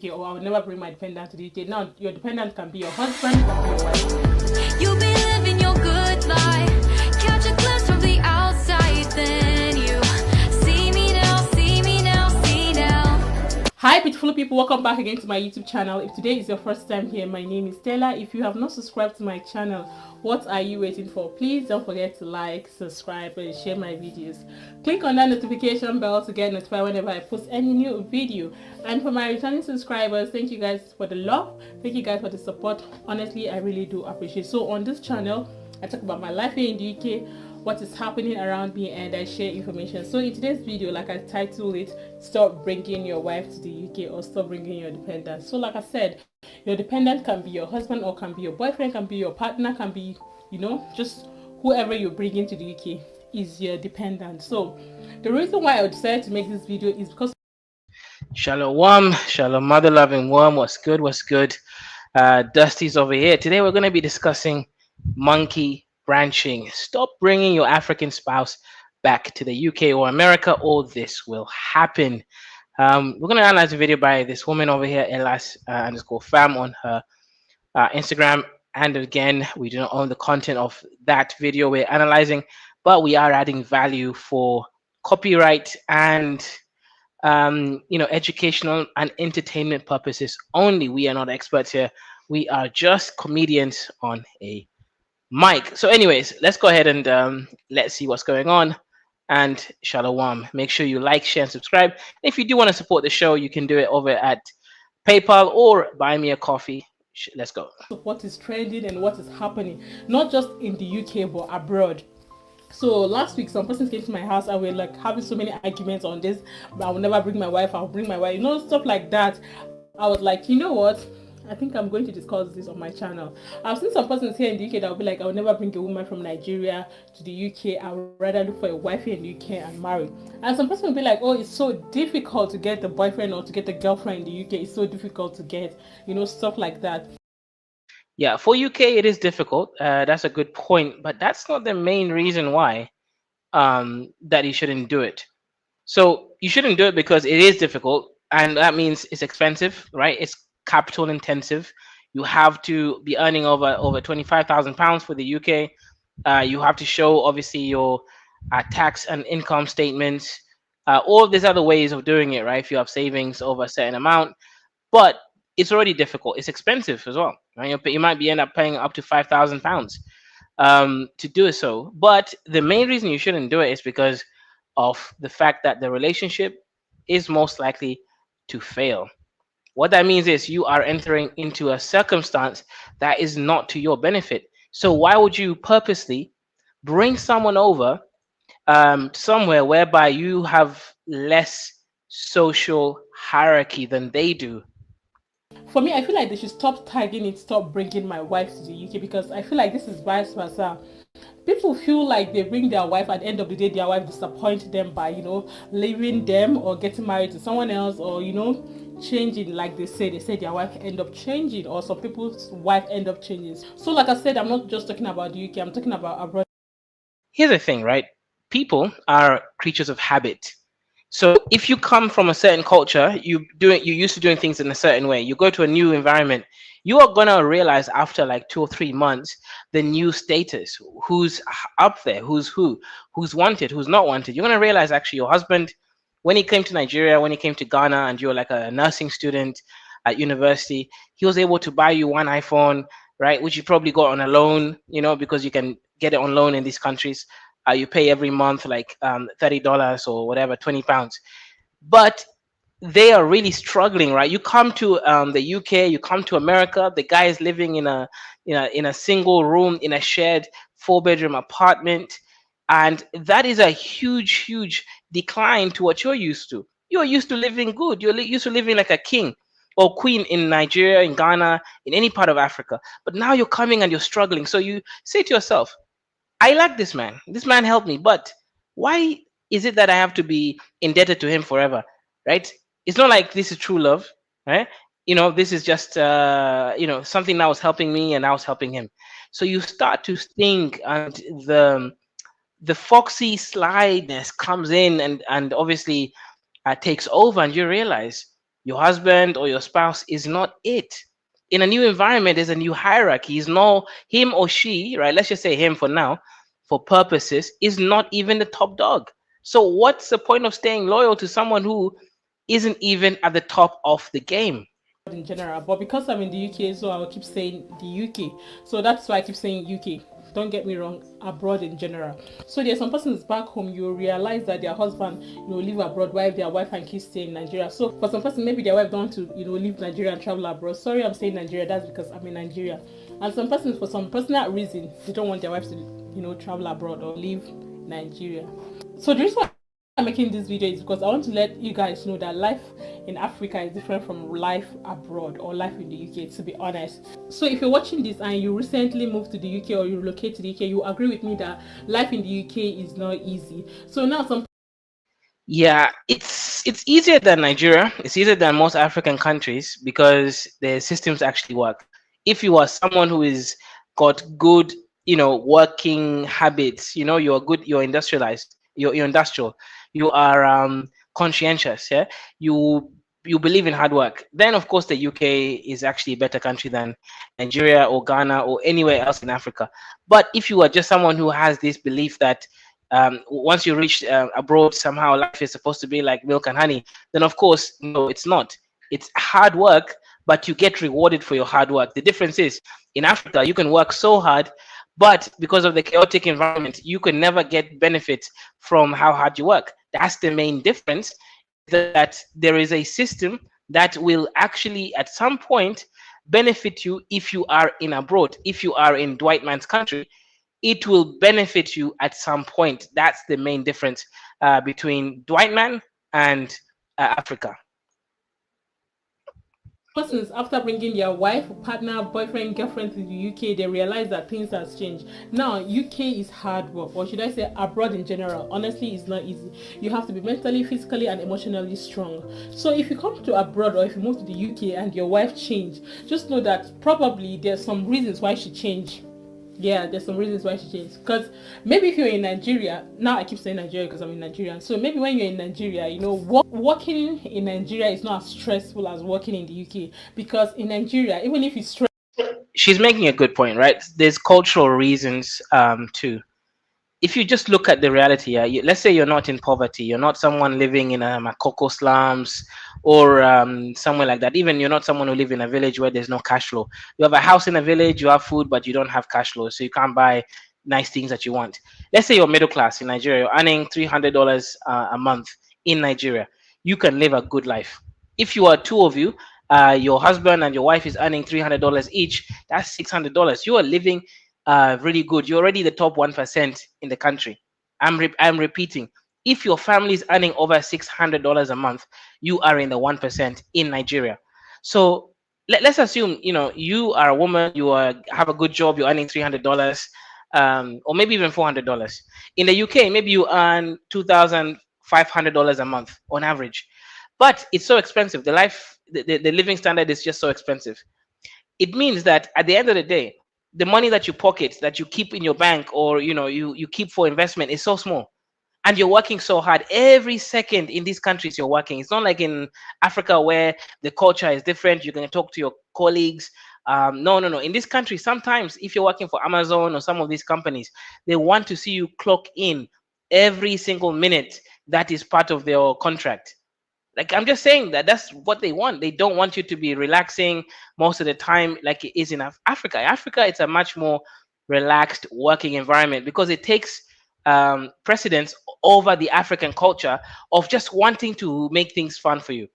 UK, or I will never bring my dependent to the UK. Now, your dependent can be your husband, can be your wife. You be living your good life. Catch a glimpse from the outside, then you see me now, see me now, see now. Hi beautiful people, welcome back again to my YouTube channel. If today is your first time here, my name is Stella. If you have not subscribed to my channel, what are you waiting for? Please don't forget to like, subscribe and share my videos. Click on that notification bell to get notified whenever I post any new video. And for my returning subscribers, thank you guys for the love, thank you guys for the support. Honestly, I really do appreciate. So on this channel, I talk about my life here in the UK, what is happening around me, and I share information. So in today's video, like I titled it, stop bringing your wife to the UK, or stop bringing your dependent. So like I said, your dependent can be your husband, or can be your boyfriend, can be your partner, can be, you know, just whoever you bring into the UK is your dependent. So the reason why I decided to make this video is because Shalom, shalom, mother loving worm. What's good? What's good? Dusty's over here. Today we're going to be discussing monkey branching. Stop bringing your African spouse back to the UK or America, or this will happen. We're going to analyze a video by this woman over here, Elas_fam, on her Instagram. And again, we do not own the content of that video we're analyzing, but we are adding value for copyright and educational and entertainment purposes only. We are not experts here. We are just comedians on a mic. So anyways, let's go ahead and let's see what's going on. And shalom. Make sure you like, share, and subscribe. If you do want to support the show, you can do it over at PayPal or buy me a coffee. Let's go. what is trending and what is happening, not just in the UK but abroad. So last week, some persons came to my house and we were like having so many arguments on this. I will never bring my wife, I'll bring my wife, stuff like that. I was like, you know what? I think I'm going to discuss this on my channel. I've seen some persons here in the UK that will be like, I will never bring a woman from Nigeria to the UK. I would rather look for a wife here in the UK and marry. And some person will be like, oh, it's so difficult to get the boyfriend or to get the girlfriend in the UK. It's so difficult to get, stuff like that. Yeah, for UK it is difficult. That's a good point, but that's not the main reason why that you shouldn't do it. So you shouldn't do it because it is difficult, and that means it's expensive, right? It's capital intensive. You have to be earning over £25,000 for the UK. You have to show obviously your tax and income statements. All of these other ways of doing it, right? If you have savings over a certain amount, but it's already difficult. It's expensive as well, right? You might end up paying up to £5,000 to do so. But the main reason you shouldn't do it is because of the fact that the relationship is most likely to fail. What that means is you are entering into a circumstance that is not to your benefit. So why would you purposely bring someone over somewhere whereby you have less social hierarchy than they do? For me, I feel like they should stop tagging it, stop bringing my wife to the UK, because I feel like this is vice versa. People feel like they bring their wife, at the end of the day their wife disappoints them by leaving them or getting married to someone else, or changing. Like they say their wife end up changing, or some people's wife end up changing. So like I said, I'm not just talking about the UK, I'm talking about abroad. Here's the thing, right? People are creatures of habit. So if you come from a certain culture, you're used to doing things in a certain way. You go to a new environment, you are gonna realize after like 2 or 3 months the new status, who's up there, who's wanted, who's not wanted. You're gonna realize actually your husband, when he came to Nigeria, when he came to Ghana, and you were like a nursing student at university, he was able to buy you one iPhone, right? Which you probably got on a loan, because you can get it on loan in these countries. You pay every month like $30 or whatever, £20. But they are really struggling, right? You come to the UK, you come to America, the guy is living in a single room in a shared 4-bedroom apartment, and that is a huge decline to what you're used to. You're used to living good. You're used to living like a king or queen in Nigeria, in Ghana, in any part of Africa. But now you're coming and you're struggling. So you say to yourself, I like this man. This man helped me, but why is it that I have to be indebted to him forever, right? It's not like this is true love, right? This is just something that was helping me and I was helping him. So you start to think, and the foxy slyness comes in and obviously takes over, and you realize your husband or your spouse is not it. In a new environment, there's a new hierarchy. Is no him or she, right? Let's just say him for now, for purposes, is not even the top dog. So what's the point of staying loyal to someone who isn't even at the top of the game? in general, but because I'm in the UK, so I'll keep saying the UK. So that's why I keep saying UK. Don't get me wrong, abroad in general. So there's some persons back home, you realize that their husband, live abroad while their wife and kids stay in Nigeria. So for some person, maybe their wife don't want to, leave Nigeria and travel abroad. Sorry, I'm saying Nigeria. That's because I'm in Nigeria. And some persons, for some personal reason, they don't want their wives to, travel abroad or leave Nigeria. So the reason why I'm making this video is because I want to let you guys know that life in Africa is different from life abroad or life in the UK, to be honest. So if you're watching this and you recently moved to the UK or you relocate to the UK, you agree with me that life in the UK is not easy. So now Yeah, it's easier than Nigeria. It's easier than most African countries because the systems actually work. If you are someone who is got good, working habits, you're good, you're industrialized, you're industrial, you are conscientious, yeah, you believe in hard work, then of course the UK is actually a better country than Nigeria or Ghana or anywhere else in Africa. But if you are just someone who has this belief that once you reach abroad, somehow life is supposed to be like milk and honey, then of course, no, it's not. It's hard work, but you get rewarded for your hard work. The difference is in Africa, you can work so hard, but because of the chaotic environment, you can never get benefit from how hard you work. That's the main difference, that there is a system that will actually at some point benefit you if you are in abroad. If you are in Dwight Man's country, it will benefit you at some point. That's the main difference between Dwight Man and Africa. persons, after bringing their wife, partner, boyfriend, girlfriend to the UK, they realize that things has changed. Now UK is hard work, or should I say abroad in general. Honestly, it's not easy. You have to be mentally, physically and emotionally strong. So if you come to abroad or if you move to the UK and your wife change, just know that probably there's some reasons why she changed. Yeah, there's some reasons why she changed. Because maybe if you're in Nigeria, now I keep saying Nigeria because I'm in Nigeria. So maybe when you're in Nigeria, working in Nigeria is not as stressful as working in the UK. Because in Nigeria, even if it's stressful, she's making a good point, right? There's cultural reasons too. If you just look at the reality, let's say you're not in poverty, you're not someone living in Makoko slums or somewhere like that. Even you're not someone who lives in a village where there's no cash flow. You have a house in a village, you have food, but you don't have cash flow, so you can't buy nice things that you want. Let's say you're middle class in Nigeria, you're earning $300 a month in Nigeria. You can live a good life. If you are two of you, your husband and your wife is earning $300 each, that's $600. You are living really good. You're already the top 1% in the country. I'm repeating. If your family is earning over $600 a month, you are in the 1% in Nigeria. So let's assume you are a woman, have a good job, you're earning $300, or maybe even $400. In the UK, maybe you earn $2,500 a month on average, but it's so expensive. The living standard is just so expensive. It means that at the end of the day, the money that you pocket, that you keep in your bank, or you keep for investment, is so small, and you're working so hard every second. In these countries you're working, it's not like in Africa where the culture is different. You're going to talk to your colleagues. No. In this country, sometimes if you're working for Amazon or some of these companies, they want to see you clock in every single minute. That is part of their contract. Like, I'm just saying that's what they want. They don't want you to be relaxing most of the time like it is in Africa. Africa, it's a much more relaxed working environment because it takes precedence over the African culture of just wanting to make things fun for you.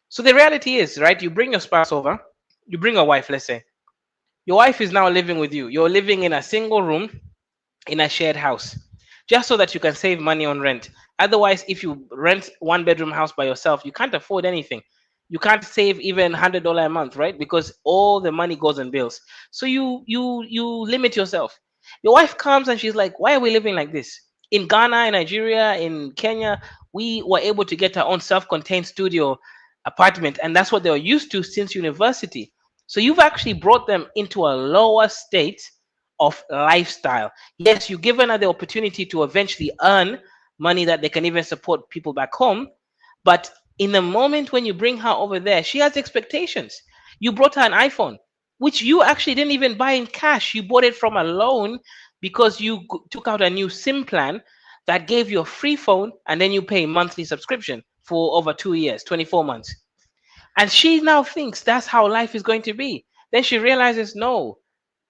So the reality is, right, you bring your spouse over, you bring a wife, let's say. Your wife is now living with you. You're living in a single room in a shared house, just so that you can save money on rent. Otherwise, if you rent one bedroom house by yourself, you can't afford anything. You can't save even $100 a month, right? Because all the money goes on bills. So you limit yourself. Your wife comes and she's like, why are we living like this? In Ghana, in Nigeria, in Kenya, we were able to get our own self-contained studio apartment, and that's what they were used to since university. So you've actually brought them into a lower state of lifestyle. Yes, you've given her the opportunity to eventually earn money that they can even support people back home, but In the moment when you bring her over there, she has expectations. You brought her an iPhone, which you actually didn't even buy in cash. You bought it from a loan because you took out a new SIM plan that gave you a free phone, and then you pay monthly subscription for over 2 years, 24 months. And she now thinks that's how life is going to be. Then she realizes, no,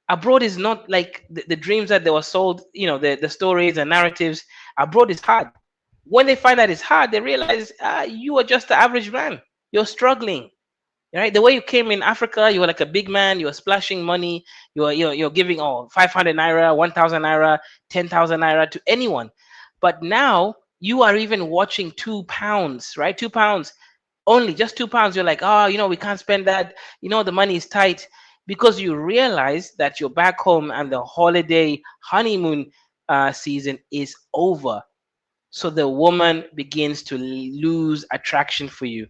abroad is not like the dreams that they were sold, the stories and narratives. Abroad is hard. When they find that it's hard, they realize you are just the average man. You're struggling, right? The way you came in Africa, you were like a big man. You were splashing money. You're giving 500 naira, 1,000 naira, 10,000 naira to anyone. But now you are even watching £2, right? £2 only, just £2. You're like, we can't spend that. The money is tight, because you realize that you're back home and the holiday honeymoon season is over. So the woman begins to lose attraction for you.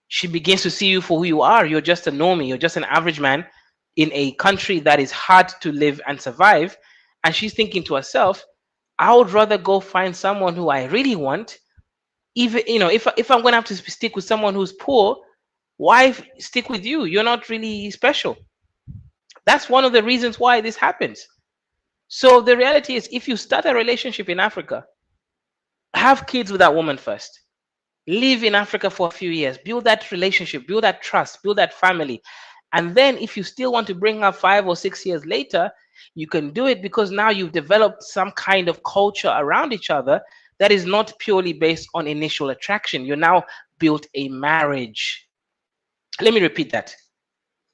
She begins to see you for who you are. You're just a normie. You're just an average man in a country that is hard to live and survive. And she's thinking to herself, I would rather go find someone who I really want. Even, if I'm going to have to stick with someone who's poor, why stick with you? You're not really special. That's one of the reasons why this happens. So the reality is, if you start a relationship in Africa, have kids with that woman first. Live in Africa for a few years. Build that relationship, build that trust, build that family. And then if you still want to bring her 5 or 6 years later, you can do it, because now you've developed some kind of culture around each other that is not purely based on initial attraction. You now built a marriage. Let me repeat that.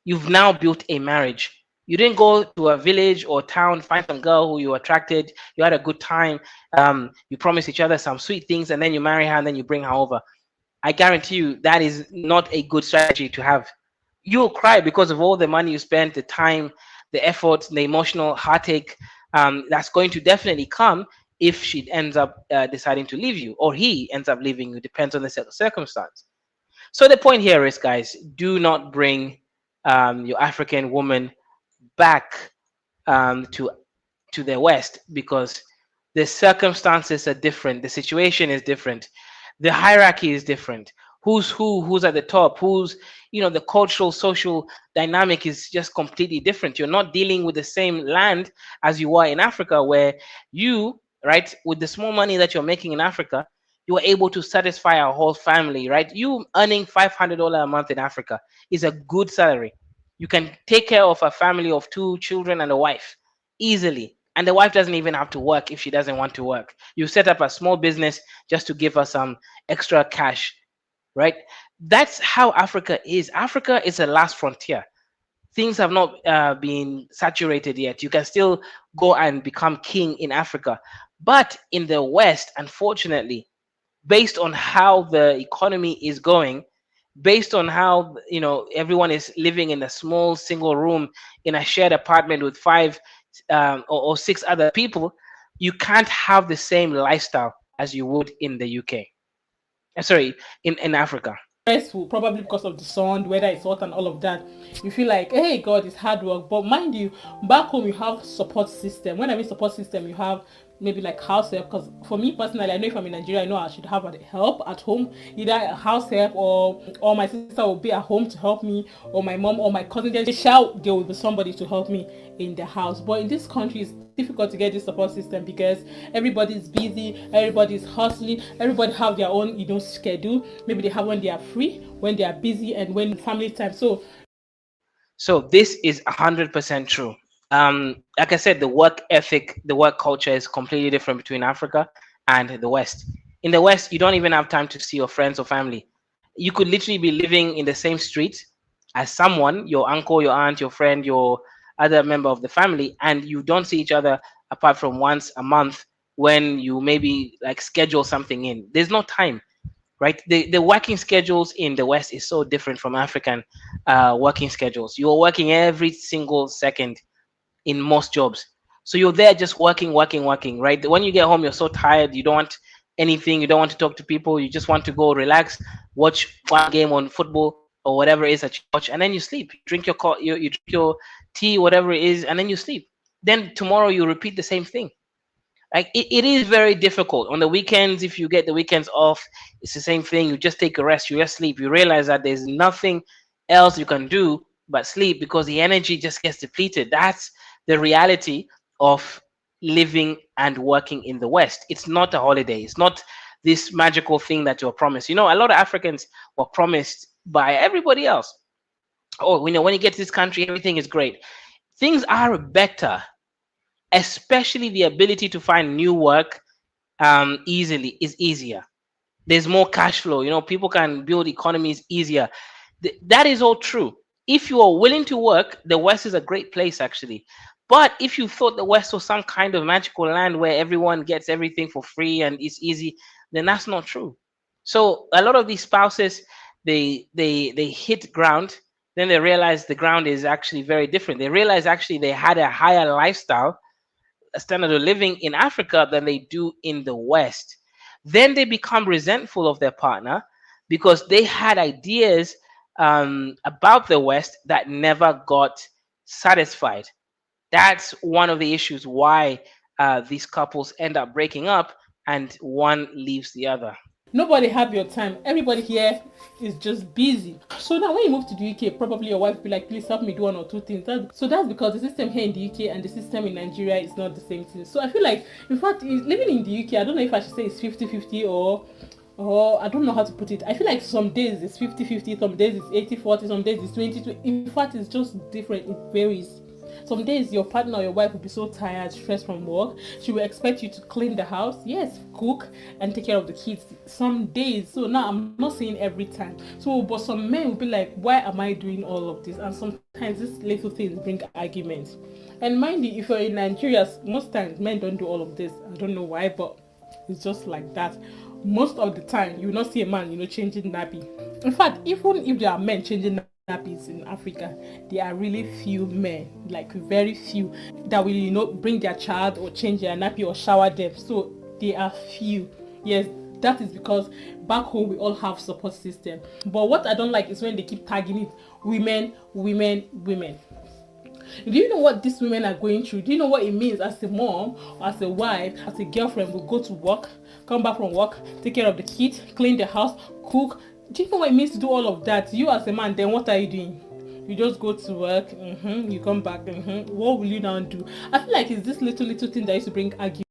You've now built a marriage. You didn't go to a village or town, find some girl who you attracted, you had a good time, you promised each other some sweet things, and then you marry her and then you bring her over. I guarantee you that is not a good strategy to have. You'll cry because of all the money you spent, the time, the effort, the emotional heartache that's going to definitely come if she ends up deciding to leave you, or he ends up leaving you, depends on the circumstance. So the point here is, guys, do not bring your African woman back to the West, because the circumstances are different, the situation is different, the hierarchy is different. Who's who's at the top, the cultural, social dynamic is just completely different. You're not dealing with the same land as you are in Africa, where you, right, with the small money that you're making in Africa, you are able to satisfy a whole family, right? You earning $500 a month in Africa is a good salary. You can take care of a family of 2 children and a wife easily. And the wife doesn't even have to work if she doesn't want to work. You set up a small business just to give her some extra cash, right? That's how Africa is. Africa is a last frontier. Things have not been saturated yet. You can still go and become king in Africa. But in the West, unfortunately, based on how the economy is going, based on how everyone is living in a small single room in a shared apartment with 5 or 6 other people, you can't have the same lifestyle as you would in the UK. Sorry, in Africa. Stressful, probably because of the sun, the weather is hot and all of that. You feel like, hey God, it's hard work. But mind you, back home you have support system. When I mean support system, you have maybe like house help. Because for me personally, I know if I'm in Nigeria, I know I should have help at home, either a house help or my sister will be at home to help me, or my mom or my cousin. They will be somebody to help me in the house. But in this country, it's difficult to get this support system because everybody's busy, everybody's hustling, everybody have their own schedule. Maybe they have when they are free, when they are busy, and when family time. So this is 100% true. Like I said, the work ethic, the work culture is completely different between Africa and the West. In the West, you don't even have time to see your friends or family. You could literally be living in the same street as someone, your uncle, your aunt, your friend, your other member of the family, and you don't see each other apart from once a month when you maybe like schedule something in. There's no time, right? The working schedules in the West is so different from African working schedules. You're working every single second in most jobs. So you're there just working, right? When you get home, you're so tired, you don't want anything, you don't want to talk to people, you just want to go relax, watch one game on football or whatever it is that you watch, and then you sleep. You drink you drink your tea, whatever it is, and then you sleep. Then tomorrow you repeat the same thing. Like it is very difficult on the weekends. If you get the weekends off, it's the same thing. You just take a rest, you just sleep. You realize that there's nothing else you can do but sleep because the energy just gets depleted. That's the reality of living and working in the West. It's not a holiday. It's not this magical thing that you're promised. You know, a lot of Africans were promised by everybody else. Oh, you know, when you get to this country, everything is great. Things are better, especially the ability to find new work easily is easier. There's more cash flow. You know, people can build economies easier. That is all true. If you are willing to work, the West is a great place actually. But if you thought the West was some kind of magical land where everyone gets everything for free and it's easy, then that's not true. So a lot of these spouses, they hit ground, then they realize the ground is actually very different. They realize actually they had a higher lifestyle, a standard of living in Africa than they do in the West. Then they become resentful of their partner because they had ideas about the West that never got satisfied. That's one of the issues why these couples end up breaking up and one leaves the other. Nobody have your time. Everybody here is just busy. So now when you move to the UK, probably your wife will be like, please help me do one or two things. So that's because the system here in the UK and the system in Nigeria is not the same thing. So I feel like, in fact, living in the UK, I don't know if I should say it's 50-50 or I don't know how to put it. I feel like some days it's 50-50, some days it's 80-40, some days it's 20-20. In fact, it's just different. It varies. Some days your partner or your wife will be so tired, stressed from work. She will expect you to clean the house, yes, cook, and take care of the kids. Some days, so now I'm not saying every time. So, but some men will be like, why am I doing all of this? And sometimes these little things bring arguments. And mind you, if you're in Nigeria, most times men don't do all of this. I don't know why, but it's just like that. Most of the time, you will not see a man, changing nappy. In fact, even if there are men changing nappies in Africa, there are really few men, like very few, that will bring their child or change their nappy or shower them. So they are few. Yes, that is because back home we all have support system. But what I don't like is when they keep tagging it women. Do you know what these women are going through? Do you know what it means as a mom, as a wife, as a girlfriend will go to work, come back from work, take care of the kids, clean the house, cook? Do you know what it means to do all of that? You as a man, then what are you doing? You just go to work, you come back, what will you now do? I feel like it's this little thing that used to bring argument.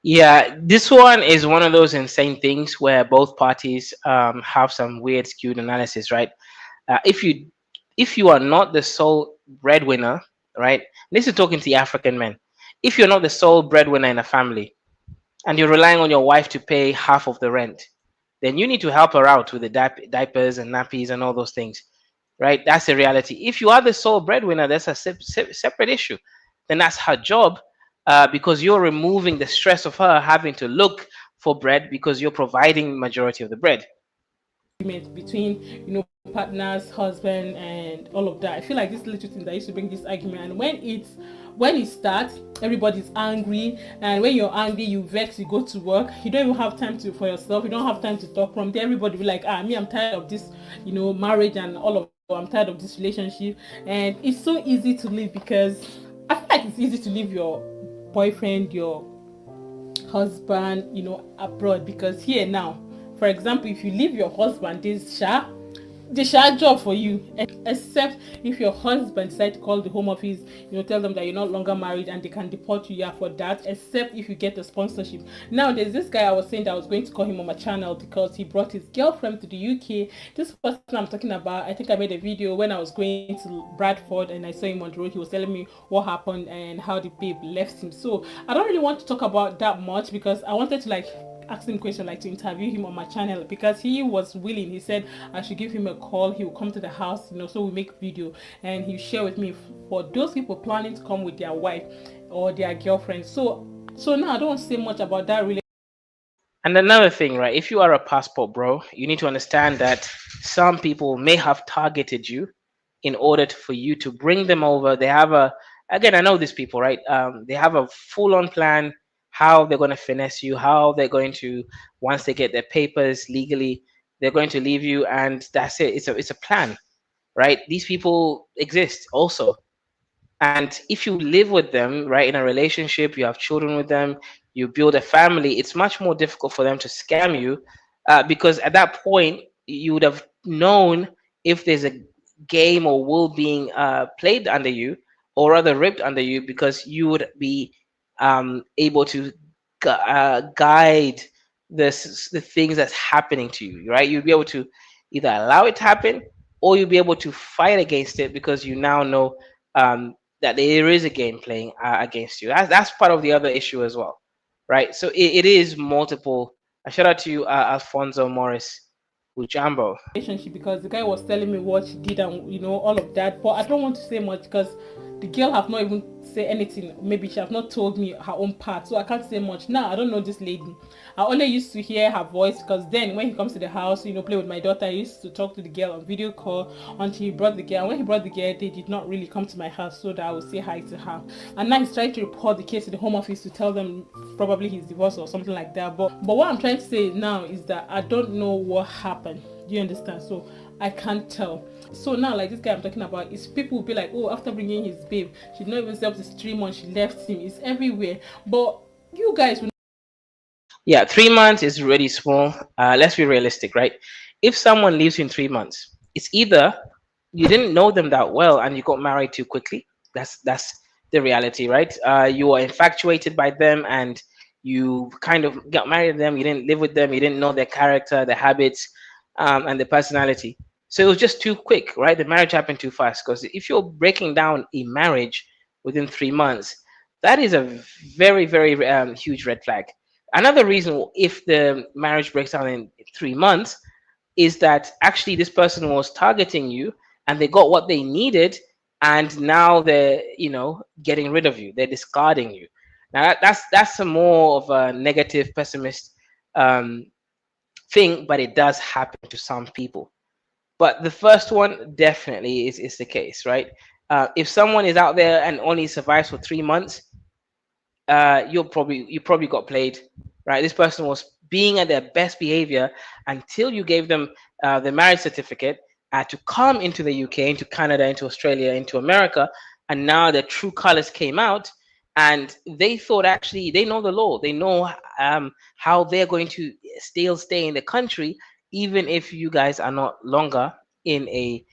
Yeah, this one is one of those insane things where both parties have some weird skewed analysis, right? If you are not the sole breadwinner, right? This is talking to the African men. If you're not the sole breadwinner in a family and you're relying on your wife to pay half of the rent, then you need to help her out with the diapers and nappies and all those things, right? That's the reality. If you are the sole breadwinner, that's a separate issue. Then that's her job, because you're removing the stress of her having to look for bread because you're providing majority of the bread. Between partners, husband, and all of that. I feel like this little thing that used to bring this argument, and when it starts, everybody's angry, and when you're angry, you vex, you go to work, you don't even have time for yourself, you don't have time to talk. From there, everybody will be like, me, I'm tired of this, marriage and all of I'm tired of this relationship. And it's so easy to leave, because I feel like it's easy to leave your boyfriend, your husband, abroad, because here now, for example, if you leave your husband, there's job for you, except if your husband decide to call the home office, tell them that you're no longer married and they can deport you. For that, except if you get a sponsorship. Now there's this guy I was saying that I was going to call him on my channel because he brought his girlfriend to the UK. This person I'm talking about, I think I made a video when I was going to Bradford and I saw him on the road. He was telling me what happened and how the babe left him. So I don't really want to talk about that much because I wanted to ask him question, to interview him on my channel, because he was willing. He said I should give him a call. He will come to the house, so we make video and he'll share with me for those people planning to come with their wife or their girlfriend. So now I don't want to say much about that really. And another thing, right? If you are a passport bro, you need to understand that some people may have targeted you in order for you to bring them over. They have I know these people, right? They have a full-on plan how they're going to finesse you, how they're going to, once they get their papers legally, they're going to leave you, and that's it. It's a plan, right? These people exist also. And if you live with them, right, in a relationship, you have children with them, you build a family, it's much more difficult for them to scam you, because at that point, you would have known if there's a game or will being played under you, or rather ripped under you, because you would be able to guide the things that's happening to you, right? You'll be able to either allow it to happen, or you'll be able to fight against it because you now know um, that there is a game playing against you. That's part of the other issue as well, right? So it is multiple. A shout out to you, Alfonso Morris Ujambo. Relationship, because the guy was telling me what she did and all of that, but I don't want to say much because the girl have not even say anything. Maybe she have not told me her own part, so I can't say much. Now I don't know this lady. I only used to hear her voice, because then when he comes to the house, play with my daughter, I used to talk to the girl on video call until he brought the girl. And when he brought the girl, they did not really come to my house so that I would say hi to her. And now he's trying to report the case to the home office to tell them probably he's divorced or something like that. But what I'm trying to say now is that I don't know what happened. Do you understand? So I can't tell. So now, like this guy I'm talking about, is people will be like, oh, after bringing his babe, she did not even serve this 3 months, she left him. It's everywhere. But you guys will. Yeah, 3 months is really small. Let's be realistic, right? If someone leaves you in 3 months, it's either you didn't know them that well and you got married too quickly. That's the reality, right? You were infatuated by them and you kind of got married to them. You didn't live with them. You didn't know their character, their habits, and their personality. So it was just too quick, right? The marriage happened too fast. Because if you're breaking down a marriage within 3 months, that is a very, very huge red flag. Another reason if the marriage breaks down in 3 months is that actually this person was targeting you and they got what they needed, and now they're getting rid of you, they're discarding you. Now that's a more of a negative pessimist um, thing, but it does happen to some people. But the first one definitely is the case, right? If someone is out there and only survives for 3 months, you probably got played, right? This person was being at their best behavior until you gave them the marriage certificate to come into the UK, into Canada, into Australia, into America, and now the true colors came out, and they thought actually they know the law, they know how they're going to still stay in the country, even if you guys are not longer in a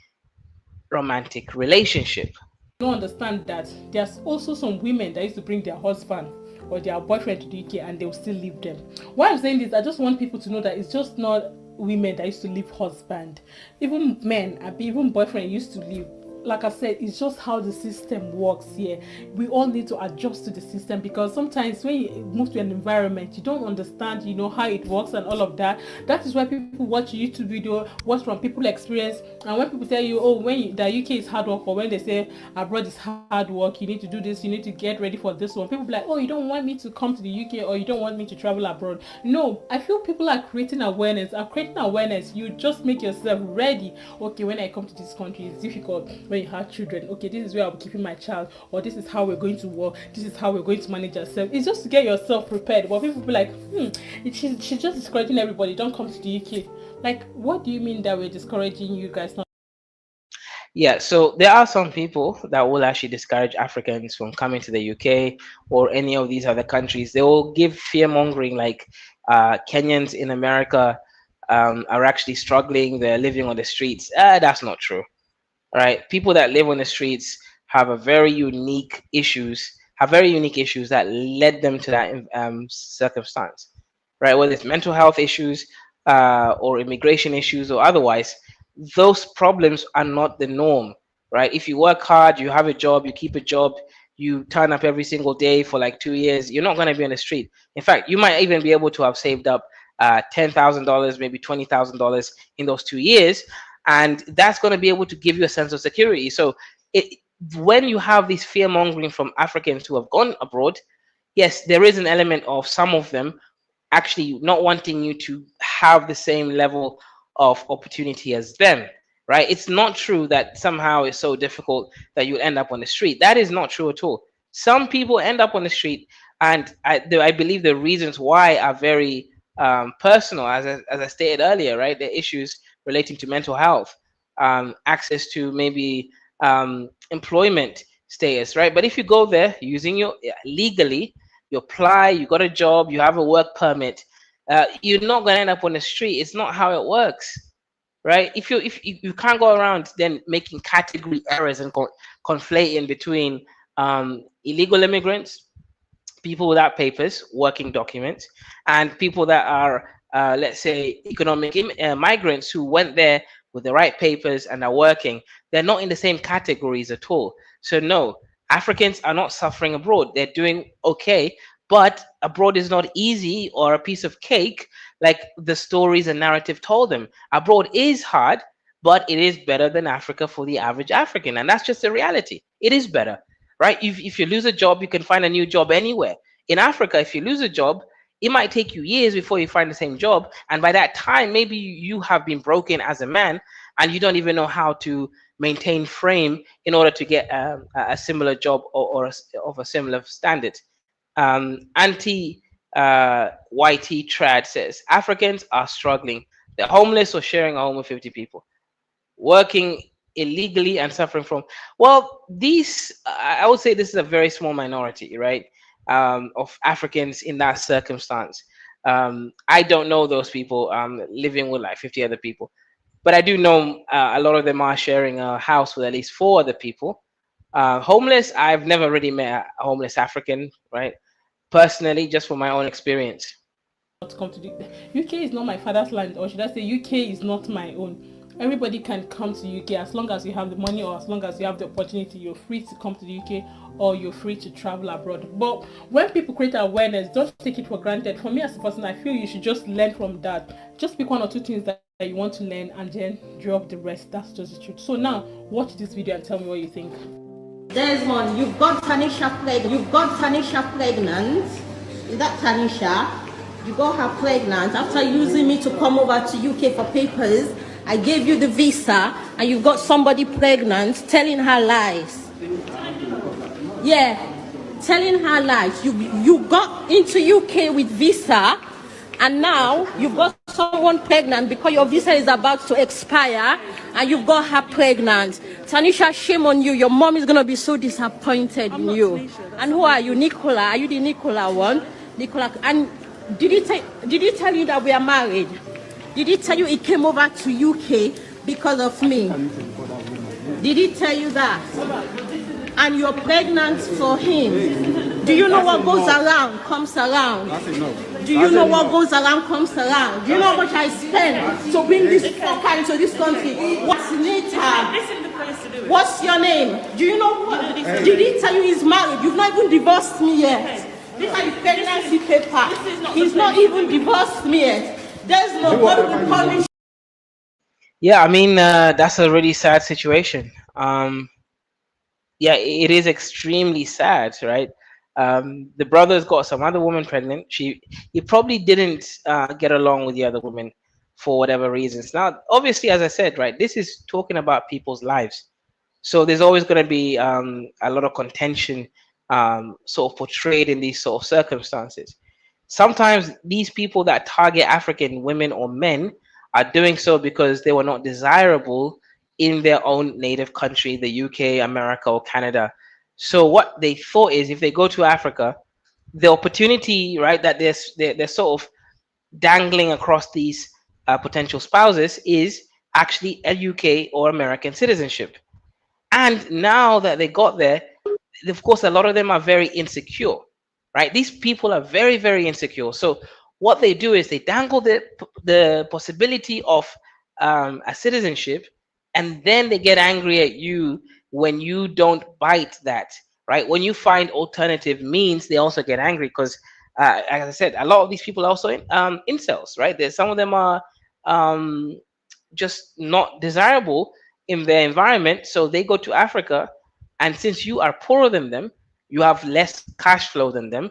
romantic relationship. Don't understand that there's also some women that used to bring their husband or their boyfriend to the UK and they'll still leave them. Why I'm saying this, I just want people to know that it's just not women that used to leave husband. Even men, even boyfriend used to leave. Like I said, it's just how the system works here. We all need to adjust to the system, because sometimes when you move to an environment, you don't understand, how it works and all of that. That is why people watch YouTube video, watch from people experience, and when people tell you, oh, the UK is hard work, or when they say abroad is hard work, you need to do this, you need to get ready for this one. People be like, oh, you don't want me to come to the UK, or you don't want me to travel abroad. No, I feel people are creating awareness. You just make yourself ready. Okay, when I come to this country, it's difficult. When you have children, okay, this is where I'll be keeping my child, or this is how we're going to work, this is how we're going to manage ourselves. It's just to get yourself prepared. But people be like, she's just discouraging everybody, don't come to the UK. Like, what do you mean that we're discouraging you guys not? Yeah, so there are some people that will actually discourage Africans from coming to the UK or any of these other countries. They will give fear mongering, like Kenyans in America are actually struggling, they're living on the streets. That's not true, right? People that live on the streets have very unique issues that led them to that circumstance, right? Whether it's mental health issues or immigration issues or otherwise, those problems are not the norm, right? If you work hard, you have a job, you keep a job, you turn up every single day for like 2 years, you're not going to be on the street. In fact, you might even be able to have saved up $10,000, maybe $20,000 in those 2 years, and that's going to be able to give you a sense of security. So when you have this fear mongering from Africans who have gone abroad, yes, there is an element of some of them actually not wanting you to have the same level of opportunity as them, right? It's not true that somehow it's so difficult that you end up on the street. That is not true at all. Some people end up on the street, and I believe the reasons why are very personal, as I stated earlier, right? The issues relating to mental health, access to maybe employment, status, right? But if you go there using your legally, you apply, you got a job, you have a work permit, you're not going to end up on the street. It's not how it works, right? If you can't go around then making category errors and conflating between illegal immigrants, people without papers, working documents, and people that are, let's say, economic migrants who went there with the right papers and are working. They're not in the same categories at all. So no, Africans are not suffering abroad. They're doing okay, but abroad is not easy or a piece of cake like the stories and narrative told them. Abroad is hard, but it is better than Africa for the average African, and that's just the reality. It is better, right? If you lose a job, you can find a new job anywhere. In Africa, if you lose a job, it might take you years before you find the same job. And by that time, maybe you have been broken as a man and you don't even know how to maintain frame in order to get a similar job of a similar standard. Anti YT Trad says Africans are struggling. They're homeless or sharing a home with 50 people, working illegally and suffering from, well, these, I would say this is a very small minority, right, of Africans in that circumstance. I don't know those people living with like 50 other people, but I do know a lot of them are sharing a house with at least 4 other people. Homeless, I've never really met a homeless African, right, personally, just from my own experience. To come to the UK is not my father's land, or should I say UK is not my own. Everybody can come to UK as long as you have the money or as long as you have the opportunity. You're free to come to the UK or you're free to travel abroad. But when people create awareness, don't take it for granted. For me as a person, I feel you should just learn from that. Just pick 1 or 2 things that you want to learn and then drop the rest. That's just the truth. So now watch this video and tell me what you think. Desmond, you've got Tanisha pregnant. Is that Tanisha? You got her pregnant after using me to come over to UK for papers. I gave you the visa and you've got somebody pregnant telling her lies. Yeah, telling her lies. You got into UK with visa and now you've got someone pregnant because your visa is about to expire and you've got her pregnant. Tanisha, shame on you. Your mom is going to be so disappointed in you. And who are you? Nicola? Are you the Nicola one? Nicola. And did he tell you that we are married? Did he tell you he came over to UK because of me? Did he tell you that? And you're pregnant for him. Do you know what goes around comes around? Do you know what goes around comes around? Do you know how much I spend to bring this fucker into this country? What's later? What's your name? Do you know what? Did he tell you he's married? You've not even divorced me yet. These are the pregnancy paper. He's not even divorced me yet. There's no God will punish. Yeah, I mean, that's a really sad situation. Yeah, it is extremely sad, right? The brother's got some other woman pregnant. He probably didn't get along with the other woman for whatever reasons. Now, obviously, as I said, right, this is talking about people's lives. So there's always going to be a lot of contention sort of portrayed in these sort of circumstances. Sometimes these people that target African women or men are doing so because they were not desirable in their own native country, the UK, America, or Canada. So what they thought is if they go to Africa, the opportunity, right, that they're sort of dangling across these potential spouses is actually a UK or American citizenship. And now that they got there, of course, a lot of them are very insecure, right? These people are very, very insecure. So what they do is they dangle the possibility of a citizenship, and then they get angry at you when you don't bite that, right? When you find alternative means, they also get angry because, as I said, a lot of these people are also incels, right? There's some of them are just not desirable in their environment, so they go to Africa, and since you are poorer than them, you have less cash flow than them.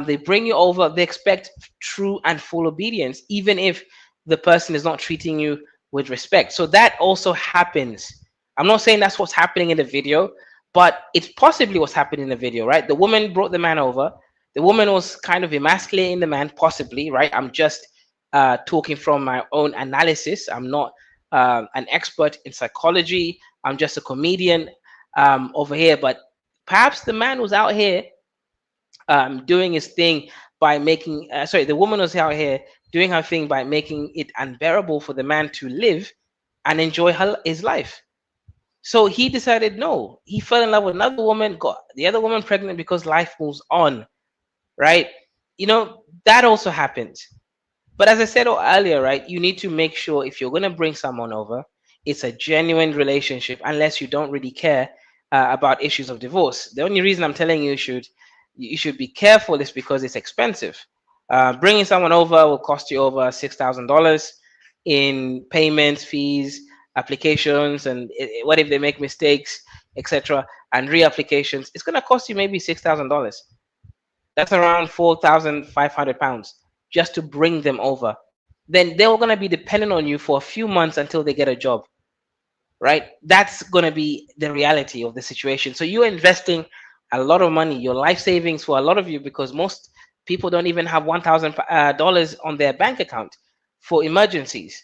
They bring you over. They expect true and full obedience, even if the person is not treating you with respect. So that also happens. I'm not saying that's what's happening in the video, but it's possibly what's happening in the video, right? The woman brought the man over. The woman was kind of emasculating the man, possibly, right? I'm just talking from my own analysis. I'm not an expert in psychology. I'm just a comedian over here, but Perhaps the man was out here doing his thing by making, sorry, the woman was out here doing her thing by making it unbearable for the man to live and enjoy his life. So he decided no. He fell in love with another woman, got the other woman pregnant because life moves on, right? You know, that also happens. But as I said earlier, right, you need to make sure if you're going to bring someone over, it's a genuine relationship, unless you don't really care about issues of divorce. The only reason I'm telling you should be careful is because it's expensive. Bringing someone over will cost you over $6,000 in payments, fees, applications, and what if they make mistakes, etc., and reapplications. It's going to cost you maybe $6,000. That's around £4,500 just to bring them over. Then they're going to be dependent on you for a few months until they get a job, right? That's going to be the reality of the situation. So you're investing a lot of money, your life savings for a lot of you, because most people don't even have $1,000 on their bank account for emergencies.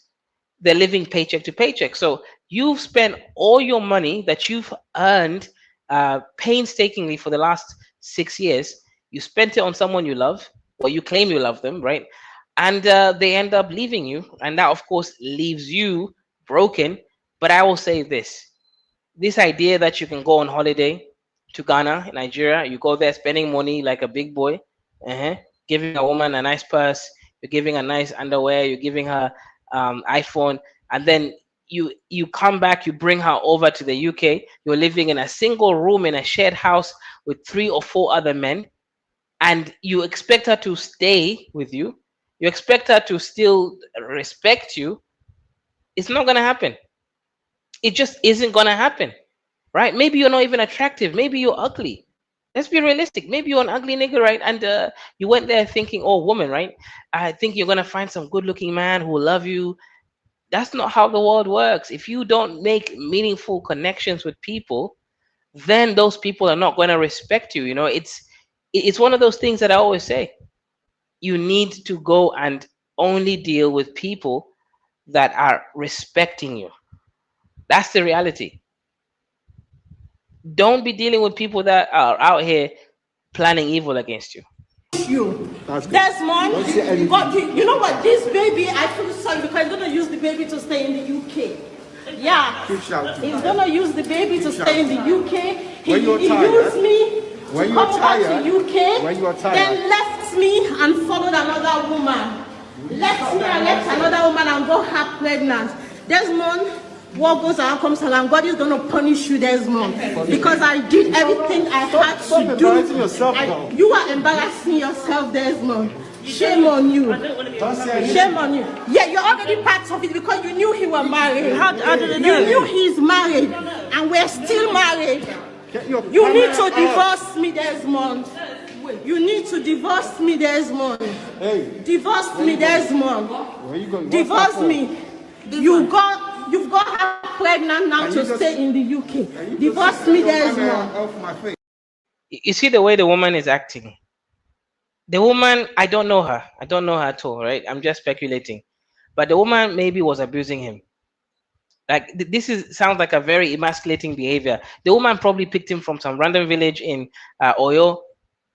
They're living paycheck to paycheck. So you've spent all your money that you've earned painstakingly for the last 6 years. You spent it on someone you love, or you claim you love them, right? And they end up leaving you. And that, of course, leaves you broken. But I will say this idea that you can go on holiday to Ghana, Nigeria, you go there spending money like a big boy, giving a woman a nice purse, you're giving a nice underwear, you're giving her iPhone, and then you come back, you bring her over to the UK, you're living in a single room in a shared house with 3 or 4 other men, and you expect her to stay with you, you expect her to still respect you. It's not going to happen. It just isn't going to happen, right? Maybe you're not even attractive, maybe you're ugly. Let's be realistic. Maybe you're an ugly nigga, right? And you went there thinking, oh, woman, right? I think you're going to find some good looking man who will love you. That's not how the world works. If you don't make meaningful connections with people, then those people are not going to respect you. You know, it's one of those things that I always say. You need to go and only deal with people that are respecting you. That's the reality. Don't be dealing with people that are out here planning evil against you. Desmond, you know what? This baby, I feel sorry because he's gonna use the baby to stay in the UK. Yeah, he's gonna use the baby to stay in the UK. He used me to come back to UK, then left me and followed another woman. Left another woman and got her pregnant. Desmond, what goes around comes around. God is going to punish you, Desmond, because I did everything I had to do. You are embarrassing yourself, Desmond. Shame on you. Shame on you. Yeah, you're already part of it because you knew he was married. How did you know? You knew he's married, and we're still married. You need to divorce me, Desmond. You need to divorce me, Desmond. Divorce me, Desmond. Divorce me. You've got her pregnant now to stay in the UK. Divorce me, Desmond. You see the way the woman is acting. The woman, I don't know her. I don't know her at all, right? I'm just speculating. But the woman maybe was abusing him. Like sounds like a very emasculating behavior. The woman probably picked him from some random village in Oyo,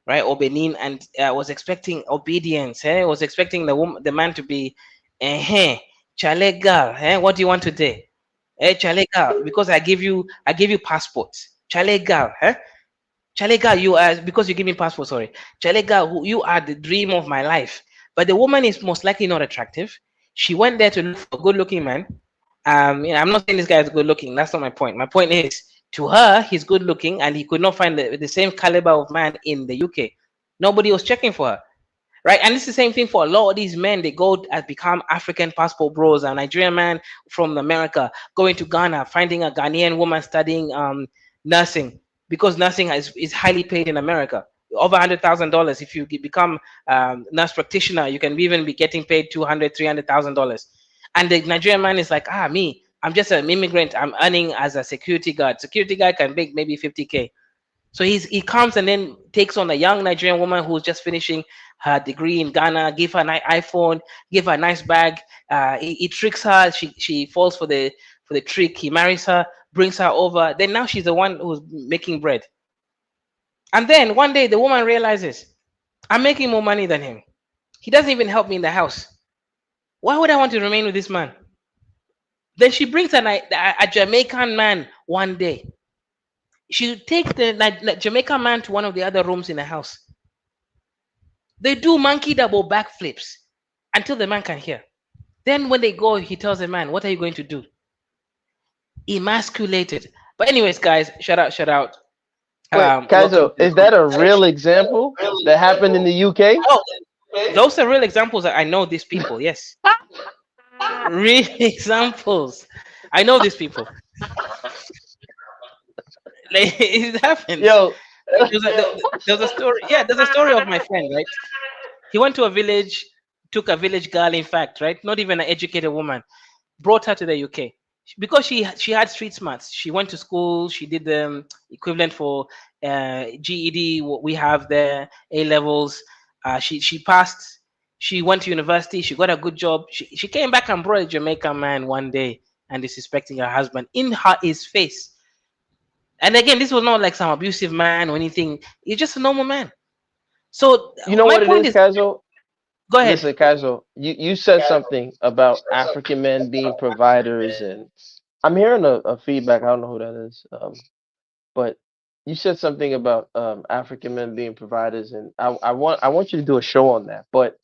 right, or Benin, and was expecting obedience. Was expecting the man to be, Chale girl, what do you want today? Chale girl, because I give you passports. Chale girl, Chale girl, you are, because you give me passport, sorry. Chale girl, you are the dream of my life. But the woman is most likely not attractive. She went there to look for a good-looking man. I'm not saying this guy is good-looking. That's not my point. My point is, to her, he's good-looking, and he could not find the same caliber of man in the UK. Nobody was checking for her. Right, and it's the same thing for a lot of these men. They go and become African passport bros. A Nigerian man from America going to Ghana, finding a Ghanaian woman studying nursing, because nursing is highly paid in America. Over $100,000. If you become nurse practitioner, you can even be getting paid $200,000, $300,000. And the Nigerian man is like, me, I'm just an immigrant. I'm earning as a security guard. Security guard can make maybe 50K. So he comes and then takes on a young Nigerian woman who's just finishing her degree in Ghana, give her an iPhone, give her a nice bag. He tricks her. She falls for the trick. He marries her, brings her over. Then now she's the one who's making bread. And then one day the woman realizes, I'm making more money than him. He doesn't even help me in the house. Why would I want to remain with this man? Then she brings a Jamaican man one day. She takes the Jamaican man to one of the other rooms in the house. They do monkey double backflips until the man can hear. Then when they go, he tells the man, "What are you going to do?" Emasculated. But anyways, guys, shout out, shout out. Wait, Welcome Kaizo, to the is that a real conversation. example that happened in the UK? Oh, those are real examples that I know these people. Yes, real examples. I know these people. Like, it happens. Yo, There's a story. Yeah, there's a story of my friend. Right, he went to a village, took a village girl. In fact, right, not even an educated woman, brought her to the UK because she had street smarts. She went to school. She did the equivalent for GED. What we have there, A levels. She passed. She went to university. She got a good job. She came back and brought a Jamaican man one day and disrespecting her husband in his face. And again, this was not like some abusive man or anything. He's just a normal man. So you know my what it point is, is, Kaizo? go ahead. Listen, Kaizo, you said something about African men being providers, and I'm hearing a feedback. I don't know who that is, but you said something about African men being providers, and I want you to do a show on that. But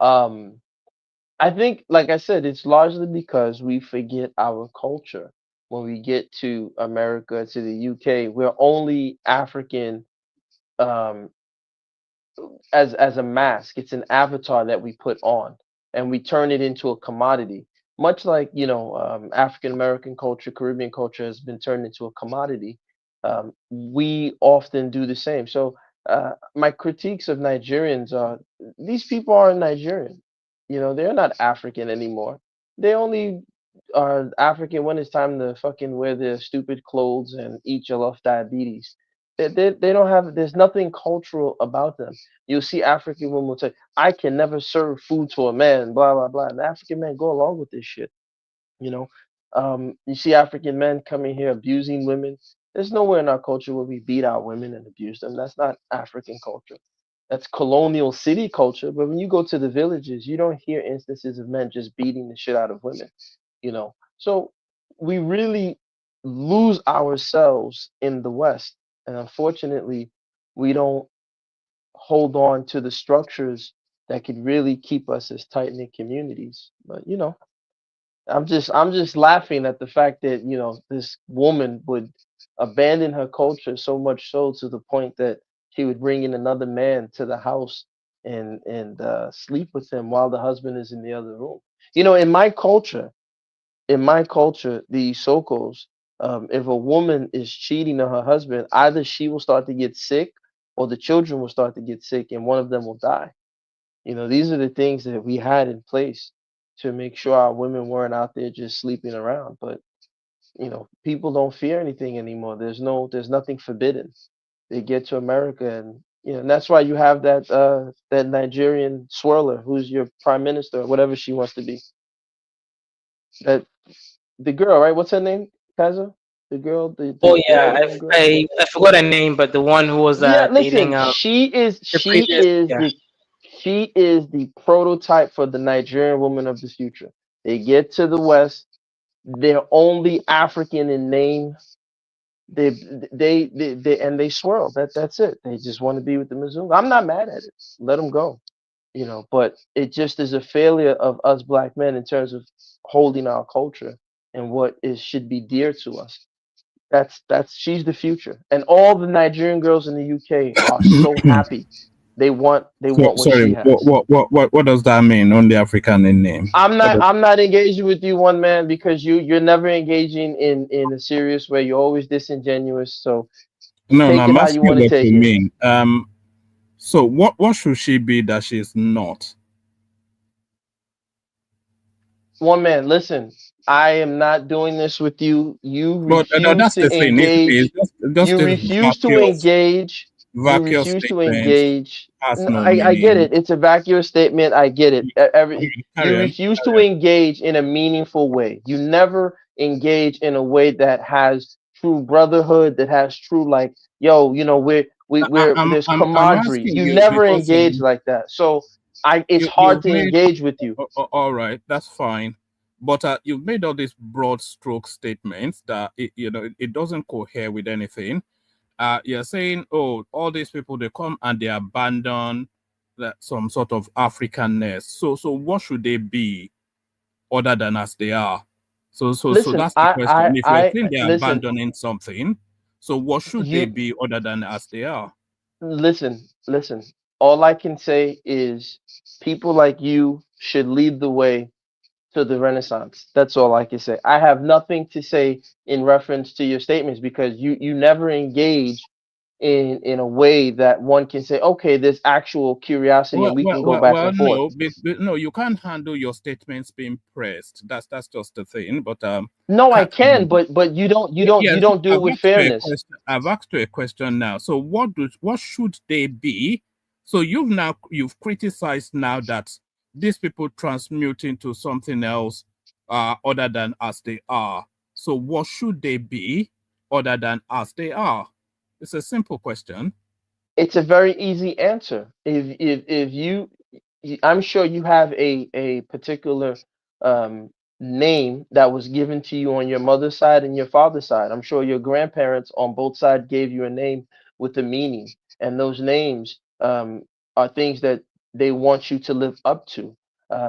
um, I think, like I said, it's largely because we forget our culture. When we get to America, to the UK, we're only African um, as a mask. It's an avatar that we put on, and we turn it into a commodity. Much like African American culture, Caribbean culture has been turned into a commodity. We often do the same. So my critiques of Nigerians are these people aren't Nigerian. They're not African anymore. They only are African when it's time to fucking wear their stupid clothes and eat jollof diabetes. They don't have. There's nothing cultural about them. You'll see African women will say, "I can never serve food to a man," blah blah blah. And African men go along with this shit. You know, you see African men coming here abusing women. There's nowhere in our culture where we beat our women and abuse them. That's not African culture. That's colonial city culture. But when you go to the villages, you don't hear instances of men just beating the shit out of women. So we really lose ourselves in the West, and unfortunately, we don't hold on to the structures that could really keep us as tight knit communities. But I'm just laughing at the fact that this woman would abandon her culture so much so to the point that she would bring in another man to the house and sleep with him while the husband is in the other room. In my culture, the Sokos, if a woman is cheating on her husband, either she will start to get sick or the children will start to get sick and one of them will die. These are the things that we had in place to make sure our women weren't out there just sleeping around. But, people don't fear anything anymore. There's nothing forbidden. They get to America and that's why you have that Nigerian swirler who's your prime minister or whatever she wants to be. That the girl, right? What's her name? Kaza? The girl, the, Oh the, the yeah, Nigerian girl? I forgot her name, but the one who was Yeah, dating listen, she is the she previous, is yeah. the she is the prototype for the Nigerian woman of the future. They get to the West, they're only African in name. They swirl. That's it. They just want to be with the Mizzou. I'm not mad at it. Let them go. But it just is a failure of us black men in terms of holding our culture and what is should be dear to us. That's she's the future. And all the Nigerian girls in the UK are so happy. They want what Sorry, she has. what does that mean? Only African in name. I'm not engaging with you, one man, because you're never engaging in a serious way. You're always disingenuous. So No, take it I'm how you asking want to what you take it. mean. So what should she be that she's not? One man, listen, I am not doing this with you. You But refuse that's the to thing. It's engage. just You this refuse to engage. You vacuous refuse to statement engage. has No, no I get meaning. it. It's a vacuous statement. I get it. You Carry on. refuse to engage in a meaningful way. You never engage in a way that has true brotherhood, that has true like, yo, we're There's I'm camaraderie. asking You you never because engage like that. So it's hard you've to made engage with you. all right, that's fine, but you've made all these broad stroke statements that it doesn't cohere with anything. You're saying, oh, all these people, they come and they abandon some sort of Africanness. So what should they be other than as they are? So Listen, that's the question. If you're I saying they're listen. abandoning something, so what should they You be other than as they are? listen. All I can say is people like you should lead the way to the Renaissance. That's all I can say. I have nothing to say in reference to your statements because you never engage in a way that one can say, okay, there's actual curiosity and we can go back and forth. No, no, you can't handle your statements being pressed. That's just the thing. But No, I can't can, but you yes, don't do it with fairness. I've asked you a question now. So what should they be? So you've criticized now that these people transmute into something else other than as they are. So what should they be other than as they are? It's a simple question. It's a very easy answer. If you, I'm sure you have a particular um, name that was given to you on your mother's side and your father's side. I'm sure your grandparents on both sides gave you a name with a meaning, and those names are things that they want you to live up to.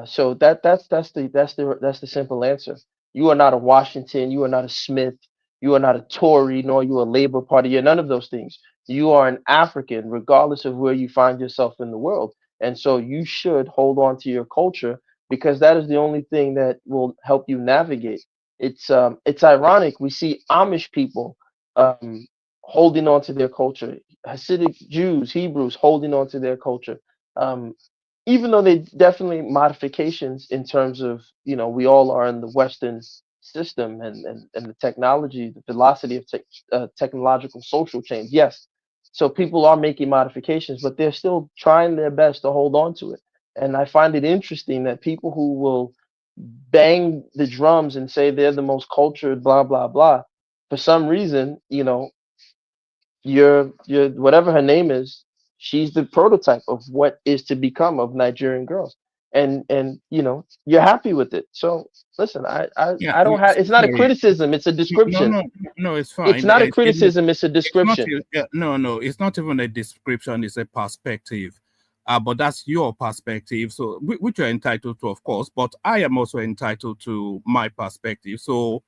So that's the simple answer. You are not a Washington. You are not a Smith. You are not a Tory, nor you a Labor Party. You're none of those things. You are an African, regardless of where you find yourself in the world. And so you should hold on to your culture because that is the only thing that will help you navigate. It's ironic. We see Amish people holding on to their culture, Hasidic Jews, Hebrews holding on to their culture. Um, Even though they definitely modifications in terms of, we all are in the Western system and the technology, the velocity of technological social change. Yes, so people are making modifications, but they're still trying their best to hold on to it. And I find it interesting that people who will bang the drums and say they're the most cultured, blah blah blah, for some reason, your whatever her name is, she's the prototype of what is to become of Nigerian girls. And you're happy with it. So listen, Yeah, I don't have, it's not a sorry. criticism, it's a No, description. no, no, it's It's fine. not a criticism, it's a It's not description. no, it's not even a description, it's a perspective. But that's your perspective, so which you're entitled to, of course, but I am also entitled to my perspective. So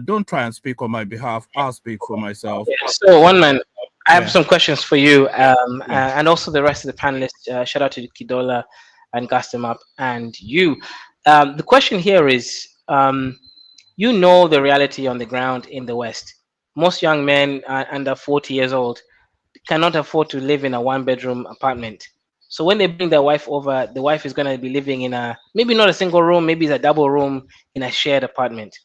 don't try and speak on my behalf. I'll speak for myself. Yeah, so one man, I have Yeah, some questions for you, yeah. and also the rest of the panelists. Shout out to Kidola and Gastemap and you. The question here is, you know the reality on the ground in the West. Most young men under 40 years old cannot afford to live in a one-bedroom apartment. So when they bring their wife over, the wife is going to be living in a, maybe not a single room, maybe it's a double room in a shared apartment.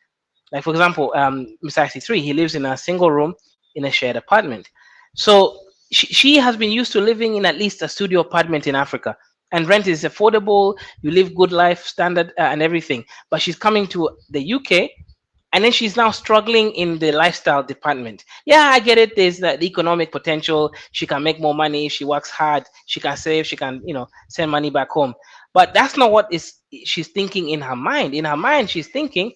Like for example, Mr. 63, he lives in a single room in a shared apartment. So she has been used to living in at least a studio apartment in Africa, and rent is affordable. You live good life standard and everything. But she's coming to the UK, and then she's now struggling in the lifestyle department. Yeah, I get it. There's the economic potential. She can make more money if she works hard. She can save. She can, send money back home. But that's not what is she's thinking in her mind. In her mind, she's thinking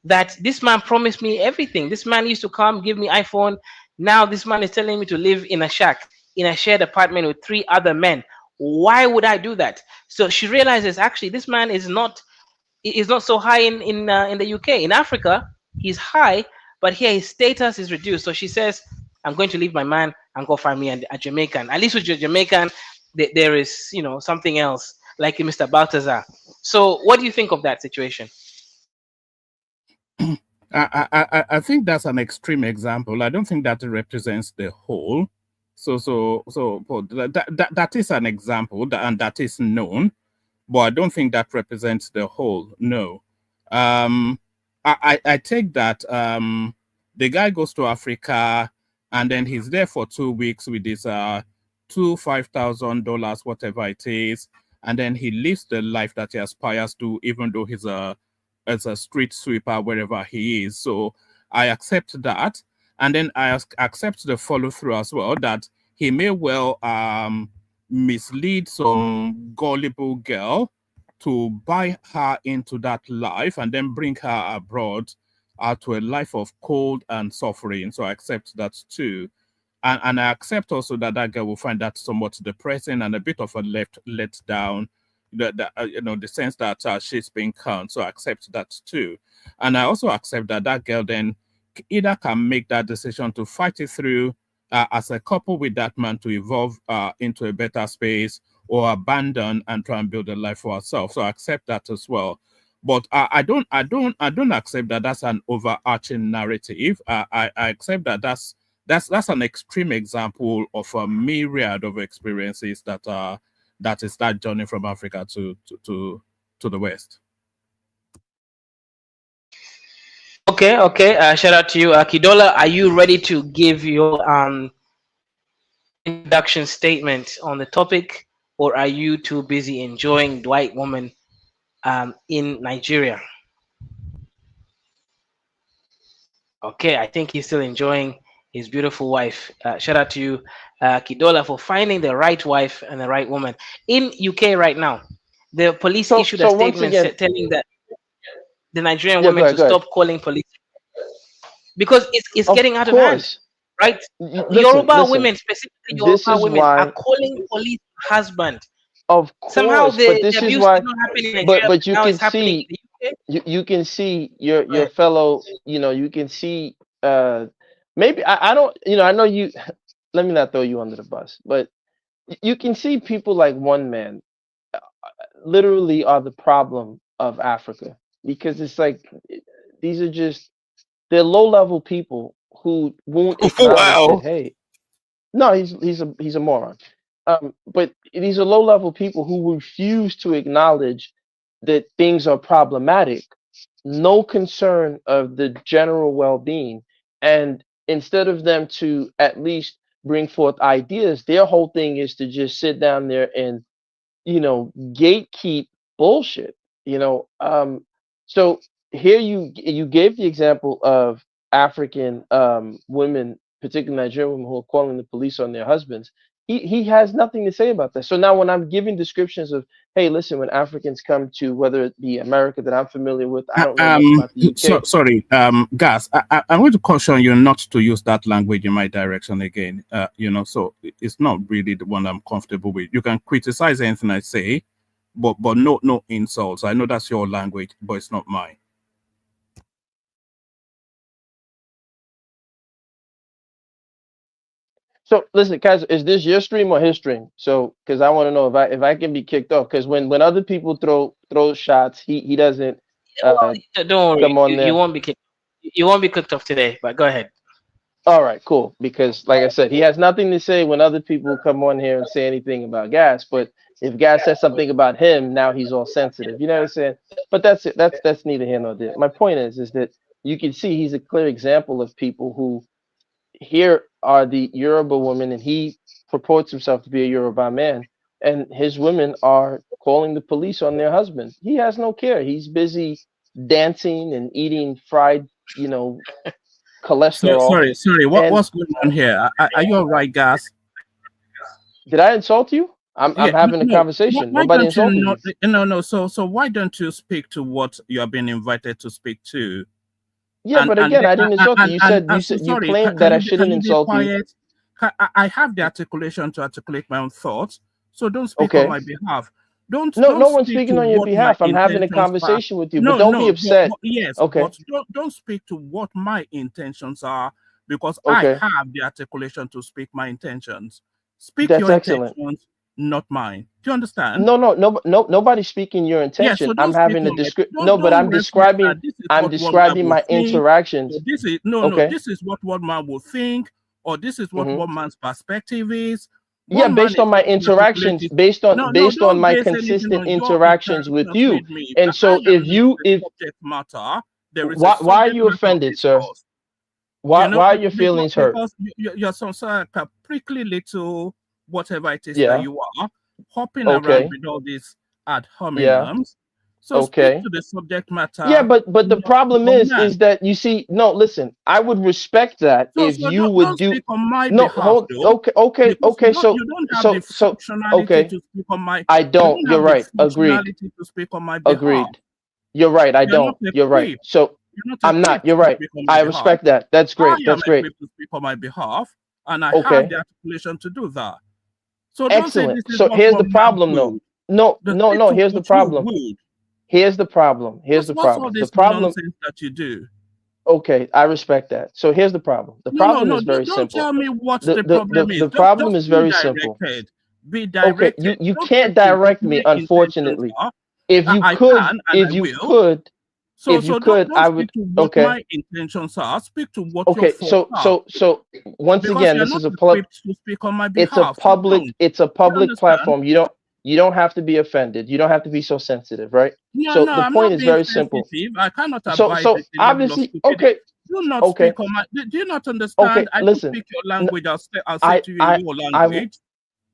that this man promised me everything. This man used to come, give me iPhone. Now this man is telling me to live in a shack, in a shared apartment with 3 other men. Why would I do that? So she realizes actually this man is not so high in the UK. In Africa, he's high, but here his status is reduced. So she says, I'm going to leave my man and go find me a Jamaican. At least with your Jamaican, there is something else, like Mr. Baltazar. So what do you think of that situation? I think that's an extreme example. I don't think that represents the whole. But that is an example, and that is known, but I don't think that represents the whole. No. I take that the guy goes to Africa and then he's there for 2 weeks with his $2,000, $5,000, whatever it is, and then he lives the life that he aspires to, even though he's as a street sweeper wherever he is. So I accept that, and then I accept the follow through as well, that he may well mislead some gullible girl to buy her into that life and then bring her abroad to a life of cold and suffering. So I accept that too. And I accept also that that girl will find that somewhat depressing and a bit of a let down, the sense that she's being conned. So I accept that too. And I also accept that that girl then either can make that decision to fight it through as a couple with that man to evolve into a better space, or abandon and try and build a life for herself. So I accept that as well. But I don't accept that that's an overarching narrative. I accept that that's an extreme example of a myriad of experiences that is that journey from Africa to the West. Okay. Shout out to you, Kidola. Are you ready to give your introduction statement on the topic, or are you too busy enjoying the white woman in Nigeria? Okay, I think he's still enjoying his beautiful wife. Shout out to you, Kidola, for finding the right wife and the right woman. In UK right now, the police issued a statement telling that the Nigerian women to stop calling police, because it's getting out of hand, right? Yoruba women, specifically Yoruba women, are calling police husband. Of course, somehow but this is why. But you now can see, you can see your fellow. You can see. Maybe I don't. I know you. Let me not throw you under the bus, but you can see people like One Man literally are the problem of Africa, because it's like these are just, they're low-level people who won't acknowledge that, hey, no, he's a moron. But these are low-level people who refuse to acknowledge that things are problematic, no concern of the general well-being, and instead of them to at least bring forth ideas, their whole thing is to just sit down there and gatekeep bullshit. So here you gave the example of African women, particularly Nigerian women, who are calling the police on their husbands. He has nothing to say about that. So now when I'm giving descriptions of, hey, listen, when Africans come to, whether it be America that I'm familiar with, I don't know much about the UK. Sorry, Gas, I'm going to caution you not to use that language in my direction again. So it's not really the one I'm comfortable with. You can criticize anything I say, but no insults. I know that's your language, but it's not mine. So listen, guys, is this your stream or his stream? So, because I want to know if I can be kicked off. Because when other people throw shots, he doesn't. Don't worry, come on there. You won't be kicked. You won't be kicked off today. But go ahead. All right, cool. Because like I said, he has nothing to say when other people come on here and say anything about Gas. But if Gas says something about him, now he's all sensitive. You know what I'm saying? But that's it. That's neither here nor there. My point is that you can see he's a clear example of people who. Here are the Yoruba women, and he purports himself to be a Yoruba man, and his women are calling the police on their husband. He has no care. He's busy dancing and eating fried, cholesterol. Sorry. What's going on here? Are you all right, Gas? Did I insult you? I'm having a conversation. Nobody insulted you. No. So why don't you speak to what you have been invited to speak to? Yeah, but again, I didn't insult you. You claimed that I shouldn't insult you. I have the articulation to articulate my own thoughts, so don't speak on my behalf. No one's speaking on your behalf. I'm having a conversation with you, but don't be upset. Yes, okay. But don't speak to what my intentions are, because I have the articulation to speak my intentions. Speak your intentions, not mine. Do you understand? No, nobody's speaking your intention. Yeah, so I'm having a description. No, but I'm describing my interactions. This is what one man will think, or this is what one man's perspective is. Based on my interactions, based on my consistent interactions with you. And so if matter, why are you offended, sir? Why are your feelings hurt? Because you're some sort of prickly little whatever it is that you are, hopping around with all these ad hominems, So speak Okay. to the subject matter. Yeah, but the not problem on is man. that you see, no, listen, I would respect that So, if so you don't, would don't do speak on my no, behalf, hold, though, okay, because so you don't have the functionality okay, to speak on my. I You don't, don't you're have the right, agreed, functionality to speak on my behalf. agreed. You're right, I You're not don't, you're right. equipped. So You're not I'm not, equipped you're to right. speak on my I behalf. respect that. That's I great, am that's great. equipped to speak on my behalf, and I have Okay, the articulation to do that. So don't say excellent. this is So what here's the one man problem though. would. No, The no, speak no, to here's the what you problem. would. Here's the problem. Here's the What's all problem. The this problem, nonsense that you do? okay, I respect that. So here's the problem. The No, problem is don't, very don't simple. tell me what the problem is. The problem Just is be very simple. directed. Be Okay, directed. you Don't can't speak to what direct me, my intentions unfortunately. are. If you I could, can and if I you will. could, So if you so could, don't I speak would. to what Okay, my intentions are. Speak to what your okay. thoughts are. So once Because again, you're this not is a equipped to speak on my it's a behalf. So don't. it's a You public understand? platform. You don't have to be offended. You don't have to be so sensitive, right? No, So no, the I'm point not is being very simple. sensitive. I cannot So abide with the level of obviously, stupidity. okay, Do not okay, speak on my. Do you not okay. understand? I don't Listen, speak your n- language. I'll say to you in your I will. language.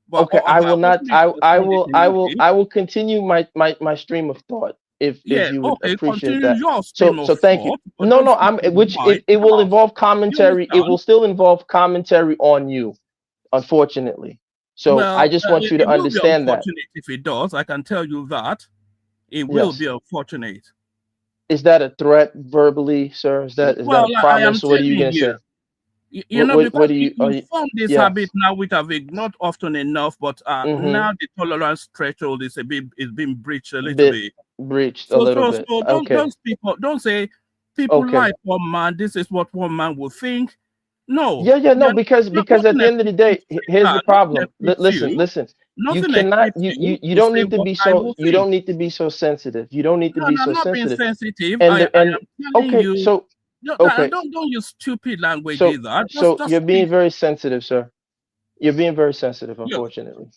But Okay, I will not. hopefully you understand it in English. I will continue my stream of thought if Yes, you would okay, appreciate continue that. your stream of So thank you. thought, but No, don't no, speak on which my it will behalf. involve You commentary. It understand? will still involve commentary on you, unfortunately. So I Well, just want you to it will be understand that. unfortunate if it does. I can tell you that. It will Yes. be unfortunate. Is that a threat verbally, sir? Is that Well, a I am promise? What are you telling gonna you. say? You know, because What do you? Are you you form this yes. habit now, which I've ignored often enough, but Mm-hmm. now the tolerance threshold is being breached a little Bit bit. breached a So little bit. Okay. don't speak up. Don't say people Okay. like one man. This is what one man would think. No. Yeah, no, You're because at nothing the end of the day, here's the nothing problem. equips you. Listen. You Nothing cannot. equips you You to don't say need to what be I so. will You think. don't need to be so sensitive. You don't need to No, be no, I'm so not being sensitive. sensitive. And I am telling okay. you. So okay. Don't use stupid language So either. so Just you're speak. being very sensitive, sir. You're being very sensitive, Yeah. unfortunately.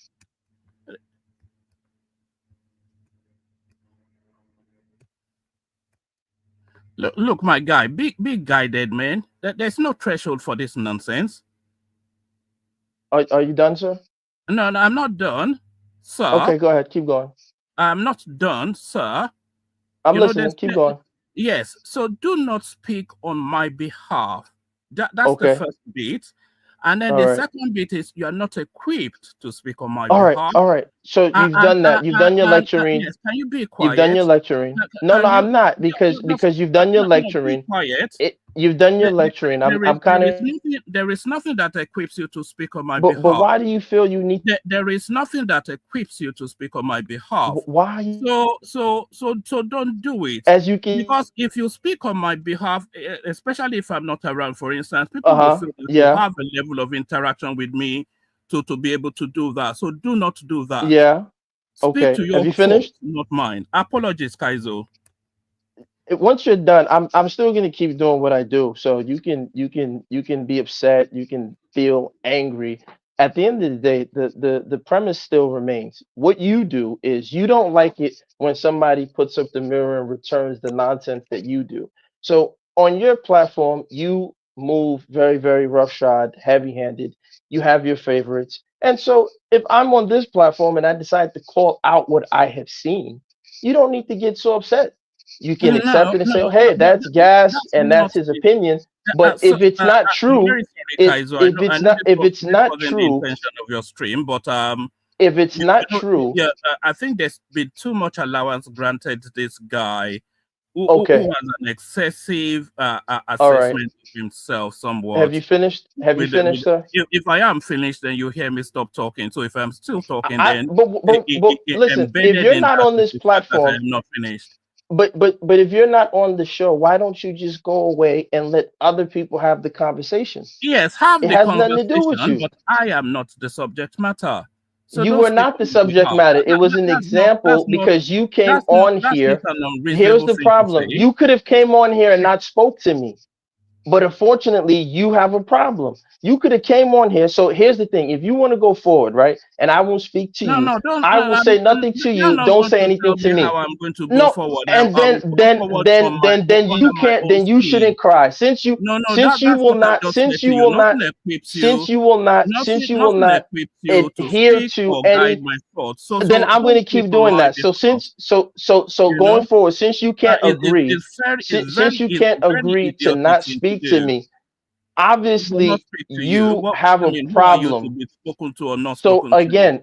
Look, my guy, be guided, man. There's no threshold for this nonsense. Are you done, sir? No, I'm not done, sir. Okay, go ahead. Keep going. I'm not done, sir. I'm You know, listening. Keep going. Yes. So do not speak on my behalf. That's Okay. the first bit. And then All the right. second bit is you are not equipped to speak on my All right. behalf. All right. So you've done that. You've done your lecturing. Yes, can you be quiet? You've done your lecturing. No, I'm not because you've done your lecturing. Be quiet. You've done your lecturing. I'm kind of. There is nothing that equips you to speak on my behalf. But why do you feel you need? There is nothing that equips you to speak on my behalf. Why? So don't do it. As you can. Because if you speak on my behalf, especially if I'm not around, for instance, people will feel that you have a level of interaction with me to be able to do that. So do not do that. Yeah. Speak to your Have you finished? thoughts, not mine. Apologies, Kaizo. Once you're done, I'm still gonna keep doing what I do. So you can be upset, you can feel angry. At the end of the day, the premise still remains. What you do is you don't like it when somebody puts up the mirror and returns the nonsense that you do. So on your platform, you move very, very roughshod, heavy-handed. You have your favorites. And so if I'm on this platform and I decide to call out what I have seen, you don't need to get so upset. You can accept it and say, oh, hey, that's gas and that's his opinion. But if it's not true, if it's not true, of your stream, but if it's not true, yeah, I think there's been too much allowance granted to this guy who has an excessive assessment of himself somewhat. Have you finished? Have you finished, sir? If I am finished, then you hear me stop talking. So if I'm still talking, then but listen, if you're not on this platform, I'm not finished. But if you're not on the show, why don't you just go away and let other people have the conversation? Yes, have the conversation, nothing to do with you. But I am not the subject matter. So you were not the subject matter. It was an example because you came on here. Here's the problem. You could have came on here and not spoke to me. But unfortunately, you have a problem. You could have came on here. So here's the thing: if you want to go forward, right, and I won't speak to No, you, no, don't. I will say nothing to You're you. not Don't going say to anything tell to me me. how I'm going to go No, forward. and I will go forward from my then under my own you shouldn't steam. cry. No, no, that's what I just said to you. Nothing equips you. Since you will Nothing not equips you to adhere speak to or guide any, my thoughts. So, then I'm going don't to keep keep doing allowing that. this So stuff. You going know, forward, since you can't agree, since you it's can't very agree to idiotic not thing to speak to do. me, I will not obviously speak to you. you What have I a mean, who are you to problem. be spoken to or not So spoken to? again,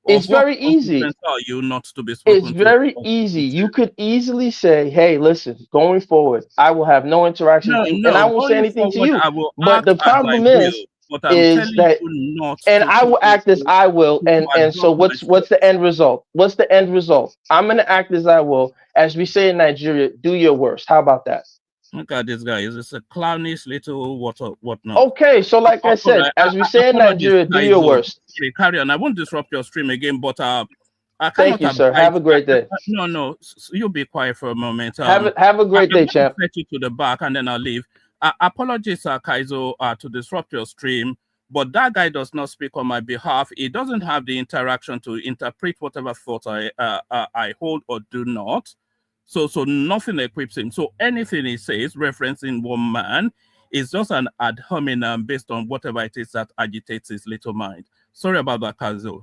Of it's what very easy. consequence are you not to be It's spoken to or very not easy. spoken You to? could easily say, "Hey, listen, going forward, I will have no interaction No, with you, and I no. won't say Going anything to forward, you." I will But act the as I problem will, but I'm is telling that, you not and I will act as I will, to and so adopt my what's the end result? What's the end result? I'm gonna act as I will, as we say in Nigeria. Do your worst. How about that? Look at this guy. It's a clownish little whatnot. Okay, so like I said, as we say in Apologies, Nigeria, do your Kaizo. worst. Okay, carry on. I won't disrupt your stream again, but I Thank cannot you, sir. abide. Have a great day. No, no. You be quiet for a moment. Have a great I'm day, going to champ. fetch you to the back and then I'll leave. Apologies, Kaizo, to disrupt your stream, but that guy does not speak on my behalf. He doesn't have the interaction to interpret whatever thought I hold or do not. So nothing equips him. So anything he says referencing one man is just an ad hominem based on whatever it is that agitates his little mind. Sorry about that, Kaizo.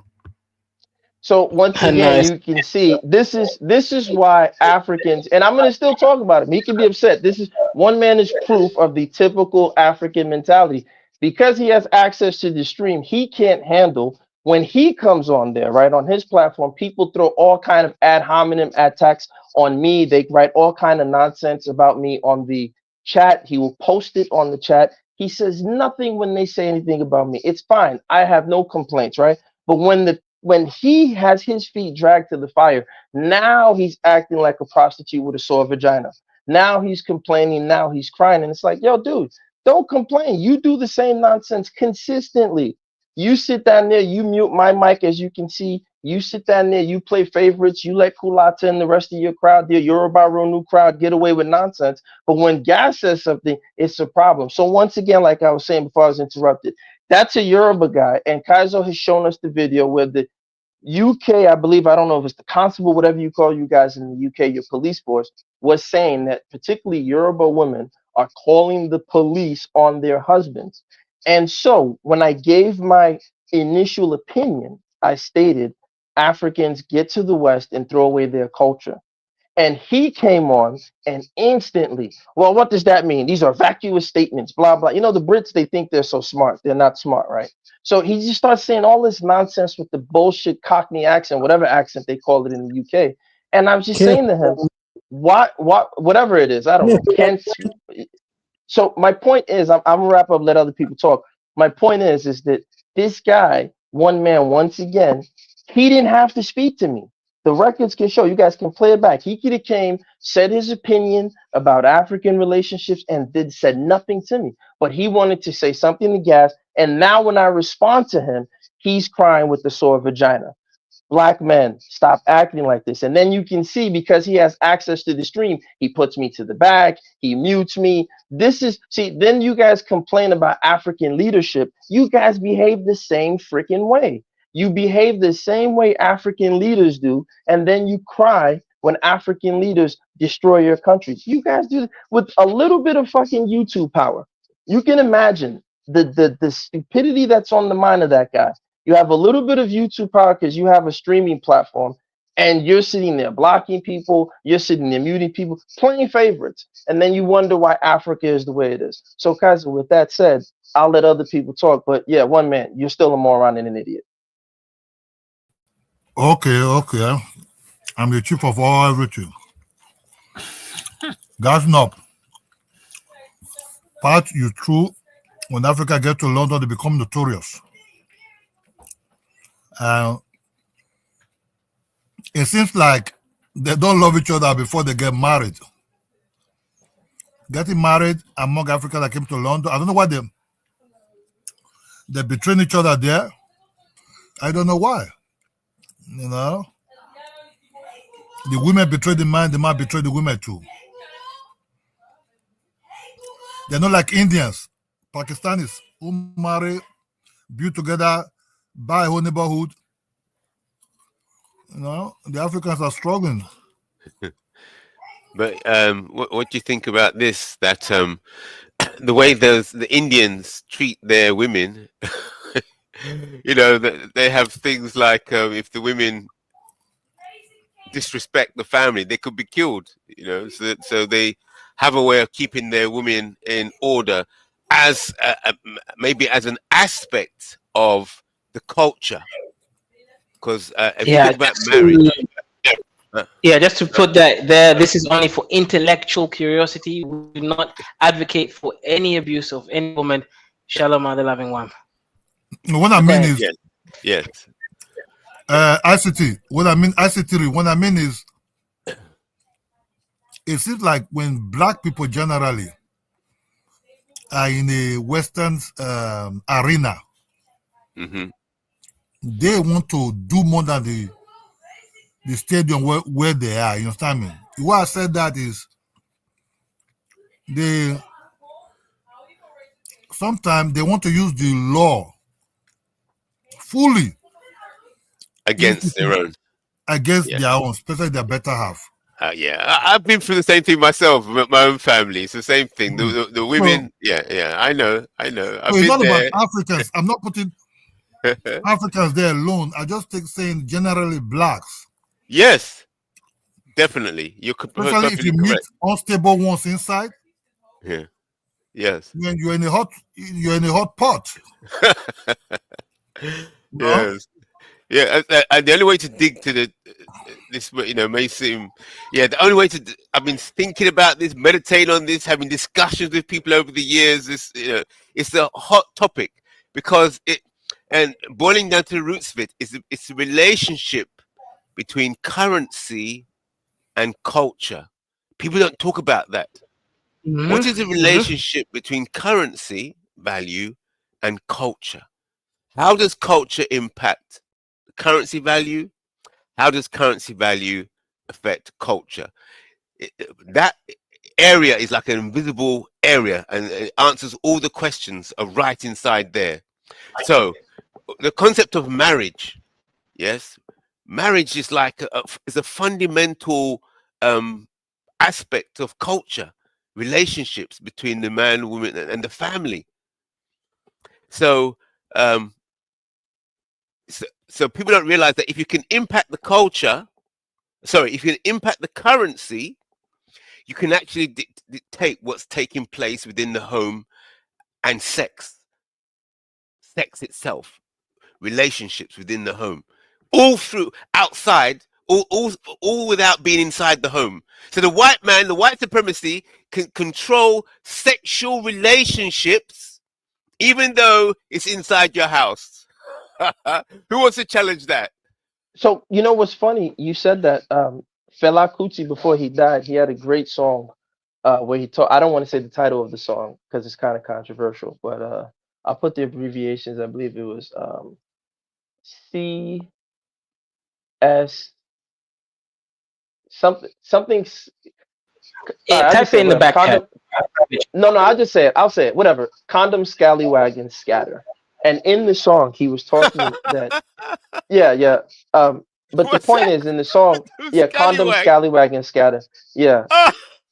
So once again, Nice. you can see this is why Africans, and I'm gonna still talk about him. He can be upset. This is one man is proof of the typical African mentality. Because he has access to the stream, he can't handle when he comes on there, right? On his platform, people throw all kind of ad hominem attacks on me. They write all kind of nonsense about me on the chat. He will post it on the chat. He says nothing when they say anything about me. It's fine. I have no complaints, right? But when he has his feet dragged to the fire, now he's acting like a prostitute with a sore vagina. Now he's complaining, now he's crying. And it's like, yo, dude, don't complain. You do the same nonsense consistently. You sit down there, you mute my mic, as you can see. You sit down there, you play favorites, you let Kulata and the rest of your crowd, the Yoruba Ronu crowd, get away with nonsense. But when Gas says something, it's a problem. So once again, like I was saying before I was interrupted, that's a Yoruba guy, and Kaizo has shown us the video where the UK, I believe, I don't know if it's the constable, whatever you call you guys in the UK, your police force, was saying that particularly Yoruba women are calling the police on their husbands. And so when I gave my initial opinion, I stated Africans get to the West and throw away their culture. And he came on and instantly, well, what does that mean? These are vacuous statements, blah, blah. You know, the Brits, they think they're so smart. They're not smart, right? So he just starts saying all this nonsense with the bullshit Cockney accent, whatever accent they call it in the UK. And I was just saying to him, whatever it is, I don't know, Kent. So my point is, I'm gonna wrap up, let other people talk. My point is that this guy, one man, once again, he didn't have to speak to me. The records can show. You guys can play it back. He could have came, said his opinion about African relationships, and said nothing to me. But he wanted to say something to Gas. And now when I respond to him, he's crying with the sore vagina. Black men, stop acting like this. And then you can see, because he has access to the stream, he puts me to the back, he mutes me. Then you guys complain about African leadership. You guys behave the same freaking way. You behave the same way African leaders do, and then you cry when African leaders destroy your countries. You guys do it with a little bit of fucking YouTube power. You can imagine the stupidity that's on the mind of that guy. You have a little bit of YouTube power because you have a streaming platform, and you're sitting there blocking people, you're sitting there muting people, playing favorites, and then you wonder why Africa is the way it is. So, Kaiser, with that said, I'll let other people talk, but yeah, one man, you're still a moron and an idiot. Okay. I'm the chief of all everything. Gas up. Part you true. When Africa get to London, they become notorious. It seems like they don't love each other before they get married. Getting married among Africans that came to London, I don't know why they betraying each other there. I don't know why. You know, the women betray the man betrayed the women too. They're not like Indians, Pakistanis who marry, build together, buy a whole neighborhood. You know, the Africans are struggling. But what do you think about this? That the way the Indians treat their women, you know, that they have things like if the women disrespect the family, they could be killed. You know, so they have a way of keeping their women in order as maybe as an aspect of the culture. Because if you Yeah, think about just marriage, just to put that there, this is only for intellectual curiosity. We do not advocate for any abuse of any woman. Shalom, the loving one. What I Go mean ahead. is yes, ICT. What I mean ICT. What I mean is, it seems like when black people generally are in a Western arena, hmm they want to do more than the stadium where they are. You understand me? Why I said that is they sometimes they want to use the law fully against their own. against Yeah. their own, especially their better half. Yeah, I've been through the same thing myself with my own family. It's the same thing. The women, yeah, I know. I've So it's been not about there. Africans. I'm not putting Africans there alone. I just take saying generally blacks. Yes, definitely. You're Especially if perfectly you meet correct. unstable ones inside, Yeah. Yes. when you're in a hot pot. No? Yes. Yeah. And the only way to dig to this, you know, may seem, the only way to. I've been thinking about this, meditating on this, having discussions with people over the years. This, you know, it's a hot topic because and boiling down to the roots of it is it's a relationship between currency and culture. People don't talk about that. What is the relationship between currency value and culture? How does culture impact currency value? How does currency value affect culture? That area is like an invisible area, and it answers all the questions are right inside there. So the concept of marriage, yes, marriage is like is a fundamental aspect of culture, relationships between the man, woman, and the family. So, so people don't realize that if you can impact the culture, if you can impact the currency, you can actually dictate what's taking place within the home and sex itself, relationships within the home, all through outside, all without being inside the home. So the white man, the white supremacy can control sexual relationships, even though it's inside your house. Who wants to challenge that? So you know what's funny? You said that Fela Kuti, before he died, he had a great song where he taught. I don't want to say the title of the song because it's kind of controversial, but I'll put the abbreviations. I believe it was CS something. All right, I'll Type just it say in the whatever. back chat. No, I'll just say it. I'll say it. Whatever. Condom, scallywag, and scatter. And in the song, he was talking that. Yeah. But the What's point that? is, in the song, condom, Scallywag. scallywag, and scatter. Yeah.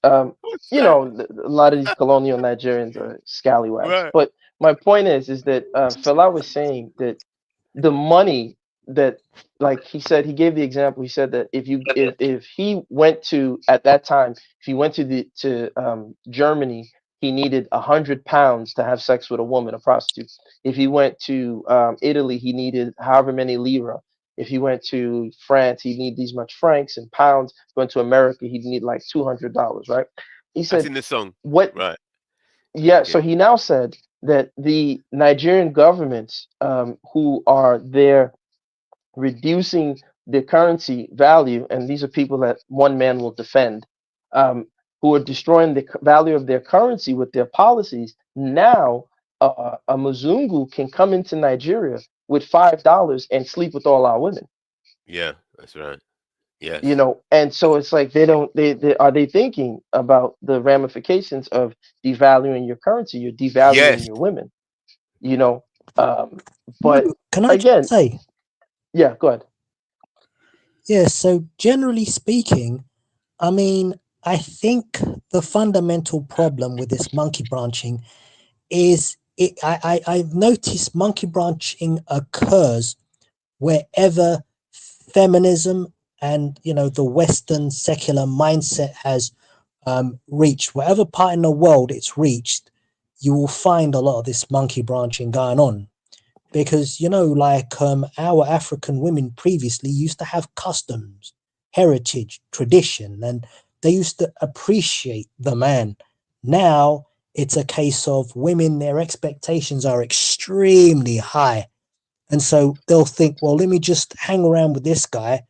What's You that? know, a lot of these colonial Nigerians are scallywags. Right. But my point is that Fela was saying that the money that, like he said, he gave the example. He said that if he went to, at that time, if he went to Germany, he needed £100 to have sex with a woman, a prostitute. If he went to Italy, he needed however many lira. If he went to France, he'd need these much francs and pounds. Went to America, he'd need like $200, right? He That's said, in the song. what? Right. Yeah, Okay. so he now said that the Nigerian governments who are there reducing the currency value, and these are people that one man will defend, who are destroying the value of their currency with their policies. Now, a Muzungu can come into Nigeria with $5 and sleep with all our women. Yeah, that's right. Yes. you know. And so it's like they are they thinking about the ramifications of devaluing your currency? You're devaluing Yes. your women, you know. Um, No, but can I just again, say, yeah, go ahead. yeah, so generally speaking, I mean, I think the fundamental problem with this monkey branching is I've noticed monkey branching occurs wherever feminism and the Western secular mindset has reached, whatever part in the world it's reached, you will find a lot of this monkey branching going on. Because like our African women previously used to have customs, heritage, tradition, and they used to appreciate the man. Now it's a case of women, their expectations are extremely high, and so they'll think, well, let me just hang around with this guy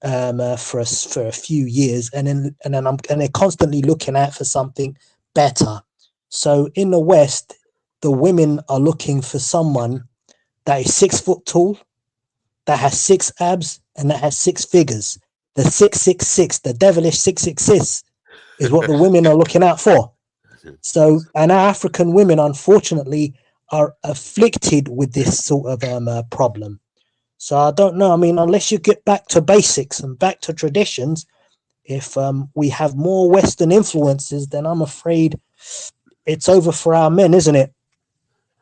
for a few years, and they're constantly looking out for something better. So in the West, the women are looking for someone that is 6 foot tall, that has six abs, and that has six figures. The 666, the devilish 666, is what the women are looking out for. So, and our African women, unfortunately, are afflicted with this sort of problem. So I don't know. I mean, unless you get back to basics and back to traditions, if we have more Western influences, then I'm afraid it's over for our men, isn't it?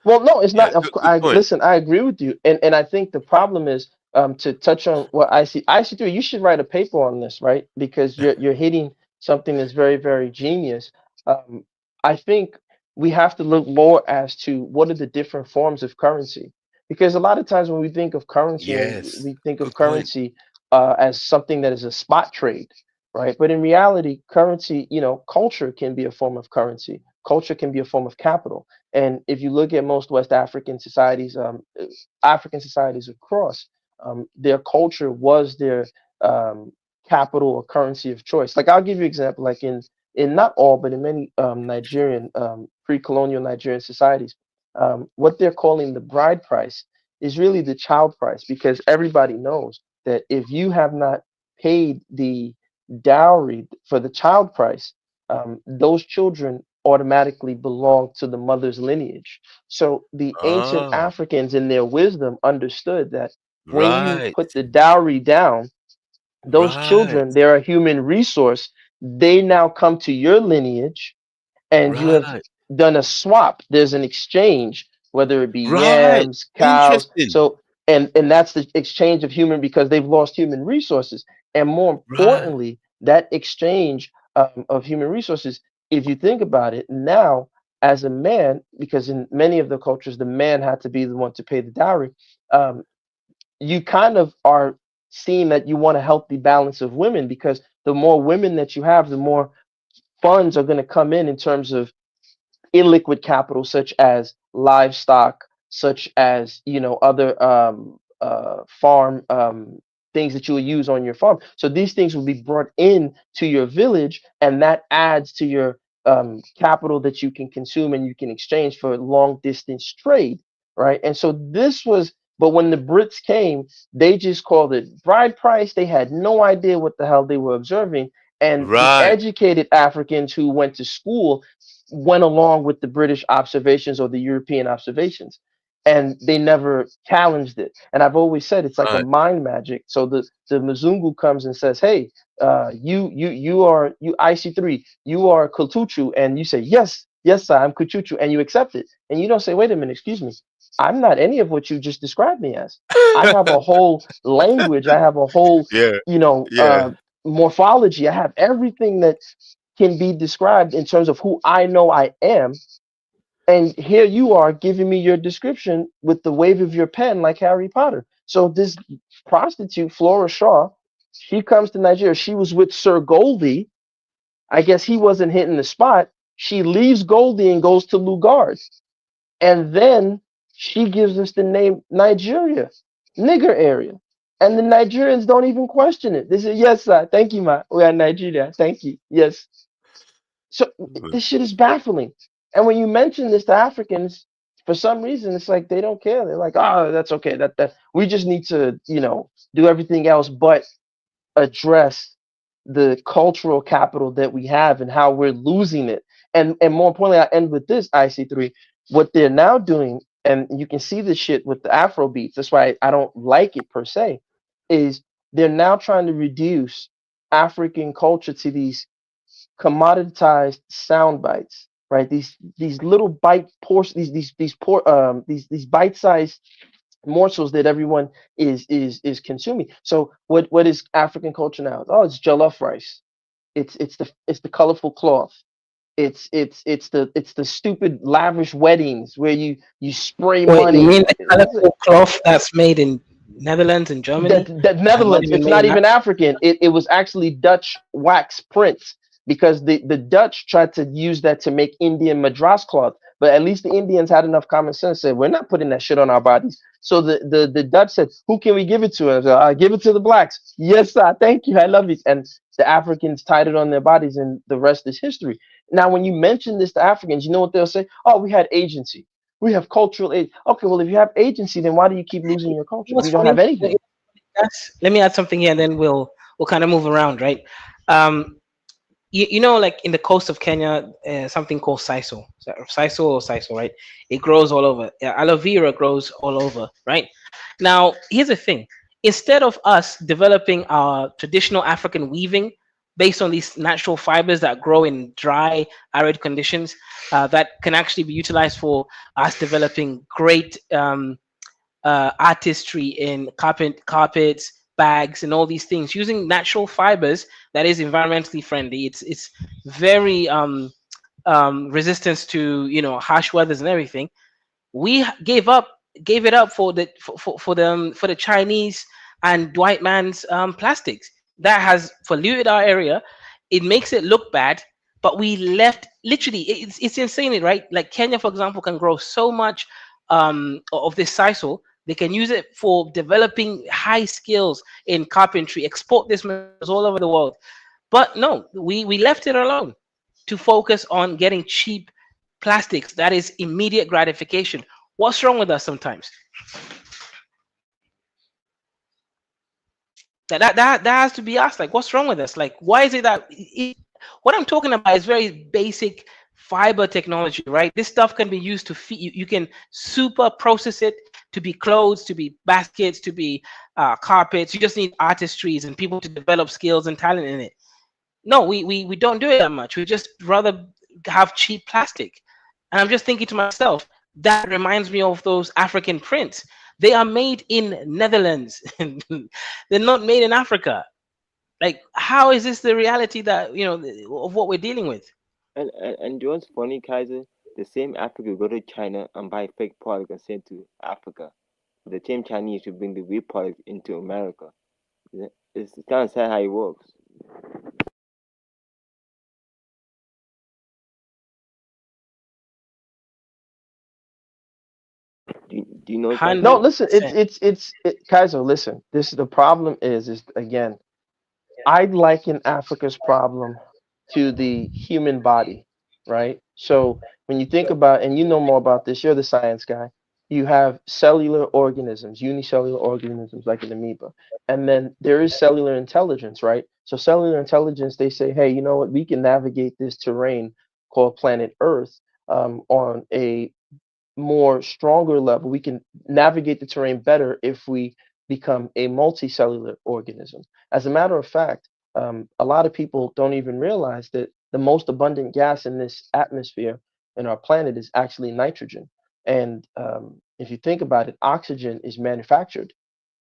Well, no, it's Yeah. not. Of Good, course, good I point. listen. I agree with you, and I think the problem is to touch on what IC3. You should write a paper on this, right? Because you're hitting something that's very very genius. Um, I think we have to look more as to what are the different forms of currency, because a lot of times when we think of currency and Yes. we think of Good point. currency as something that is a spot trade, right? But in reality, currency, culture can be a form of currency. Culture can be a form of capital. And if you look at most West African societies across, their culture was their um, capital or currency of choice. Like I'll give you an example. Like in not all, but in many Nigerian pre-colonial Nigerian societies, what they're calling the bride price is really the child price, because everybody knows that if you have not paid the dowry for the child price, those children automatically belong to the mother's lineage. So the ancient Ah, Africans, in their wisdom, understood that when you right. put the dowry down, those Right. children, they're a human resource. They now come to your lineage, and you have Right. done a swap. There's an exchange, whether it be Right. yams, cows. Interesting. So, and that's the exchange of human, because they've lost human resources. And more Right. importantly, that exchange of human resources, if you think about it now, as a man, because in many of the cultures, the man had to be the one to pay the dowry. Um, you kind of are seeing that you want a healthy balance of women, because the more women that you have, the more funds are going to come in terms of illiquid capital, such as livestock, such as other farm things that you will use on your farm. So these things will be brought in to your village, and that adds to your capital that you can consume and you can exchange for long distance trade, right? And so this was. But when the Brits came, they just called it bride price. They had no idea what the hell they were observing. And the Right. educated Africans who went to school went along with the British observations or the European observations, and they never challenged it. And I've always said it's like a Right. mind magic. So the Mzungu comes and says, "Hey, you are you IC3, you are Kutucu," and you say, "Yes, yes, sir, I'm Kutucu," and you accept it, and you don't say, "Wait a minute, excuse me, I'm not any of what you just described me as. I have a whole language. I have a whole, Yeah. you know, Yeah. uh, morphology. I have everything that can be described in terms of who I know I am. And here you are giving me your description with the wave of your pen, like Harry Potter." So this prostitute, Flora Shaw, she comes to Nigeria. She was with Sir Goldie. I guess he wasn't hitting the spot. She leaves Goldie and goes to Lugard. And then she gives us the name Nigeria, nigger area. And the Nigerians don't even question it. They say, "Yes, sir. Thank you, ma. We are Nigeria. Thank you. Yes." So this shit is baffling. And when you mention this to Africans, for some reason, it's like they don't care. They're like, "Oh, that's okay. That we just need to, do everything else but address the cultural capital that we have and how we're losing it. And more importantly, I end with this, IC3. What they're now doing, and you can see this shit with the Afro beats, that's why I don't like it per se, is they're now trying to reduce African culture to these commoditized sound bites, right? These little bite portions, these bite-sized morsels that everyone is consuming. So what is African culture now? Oh, it's jollof rice. It's the colorful cloth. It's the stupid lavish weddings where you spray Wait, you money. mean the colorful cloth that's made in Netherlands and Germany? That And not Netherlands, even it's made not in even Africa? African. It was actually Dutch wax prints because the Dutch tried to use that to make Indian madras cloth. But at least the Indians had enough common sense, said we're not putting that shit on our bodies. So the Dutch said, who can we give it to? And I said, I give it to the blacks. Yes, sir. Thank you. I love it. And the Africans tied it on their bodies, and the rest is history. Now, when you mention this to Africans, you know what they'll say? Oh, we had agency. We have cultural aid. Okay, well, if you have agency, then why do you keep losing your culture? What's We don't have funny? anything. Let me add something here, and then we'll kind of move around, right? Um, you know, like in the coast of Kenya, something called sisal, right? It grows all over. Yeah, aloe vera grows all over, right? Now, here's the thing: instead of us developing our traditional African weaving based on these natural fibers that grow in dry, arid conditions, that can actually be utilized for us developing great artistry in carpets, bags, and all these things using natural fibers that is environmentally friendly. It's very resistance to harsh weathers and everything. We gave it up for the Chinese and white man's plastics that has polluted our area. It makes it look bad, but we left literally. It's insane, right? Like Kenya, for example, can grow so much of this sisal. They can use it for developing high skills in carpentry, export this materials all over the world. But no, we left it alone to focus on getting cheap plastics. That is immediate gratification. What's wrong with us sometimes? That has to be asked. Like, what's wrong with us? Like, why is it that what I'm talking about is very basic fiber technology, right? This stuff can be used to feed you. You can super process it to be clothes, to be baskets, to be carpets. You just need artistries and people to develop skills and talent in it. No, we don't do it that much. We just rather have cheap plastic. And I'm just thinking to myself, that reminds me of those African prints. They are made in Netherlands. They're not made in Africa. Like, how is this the reality that of what we're dealing with? And you know what's funny, Kaiser? The same Africa go to China and buy fake product and send to Africa. The same Chinese to bring the real product into America. It's kind of sad how it works. Do you know, Kaiser? No, listen, Kaiser, listen. This the problem is again, I liken Africa's problem to the human body, right? So when you think about, and you know more about this, you're the science guy. You have cellular organisms, unicellular organisms like an amoeba, and then there is cellular intelligence, right? So cellular intelligence, they say, hey, you know what? We can navigate this terrain called planet Earth on a more stronger level. We can navigate the terrain better if we become a multicellular organism. As a matter of fact, a lot of people don't even realize that the most abundant gas in this atmosphere in our planet is actually nitrogen. And if you think about it, oxygen is manufactured.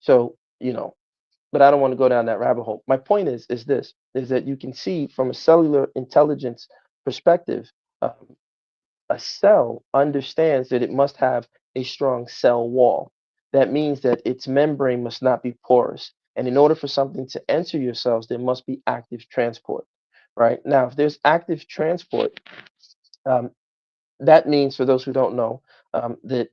So, but I don't want to go down that rabbit hole. My point is this, is that you can see from a cellular intelligence perspective, um, a cell understands that it must have a strong cell wall. That means that its membrane must not be porous. And in order for something to enter your cells, there must be active transport, right? Now, if there's active transport, um, that means, for those who don't know, that,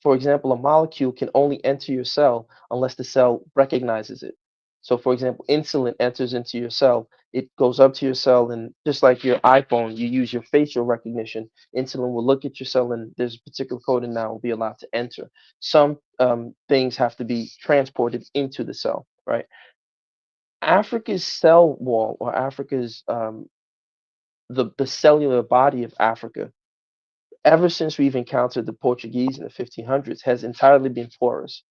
for example, a molecule can only enter your cell unless the cell recognizes it. So, for example, insulin enters into your cell. It goes up to your cell, and just like your iPhone, you use your facial recognition. Insulin will look at your cell, and there's a particular code, and now will be allowed to enter. Some things have to be transported into the cell, right? Africa's cell wall, or Africa's the cellular body of Africa, ever since we've encountered the Portuguese in the 1500s, has entirely been porous.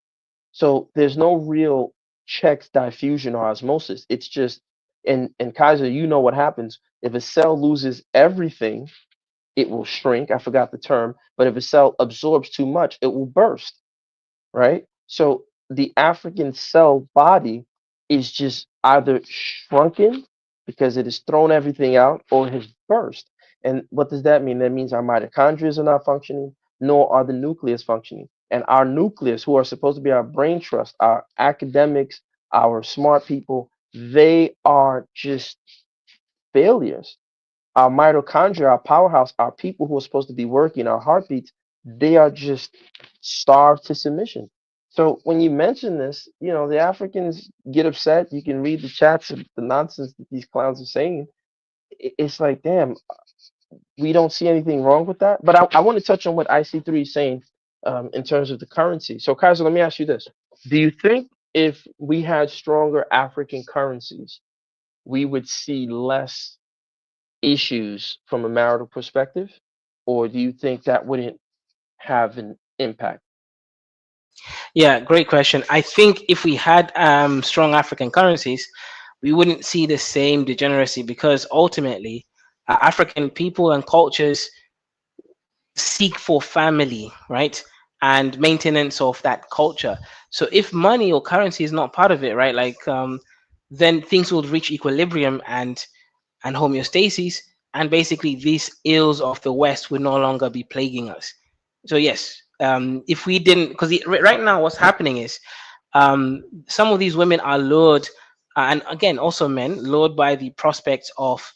So there's no real checked diffusion or osmosis. It's just, and Kaiser, you know what happens if a cell loses everything, it will shrink. I forgot the term, but if a cell absorbs too much, it will burst, right? So the African cell body is just either shrunken because it has thrown everything out or has burst. And what does that mean? That means our mitochondria are not functioning, nor are the nucleus functioning. And our nucleus, who are supposed to be our brain trust, our academics, our smart people, they are just failures. Our mitochondria, our powerhouse, our people who are supposed to be working, our heartbeats, they are just starved to submission. So when you mention this, you know, the Africans get upset. You can read the chats of the nonsense that these clowns are saying. It's like, damn, we don't see anything wrong with that. But I want to touch on what IC3 is saying in terms of the currency. So, Kaiser, let me ask you this. Do you think if we had stronger African currencies, we would see less issues from a marital perspective? Or do you think that wouldn't have an impact? Yeah, great question. I think if we had strong African currencies, we wouldn't see the same degeneracy because ultimately, African people and cultures seek for family, right? And maintenance of that culture. So if money or currency is not part of it, right? Like then things will reach equilibrium and homeostasis, and basically these ills of the West would no longer be plaguing us. So yes, if we didn't, because right now what's happening is some of these women are lured, and again also men lured by the prospects of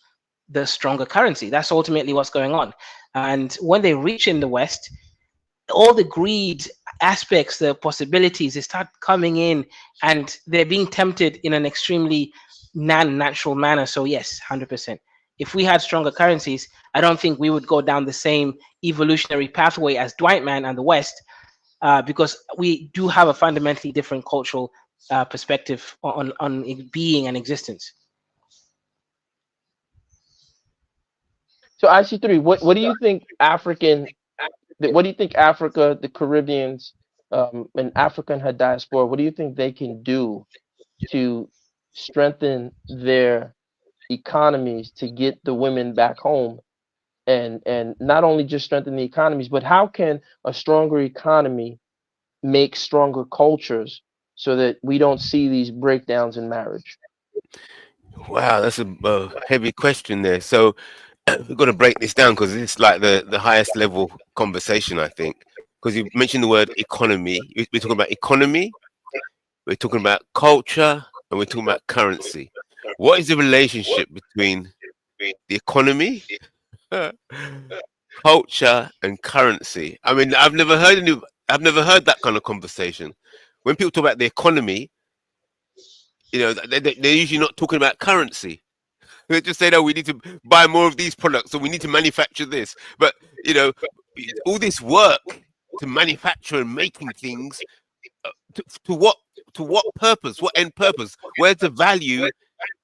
the stronger currency. That's ultimately what's going on. And when they reach in the West, all the greed aspects, the possibilities, they start coming in, and they're being tempted in an extremely non-natural manner. So yes, 100%. If we had stronger currencies, I don't think we would go down the same evolutionary pathway as Dwight Man and the West, because we do have a fundamentally different cultural perspective on being and existence. So IC3, what do you think what do you think Africa, the Caribbeans, and Africa and her diaspora, what do you think they can do to strengthen their economies to get the women back home, and not only just strengthen the economies, but how can a stronger economy make stronger cultures so that we don't see these breakdowns in marriage? Wow, that's a heavy question there. So we've got to break this down because it's like the highest level conversation, I think. Because you mentioned the word economy. We're talking about economy, we're talking about culture, and we're talking about currency. What is the relationship between the economy, culture, and currency? I mean, I've never heard that kind of conversation. When people talk about the economy, you know, they're usually not talking about currency. They just say, "No, we need to buy more of these products, or we need to manufacture this." But you know, all this work to manufacture and making things, to what purpose? What end purpose? Where's the value?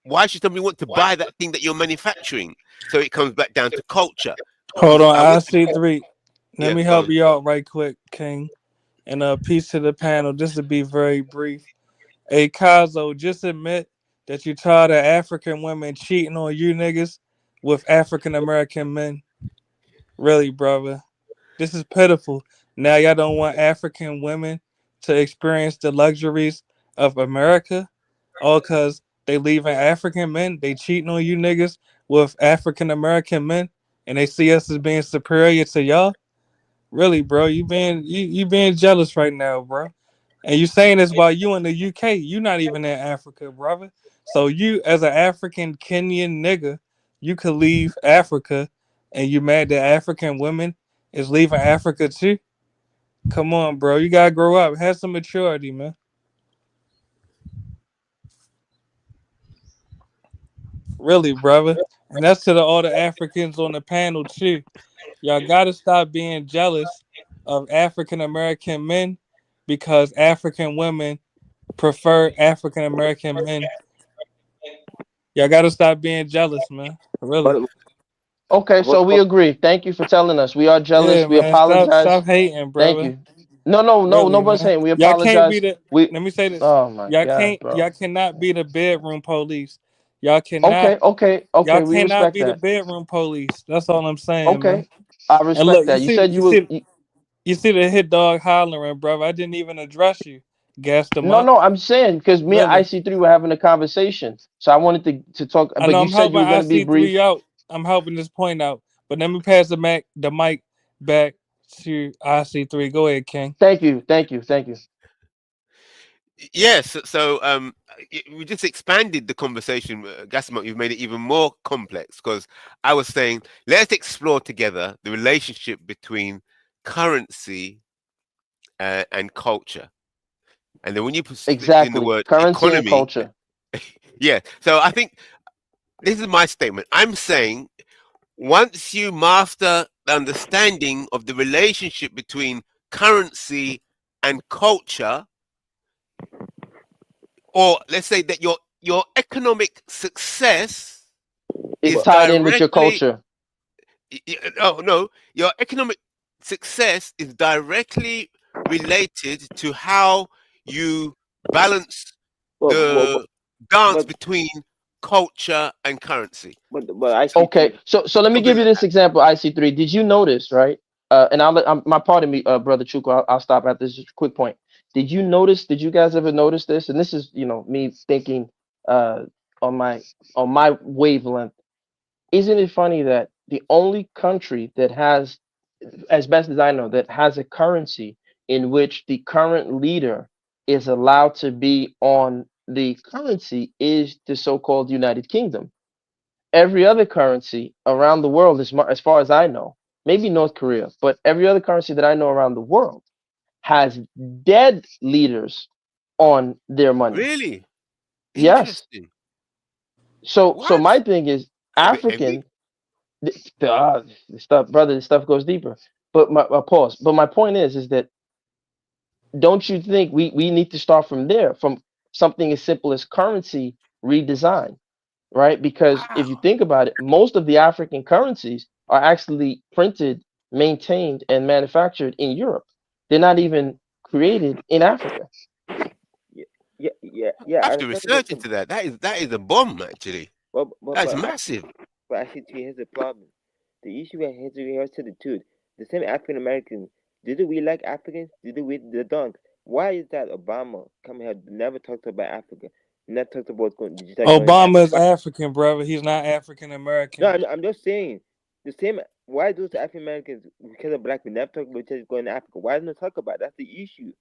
Why should somebody want to buy that thing that you're manufacturing? So it comes back down to culture. Hold on, IC3. Let me go help on. you out right quick, King. And peace to the panel. Just to be very brief. Hey, Kazo, just admit that you tired of African women cheating on you niggas with African American men. Really, brother. This is pitiful. Now y'all don't want African women to experience the luxuries of America? All because they leaving African men, they cheating on you niggas with African American men, and they see us as being superior to y'all? Really, bro, you being jealous right now, bro. And you saying this while you in the UK. You not even in Africa, brother. So you, as an African Kenyan nigga, you could leave Africa, and you mad that African women is leaving Africa too? Come on, bro. You gotta grow up. Have some maturity, man. Really, brother. And that's to all the Africans on the panel too. Y'all gotta stop being jealous of African American men because African women prefer African American men Y'all gotta stop being jealous, man. Really. But Okay, so we agree. Thank you for telling us. We are jealous. Yeah, We man. Stop apologize. hating, Thank brother. you. No, Really, nobody's man. saying. We Y'all can't be apologize. the. We. Let me say this. Oh my God, bro. Y'all cannot be the bedroom police. Y'all Okay, cannot. okay, Y'all okay. We cannot respect be the that. bedroom police. That's all I'm saying, man. Okay, I And respect look, that. You said you were. you see the hit dog hollering, brother. I didn't even address you. Gassed him No, up. no, I'm saying because me and Really. IC3 were having a conversation, so I wanted to talk. I But know you I'm said you helping were going to be brief. IC3 out. I'm helping this point out. But let me pass the mic back to IC3. Go ahead, King. Thank you, thank you, thank you. Yes, so we just expanded the conversation, Gassimo. You've made it even more complex because I was saying let's explore together the relationship between currency and culture, and then when you put in the Exactly, word currency and economy, culture. yeah. So I think this is my statement. I'm saying once you master the understanding of the relationship between currency and culture, or let's say that your economic success It's is tied in with your directly culture. no, your economic success is directly related to how you balance the dance but between culture and currency. I see Okay, so let me Something give you like this example. IC3. Did you notice, right? And my pardon me, brother Chuko. I'll stop at this just quick point. Did you notice? Did you guys ever notice this? And this is, me thinking uh on my wavelength. Isn't it funny that the only country that has, as best as I know, that has a currency in which the current leader is allowed to be on the currency is the so-called United Kingdom. Every other currency around the world, as far as I know, maybe North Korea, but every other currency that I know around the world has dead leaders on their money. really Yes. interesting. So What? my thing is That's a bit heavy. African. The stuff, brother. The stuff goes deeper. But my pause. But my point is that don't you think we need to start from there, from something as simple as currency redesign, right? Because if you Wow. think about it, most of the African currencies are actually printed, maintained, and manufactured in Europe. They're not even created in Africa. yeah. I I have to understand the research into that. That is a bomb, actually. but That's massive. actually here's the problem. The issue here's to the truth. The same African Americans, did we like Africans? Did we the dunk? Why is that Obama come here never talked about Africa? Never talked about what's going digital going in Obama is Africa. African, brother. He's not African No, American. I'm just saying the same. Why those African Americans because of black people never talk about what's going in Africa? Why don't they talk about it? That's the issue.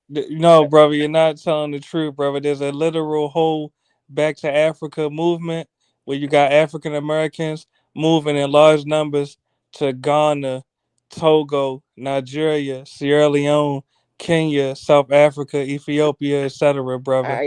No, brother, you're not telling the truth, brother. There's a literal whole back to Africa movement where you got African Americans moving in large numbers to Ghana, Togo, Nigeria, Sierra Leone, Kenya, South Africa, Ethiopia, etc., brother.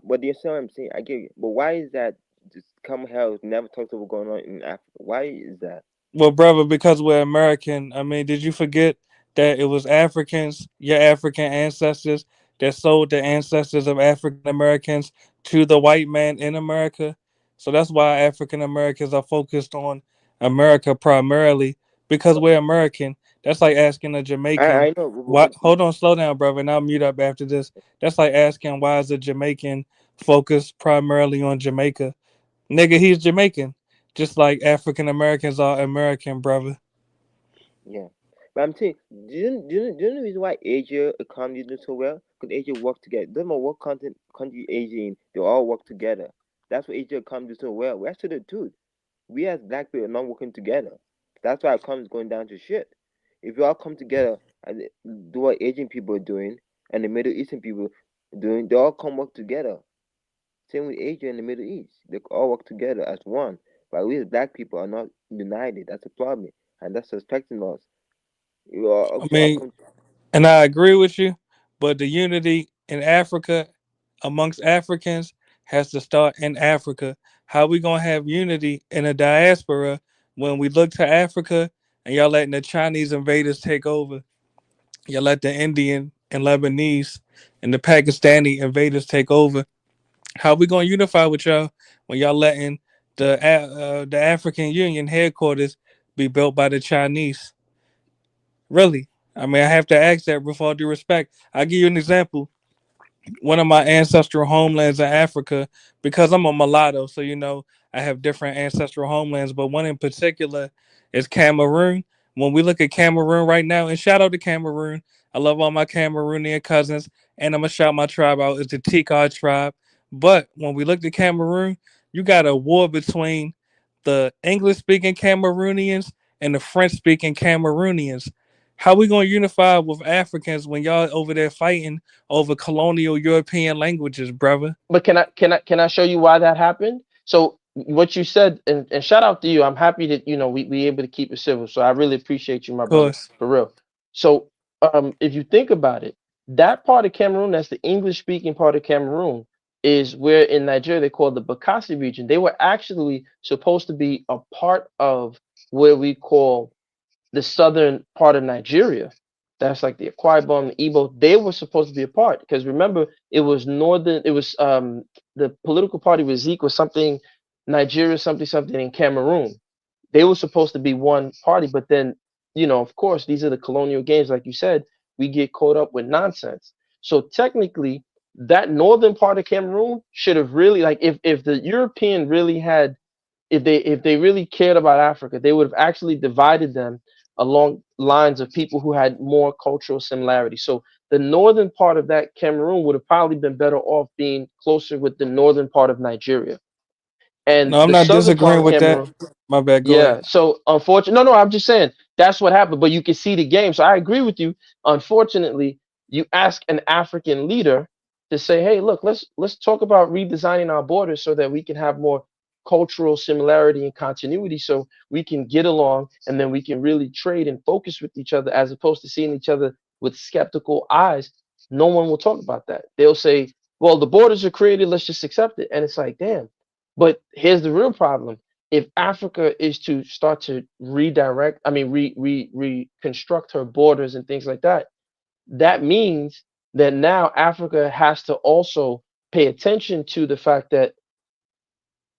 But you see what I'm saying? I get you. But why is that? Just come here never talk about what's going on in Africa. Why is that? Well, brother, because we're American. I mean, did you forget that it was Africans, your African ancestors, that sold the ancestors of African Americans to the white man in America? So that's why African Americans are focused on America primarily because we're American. That's like asking a Jamaican, I know. why? Hold on, slow down, brother, and I'll mute up after this. That's like asking why is a Jamaican focused primarily on Jamaica? Nigga, he's Jamaican. Just like African Americans are American, brother. Yeah. But I'm saying, do you know the reason why Asia economy is doing so well? Because Asia work together. Doesn't matter what country Asia in, they all work together. That's why Asia economy is so well. That's the truth. We as black people are not working together. That's why our economy is going down to shit. If we all come together and do what Asian people are doing and the Middle Eastern people are doing, they all come work together. Same with Asia and the Middle East. They all work together as one. But we as black people are not united. That's a problem. And that's affecting us. You all, I so all mean, come and I agree with you, but the unity in Africa amongst Africans has to start in Africa. How we gonna have unity in a diaspora when we look to Africa and y'all letting the Chinese invaders take over? Y'all let the Indian and Lebanese and the Pakistani invaders take over. How we gonna unify with y'all when y'all letting the African Union headquarters be built by the Chinese? Really? I mean, I have to ask that with all due respect. I'll give you an example. One of my ancestral homelands in Africa, because I'm a mulatto, so I have different ancestral homelands, but one in particular is Cameroon. When we look at Cameroon right now, and shout out to Cameroon, I love all my Cameroonian cousins, and I'm gonna shout my tribe out. It's the Tikar tribe. But when we look at Cameroon, you got a war between the English speaking Cameroonians and the French speaking Cameroonians. How we gonna unify with Africans when y'all over there fighting over colonial European languages, brother? But can I show you why that happened? So what you said, and shout out to you. I'm happy that we able to keep it civil. So I really appreciate you, my Of brother, course. for real. So if you think about it, that part of Cameroon, that's the English speaking part of Cameroon, is where in Nigeria they call the Bakassi region. They were actually supposed to be a part of where we call the southern part of Nigeria. That's like the Akwa Ibom, the Igbo. They were supposed to be a part because remember it was northern. It was the political party was Zeke was something Nigeria something in Cameroon. They were supposed to be one party, but then of course these are the colonial games, like you said. We get caught up with nonsense. So technically, that northern part of Cameroon should have really like if the European really had if they really cared about Africa, they would have actually divided them along lines of people who had more cultural similarity. So the northern part of that Cameroon would have probably been better off being closer with the northern part of Nigeria. And No, I'm the not southern part disagreeing of with that. Cameroon, My bad. Go yeah. ahead. So unfortunately, no, I'm just saying that's what happened. But you can see the game. So I agree with you. Unfortunately, you ask an African leader to say, "Hey, look, let's talk about redesigning our borders so that we can have more cultural similarity and continuity, so we can get along, and then we can really trade and focus with each other, as opposed to seeing each other with skeptical eyes." No one will talk about that. They'll say, "Well, the borders are created. Let's just accept it." And it's like, damn. But here's the real problem: if Africa is to start to redirect, I mean, reconstruct her borders and things like that, that means that now Africa has to also pay attention to the fact that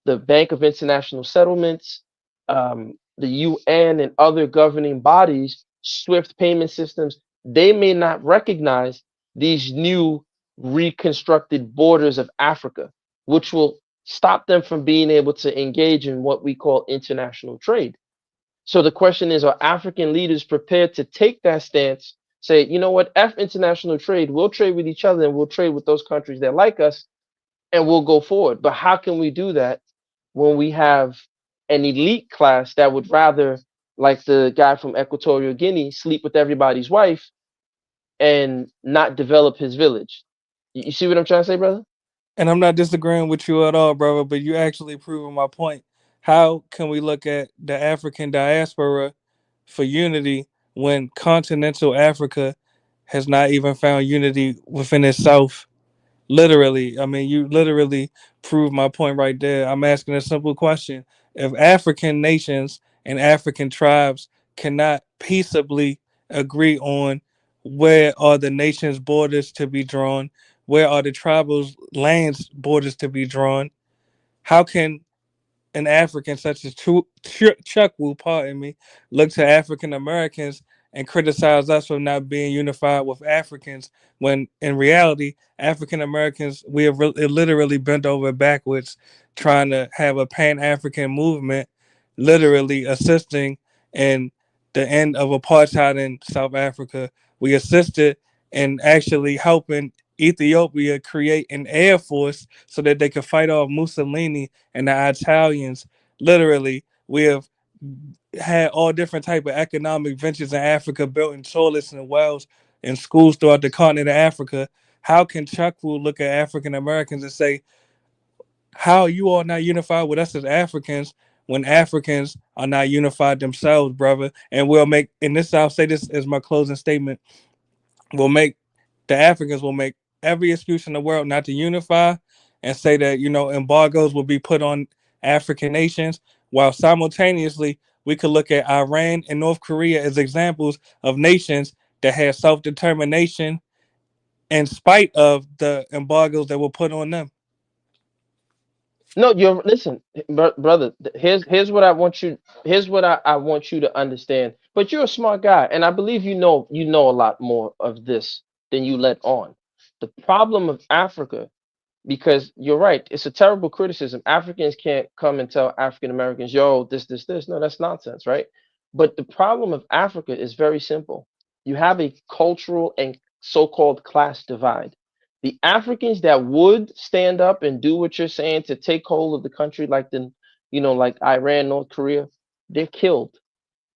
the Bank of International Settlements, the UN, and other governing bodies, SWIFT payment systems, they may not recognize these new reconstructed borders of Africa, which will stop them from being able to engage in what we call international trade. So the question is, are African leaders prepared to take that stance, say, you know what, F international trade, we'll trade with each other and we'll trade with those countries that like us, and we'll go forward. But how can we do that when we have an elite class that would rather, like the guy from Equatorial Guinea, sleep with everybody's wife and not develop his village? You see what I'm trying to say, brother? And I'm not disagreeing with you at all, brother, but you actually proving my point. How can we look at the African diaspora for unity when continental Africa has not even found unity within itself? Literally, I mean, you literally proved my point right there. I'm asking a simple question. If African nations and African tribes cannot peaceably agree on where are the nation's borders to be drawn, where are the tribal lands borders to be drawn, how can an African such as Chukwu, pardon me, look to African Americans and criticize us for not being unified with Africans, when in reality, African Americans, we have literally bent over backwards trying to have a Pan African movement, literally assisting in the end of apartheid in South Africa. We assisted in actually helping Ethiopia create an air force so that they could fight off Mussolini and the Italians. Literally, we have had all different type of economic ventures in Africa, building toilets and wells in schools throughout the continent of Africa. How can Chukwu look at African Americans and say, how are you all not unified with us as Africans when Africans are not unified themselves, brother? And we'll make, and this, I'll say this as my closing statement, the Africans will make every excuse in the world not to unify and say that, embargoes will be put on African nations, while simultaneously we could look at Iran and North Korea as examples of nations that had self-determination in spite of the embargoes that were put on them. No, you're listen, brother. Here's what I want you. Here's what I want you to understand. But you're a smart guy, and I believe you know a lot more of this than you let on. The problem of Africa, because you're right, it's a terrible criticism. Africans can't come and tell African Americans, "Yo, this." No, that's nonsense, right? But the problem of Africa is very simple. You have a cultural and so-called class divide. The Africans that would stand up and do what you're saying to take hold of the country, like like Iran, North Korea, they're killed.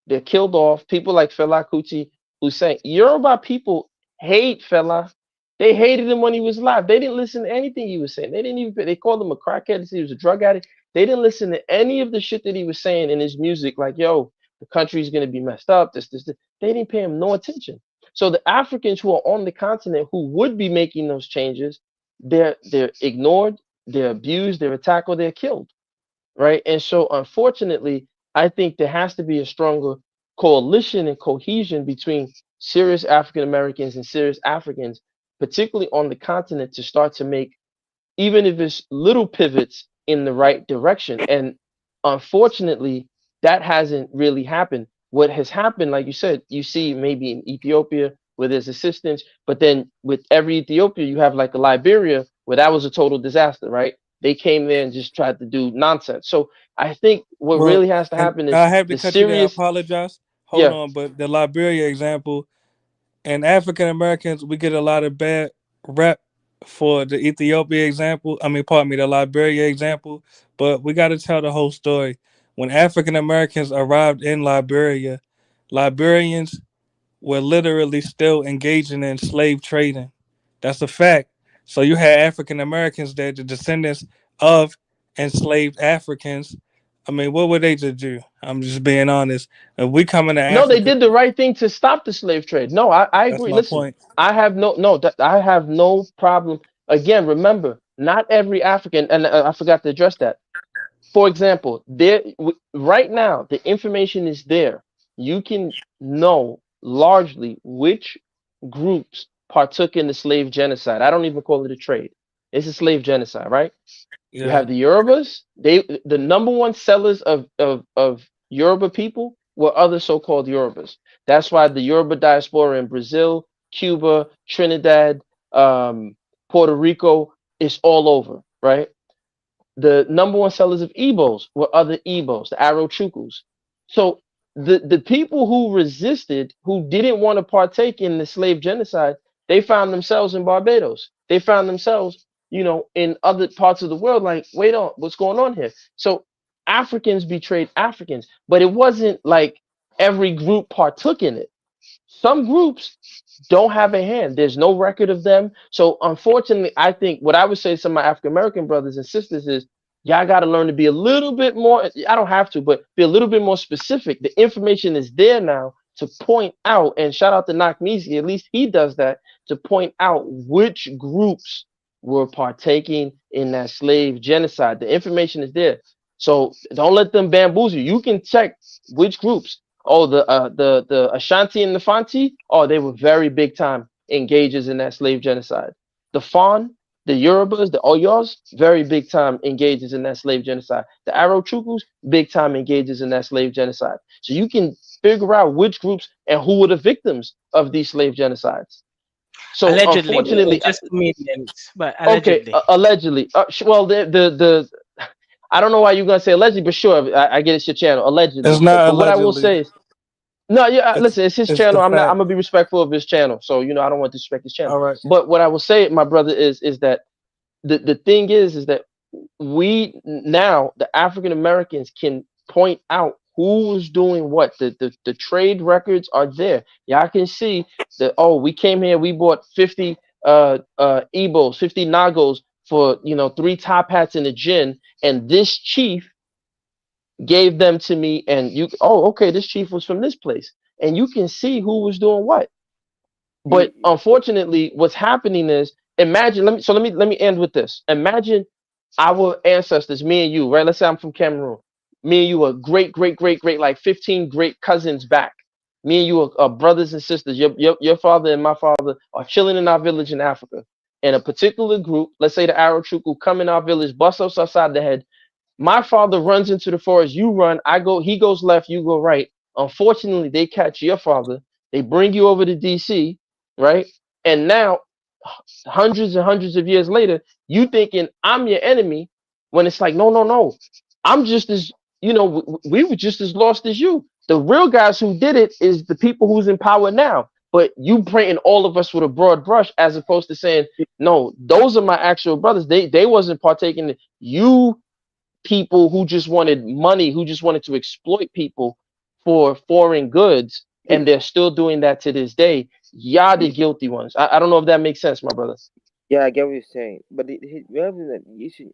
They're killed off. People like Fela Kuti, who say Yoruba people hate Fela. They hated him when he was alive. They didn't listen to anything he was saying. They didn't even. They called him a crackhead. They said he was a drug addict. They didn't listen to any of the shit that he was saying in his music. Like, yo, the country's gonna be messed up. This. They didn't pay him no attention. So the Africans who are on the continent who would be making those changes, they're ignored, they're abused, they're attacked, or they're killed, right? And so, unfortunately, I think there has to be a stronger coalition and cohesion between serious African Americans and serious Africans, particularly on the continent, to start to make, even if it's little pivots in the right direction. And unfortunately, that hasn't really happened. What has happened, like you said, you see maybe in Ethiopia where there's assistance, but then with every Ethiopia, you have like a Liberia where that was a total disaster, right? They came there and just tried to do nonsense. So I think what Well, really has to and happen is I have to the cut you there. I serious, apologize. Hold yeah, on, but the Liberia example and African Americans, we get a lot of bad rep for the Ethiopia example. I mean, pardon me, the Liberia example. But we got to tell the whole story. When African Americans arrived in Liberia, Liberians were literally still engaging in slave trading. That's a fact. So you had African Americans that the descendants of enslaved Africans. I mean, what were they to do? I'm just being honest. If we come into no, they Africa, did the right thing to stop the slave trade. No, I that's agree. my Listen, point. I have I have no problem. Again, remember, not every African, and I forgot to address that. For example, right now, the information is there. You can know largely which groups partook in the slave genocide. I don't even call it a trade. It's a slave genocide, right? You Yeah. have the Yorubas. The number one sellers of Yoruba people were other so-called Yorubas. That's why the Yoruba diaspora in Brazil, Cuba, Trinidad, Puerto Rico is all over, right? The number one sellers of Igbos were other Igbos, the Arochukus. So the people who resisted, who didn't want to partake in the slave genocide, they found themselves in Barbados. They found themselves, in other parts of the world. Like, wait on, what's going on here? So Africans betrayed Africans, but it wasn't like every group partook in it. Some groups don't have a hand. There's no record of them. So unfortunately, I think what I would say to some of my African American brothers and sisters is y'all got to learn to be a little bit more. I don't have to, but be a little bit more specific. The information is there now to point out, and shout out to Nakmeezy, at least he does that, to point out which groups were partaking in that slave genocide. The information is there. So don't let them bamboozle you. You can check which groups. Oh, the Ashanti and the Fanti, oh, they were very big time engagers in that slave genocide. The Fon, the Yorubas, the Oyos, very big time engagers in that slave genocide. The Arochukus, big time engagers in that slave genocide. So you can figure out which groups and who were the victims of these slave genocides. So Allegedly, unfortunately, just comedians, but okay, allegedly. allegedly. Well, the I don't know why you're gonna say allegedly, but sure, I get it's your channel, allegedly. It's not But what I will allegedly. say is, no, yeah, It's listen, it's his it's the channel. I'm fact. gonna be respectful of his channel, so I don't want to disrespect his channel. All right. But what I will say, my brother, is that the thing is that we now the African Americans can point out who was doing what. The trade records are there. Y'all can see that. Oh, we came here, we bought 50 Ebos, 50 Nagos for 3 top hats and a gin, and this chief gave them to me, and okay, this chief was from this place, and you can see who was doing what. But unfortunately, what's happening is, imagine, let me end with this. Imagine our ancestors, me and you, right? Let's say I'm from Cameroon. Me and you are great, great, great, great, like 15 great cousins back. Me and you are brothers and sisters. Your father and my father are chilling in our village in Africa. and a particular group, let's say the Arachuku, come in our village, bust us upside the head. My father runs into the forest, you run, I go, he goes left, you go right. Unfortunately, they catch your father, they bring you over to DC, right? And now, hundreds and hundreds of years later, you thinking I'm your enemy, when it's like, no. I'm just as, we were just as lost as you. The real guys who did it is the people who's in power now. But you painting all of us with a broad brush, as opposed to saying, no, those are my actual brothers. They wasn't partaking. You people who just wanted money, who just wanted to exploit people for foreign goods, and they're still doing that to this day. Y'all the guilty ones. I don't know if that makes sense, my brother. Yeah, I get what you're saying, but you should.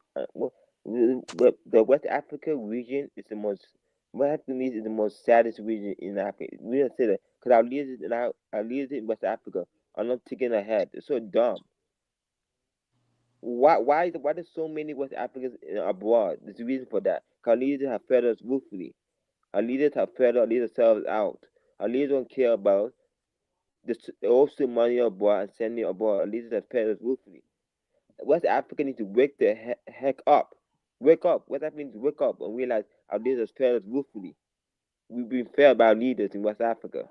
The West Africa region is the most. West Africa is the most saddest region in Africa. We don't say that because our leaders in West Africa are not taking ahead. They're so dumb. Why there's so many West Africans abroad? There's a reason for that. Our leaders have fed us willfully. Our leaders have fed our leaders themselves out. Our leaders don't care about the also money abroad and sending abroad. Our leaders have fed us willfully. West Africa needs to wake the heck up. Wake up. West Africa needs to wake up and realize our leaders have fed us willfully. We've been failed by our leaders in West Africa.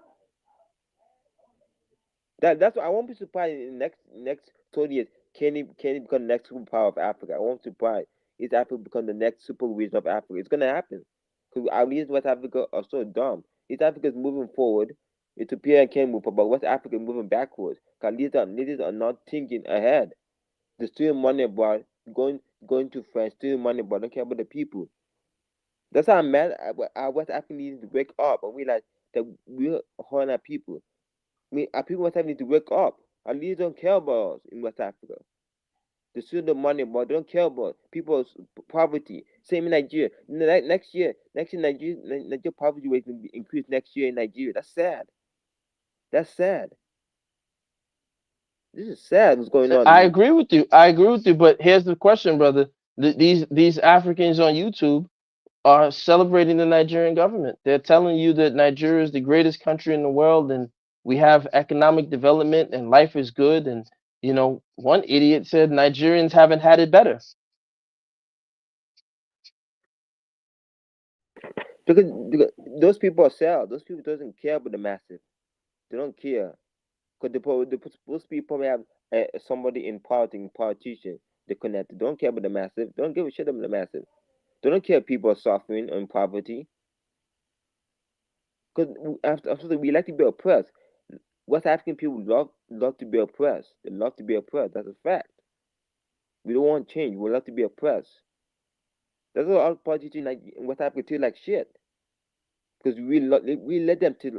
That's what I won't be surprised in the next 20 years. Can he become the next superpower of Africa? I won't be surprised. Is Africa become the next super region of Africa? It's gonna happen. Because our leaders in West Africa are so dumb. East Africa is moving forward. Ethiopia can move forward, but West Africa is moving backwards. Because leaders are not thinking ahead. They're stealing money abroad, going to France, stealing money abroad, don't care about the people. That's how I'm mad. Our West Africa needs to wake up and realize that we're hurting our people. Our people in West Africa need to wake up. Our leaders don't care about us in West Africa. They steal the money, but they don't care about people's poverty. Same in Nigeria. Next year, Nigeria poverty rate will be increased next year in Nigeria. That's sad. That's sad. This is sad. What's going on? I agree with you. But here's the question, brother. These Africans on YouTube are celebrating the Nigerian government. They're telling you that Nigeria is the greatest country in the world, and we have economic development, and life is good. And one idiot said Nigerians haven't had it better. Because those people are sad. Those people doesn't care about the masses. They don't care. Because those people may have somebody in politician. They connect. They don't care about the masses. They don't give a shit about the masses. They don't care if people are suffering in poverty. Because after we like to be oppressed. West African people love to be oppressed. They love to be oppressed. That's a fact. We don't want change. We love to be oppressed. That's why all politicians in West Africa treat like shit. Because we let them treat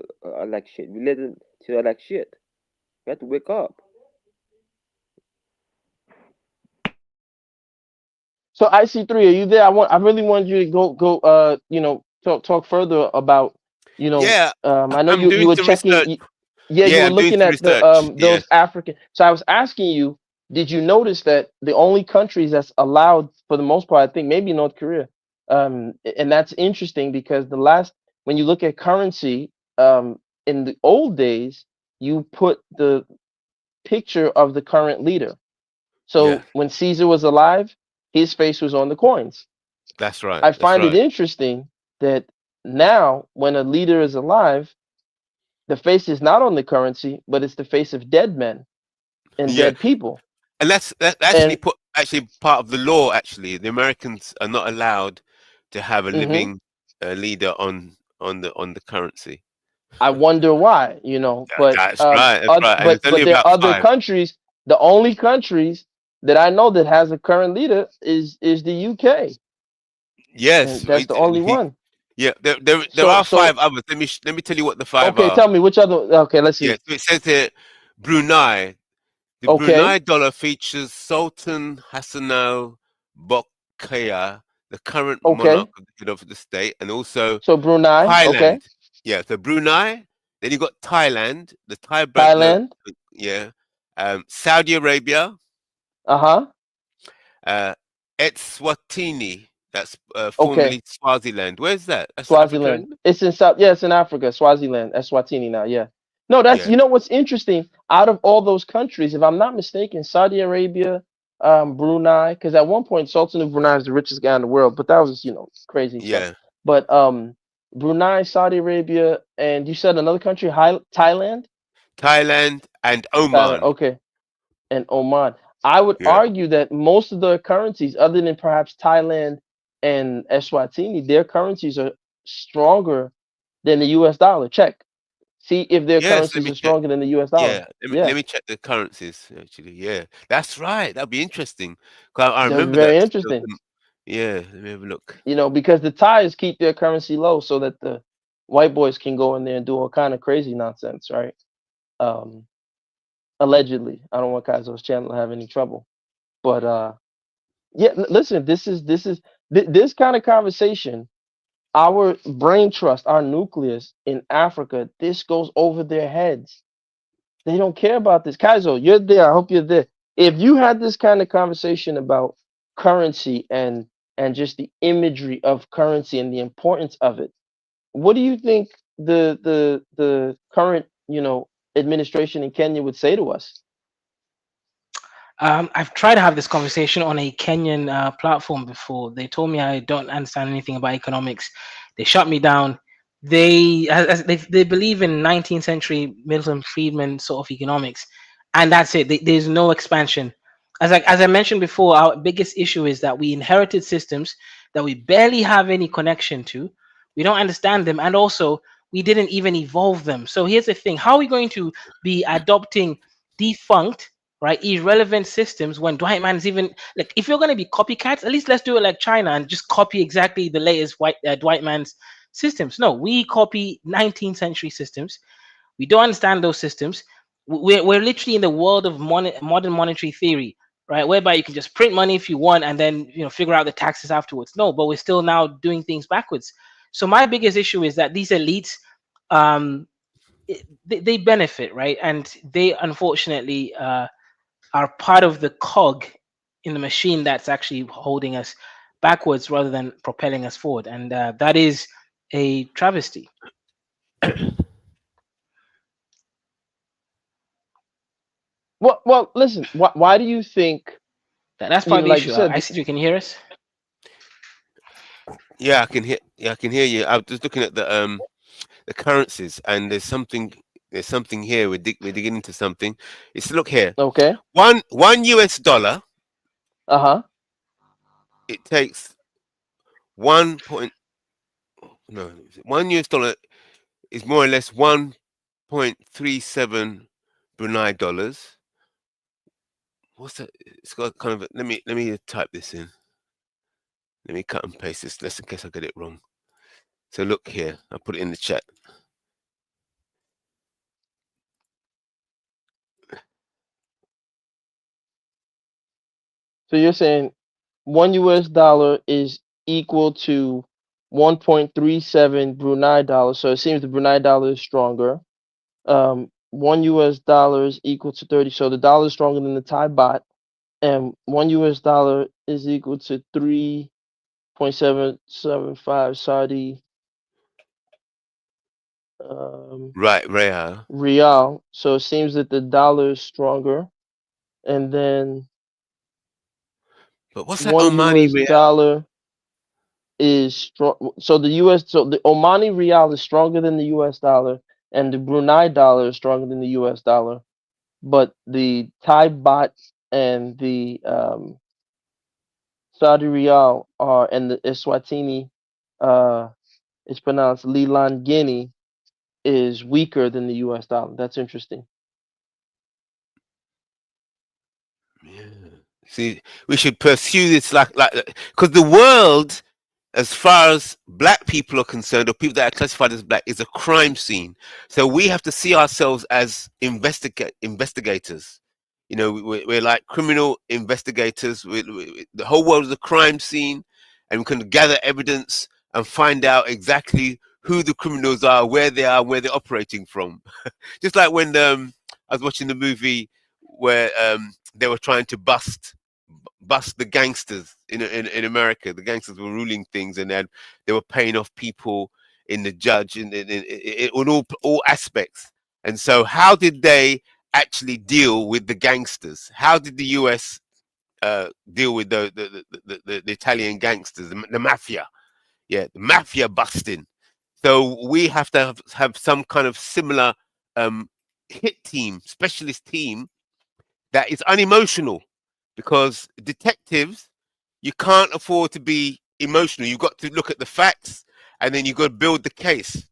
like shit. We let them treat like shit. We have to wake up. So IC3, are you there? I really want you to go talk further about Yeah, I know I'm you doing were some checking. research. You Yeah, were I'm doing looking some at the research. those Yeah. African. So I was asking you, did you notice that the only countries that's allowed, for the most part, I think maybe North Korea, and that's interesting because when you look at currency, in the old days, you put the picture of the current leader. So Yeah, when Caesar was alive, his face was on the coins. that's right. I That's find it right. interesting that now when a leader is alive, the face is not on the currency, but it's the face of dead men and Yeah, dead people. and that's And actually part of the law. Actually, the Americans are not allowed to have a mhm, living leader on the currency. I wonder why, but That's right. That's right. And it's only but there are about other 5. countries. The only countries that I know that has a current leader is the UK, Yes, and that's the only one. yeah. There So are so 5 others. Let me tell you what the 5 okay, are. tell me which other. Okay, let's Yeah, see. so it says here Brunei. The Okay, Brunei dollar features Sultan Hassanal Bolkiah, the current monarch okay. of the head of the state, and also So Brunei, okay. Thailand. Yeah, so Brunei. Then you got Thailand, the Thai Thailand, yeah, Saudi Arabia, uh-huh. Eswatini. That's Okay. formerly Swaziland. Where's that? That's Africa, Swaziland. isn't it? It's in South, yeah, it's in Africa. Swaziland. Eswatini now, yeah. No, that's, Yeah, you know what's interesting? Out of all those countries, if I'm not mistaken, Saudi Arabia, Brunei, because at one point Sultan of Brunei is the richest guy in the world, but that was, crazy stuff. yeah. But Brunei, Saudi Arabia, and you said another country, Thailand? Thailand and Thailand, Oman. okay, and Oman. I would Yeah. argue that most of the currencies, other than perhaps Thailand and Eswatini, their currencies are stronger than the US dollar. Check. See if their Yes, let currencies me are check. stronger than the US dollar. Yeah, Yeah, let me check the currencies actually. Yeah, that's right. That'd be interesting. 'Cause I that'd be remember that. very interesting. Yeah, let me have a look. Because the Thais keep their currency low so that the white boys can go in there and do all kind of crazy nonsense, right? Um, Allegedly. I don't want Kaizo's channel to have any trouble. But yeah, listen, this kind of conversation, our brain trust, our nucleus in Africa, this goes over their heads. They don't care about this. Kaizo, you're there. I hope you're there. If you had this kind of conversation about currency and just the imagery of currency and the importance of it, what do you think the current, administration in Kenya would say to us? I've tried to have this conversation on a Kenyan platform before. They told me I don't understand anything about economics. They shut me down. They believe in 19th century Milton Friedman sort of economics, and that's it. There's no expansion. As I mentioned before, our biggest issue is that we inherited systems that we barely have any connection to. We don't understand them, and also we didn't even evolve them. So here's the thing: how are we going to be adopting defunct, right, irrelevant systems when Dwight Man's even like, if you're going to be copycats, at least let's do it like China and just copy exactly the latest Dwight Man's systems. No, we copy 19th century systems. We don't understand those systems. We're literally in the world of modern monetary theory, right, whereby you can just print money if you want and then figure out the taxes afterwards. No, but we're still now doing things backwards. So my biggest issue is that these elites, um, they benefit, right, and they unfortunately are part of the cog in the machine that's actually holding us backwards rather than propelling us forward, and that is a travesty. Well, listen. Why do you think? That's part of the Like you issue. said, I see you can hear us. Yeah, I can hear. Yeah, I can hear you. I was just looking at the currencies, and there's something. There's something here. We're digging into something. It's look here. Okay. One US dollar. It takes 1 US dollar is more or less 1.37 Brunei dollars. What's that? It's got kind of let me type this in. Let me cut and paste this just in case I get it wrong. So look here. I'll put it in the chat. So you're saying 1 US dollar is equal to 1.37 Brunei dollars. So it seems the Brunei dollar is stronger. 1 US dollar is equal to 30. So the dollar is stronger than the Thai baht. And 1 US dollar is equal to 3.775 Saudi Right, real. Real. So it seems that the dollar is stronger. And then But what's that 1 Omani US real? dollar is strong. So the Omani Real is stronger than the US dollar, and the Brunei dollar is stronger than the US dollar. But the Thai baht and the Saudi Real and the Eswatini, it's pronounced Lilan Guinea, is weaker than the US dollar. That's interesting. Yeah. See, we should pursue this like because the world, as far as black people are concerned, or people that are classified as black, is a crime scene. So we have to see ourselves as investigators. We're like criminal investigators. The whole world is a crime scene, and we can gather evidence and find out exactly who the criminals are, where they are, where they're operating from. Just like when I was watching the movie where they were trying to bust the gangsters in America. The gangsters were ruling things, and then they were paying off people in the judge in all aspects. And so, how did they actually deal with the gangsters? How did the US deal with the Italian gangsters, the mafia? Yeah, the mafia busting. So we have to have some kind of similar hit team, specialist team that is unemotional, because detectives, you can't afford to be emotional. You've got to look at the facts, and then you've got to build the case.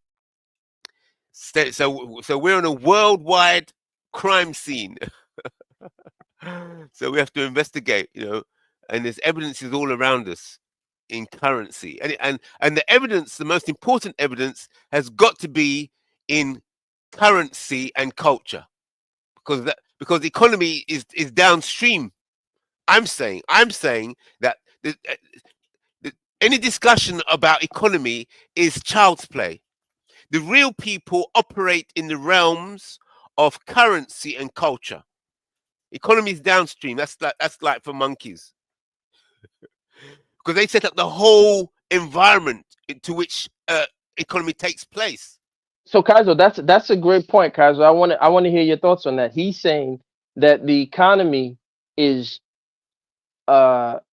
So we're on a worldwide crime scene. So we have to investigate, and there's evidences all around us in currency, and the evidence, the most important evidence, has got to be in currency and culture, because the economy is downstream. I'm saying that any discussion about economy is child's play. The real people operate in the realms of currency and culture. Economy is downstream. That's like for monkeys, because they set up the whole environment into which economy takes place. So Kaiser, that's a great point, Kaiser. I want to hear your thoughts on that. He's saying that the economy is it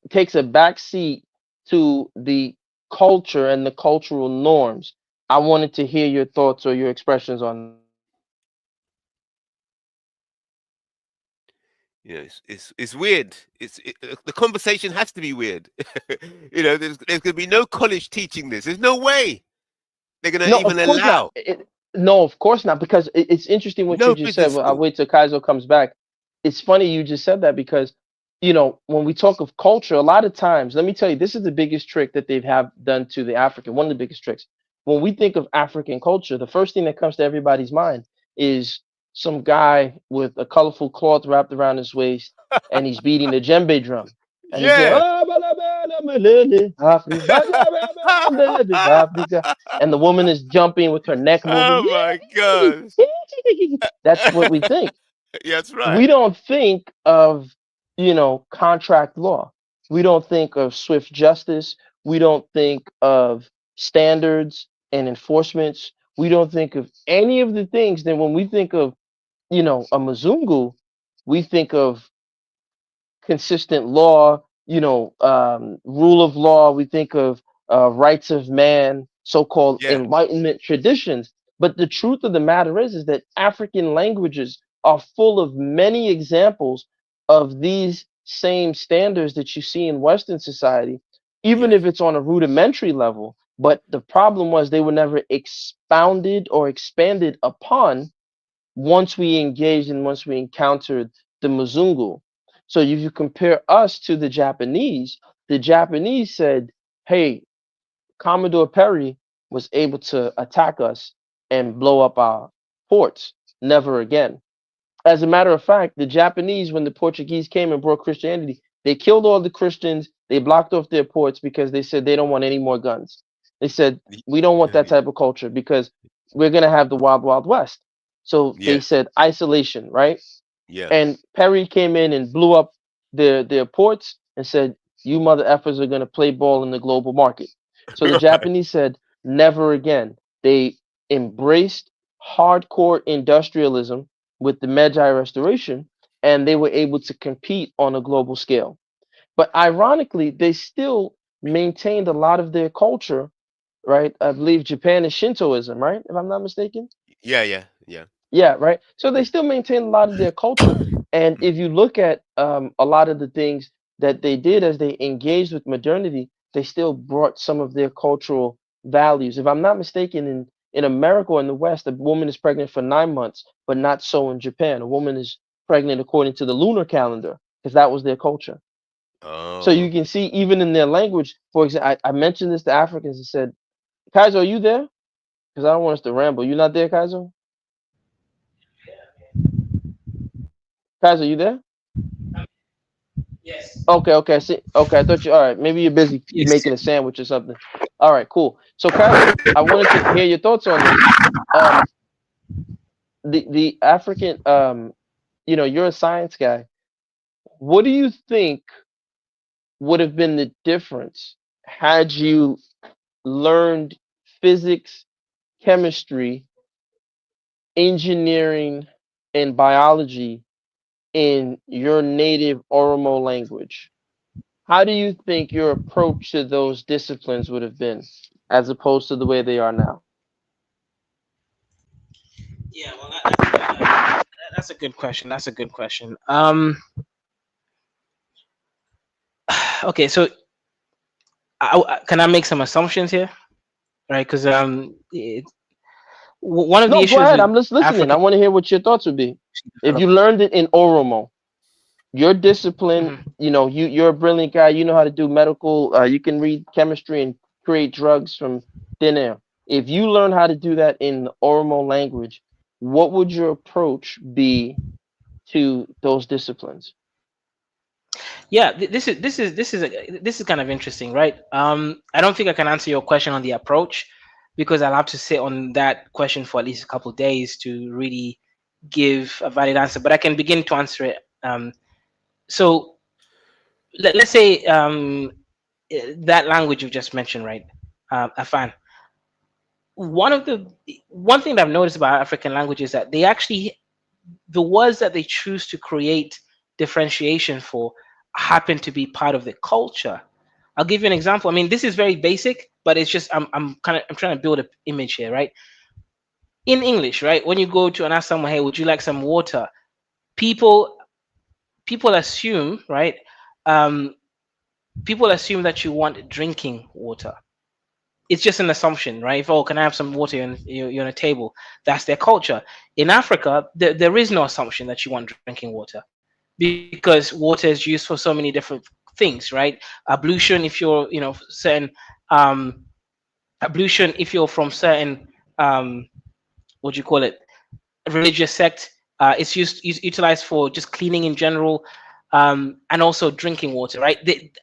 takes a back seat to the culture and the cultural norms. I wanted to hear your thoughts or your expressions on. It's weird. The conversation has to be weird. There's going to be no college teaching this. There's no way they're going to No, even of course not. allow. No, of course not, because it's interesting what No you just said. business Well, I'll school. wait till Kaiser comes back. It's funny you just said that, because when we talk of culture, a lot of times, let me tell you, this is the biggest trick that they've have done to the African. One of the biggest tricks. When we think of African culture, the first thing that comes to everybody's mind is some guy with a colorful cloth wrapped around his waist, and he's beating the djembe drum, and he's saying, Yeah. "Ah, Africa," and the woman is jumping with her neck moving. Oh my God. That's what we think. Yeah, that's right. We don't think of, contract law. We don't think of swift justice. We don't think of standards and enforcements. We don't think of any of the things. Then when we think of, a Mzungu, we think of consistent law, rule of law. We think of rights of man, so-called Yeah. Enlightenment traditions. But the truth of the matter is that African languages are full of many examples of these same standards that you see in Western society, even if it's on a rudimentary level. But the problem was they were never expounded or expanded upon once we engaged and once we encountered the Mzungu. So if you compare us to the Japanese said, hey, Commodore Perry was able to attack us and blow up our ports. Never again. As a matter of fact, the Japanese, when the Portuguese came and brought Christianity, they killed all the Christians. They blocked off their ports because they said they don't want any more guns. They said, we don't want that type of culture because we're going to have the wild, wild west. So they Yeah. said isolation, right? Yeah. And Perry came in and blew up their ports and said, you mother effers are going to play ball in the global market. So the Right. Japanese said, never again. They embraced hardcore industrialism with the Meiji Restoration, and they were able to compete on a global scale. But ironically, they still maintained a lot of their culture, right? I believe Japan is Shintoism, right? If I'm not mistaken. Yeah. Yeah, right. So they still maintain a lot of their culture. And if you look at a lot of the things that they did as they engaged with modernity, they still brought some of their cultural values. If I'm not mistaken, in America or in the West, a woman is pregnant for 9 months, but not so in Japan. A woman is pregnant according to the lunar calendar because that was their culture. So you Oh. can see even in their language, for example, I mentioned this to Africans and said, Kaiser, are you there? Because I don't want us to ramble. You not there, Kaiser? Kaiser, you there? Yes. Okay. See, okay, I thought you. All right, maybe you're busy Yes. making a sandwich or something. All right, cool. So, Kaiser, I wanted to hear your thoughts on this. The African, you're a science guy. What do you think would have been the difference had you learned physics, chemistry engineering and biology in your native Oromo language, how do you think your approach to those disciplines would have been as opposed to the way they are now? Yeah, well, that's a good question. That's a good question. Okay, so can I make some assumptions here, right? Because one of the No, go issues ahead. with I'm just listening. I African want to hear what your thoughts would be. If you development. learned it in Oromo, your discipline, Mhm. you're a brilliant guy. You know how to do medical. You can read chemistry and create drugs from thin air. If you learn how to do that in the Oromo language, what would your approach be to those disciplines? Yeah, this is kind of interesting, right? I don't think I can answer your question on the approach because I'll have to sit on that question for at least a couple of days to really give a valid answer. But I can begin to answer it. So let's say that language you just mentioned, right, Afan. One thing that I've noticed about African languages is that they actually the words that they choose to create differentiation for happen to be part of the culture. I'll give you an example. I mean, this is very basic, but it's just I'm trying to build an image here, right? In English, right? When you go to and ask someone, hey, would you like some water? People people assume, right? Um, People assume that you want drinking water. It's just an assumption, right? If, oh, can I have some water? You're on a table. That's their culture. In Africa, there is no assumption that you want drinking water because water is used for so many different things, right? Ablution, if you're, certain um, ablution, if you're from certain what do you call it, religious sect. It's utilized for just cleaning in general, and also drinking water. Right?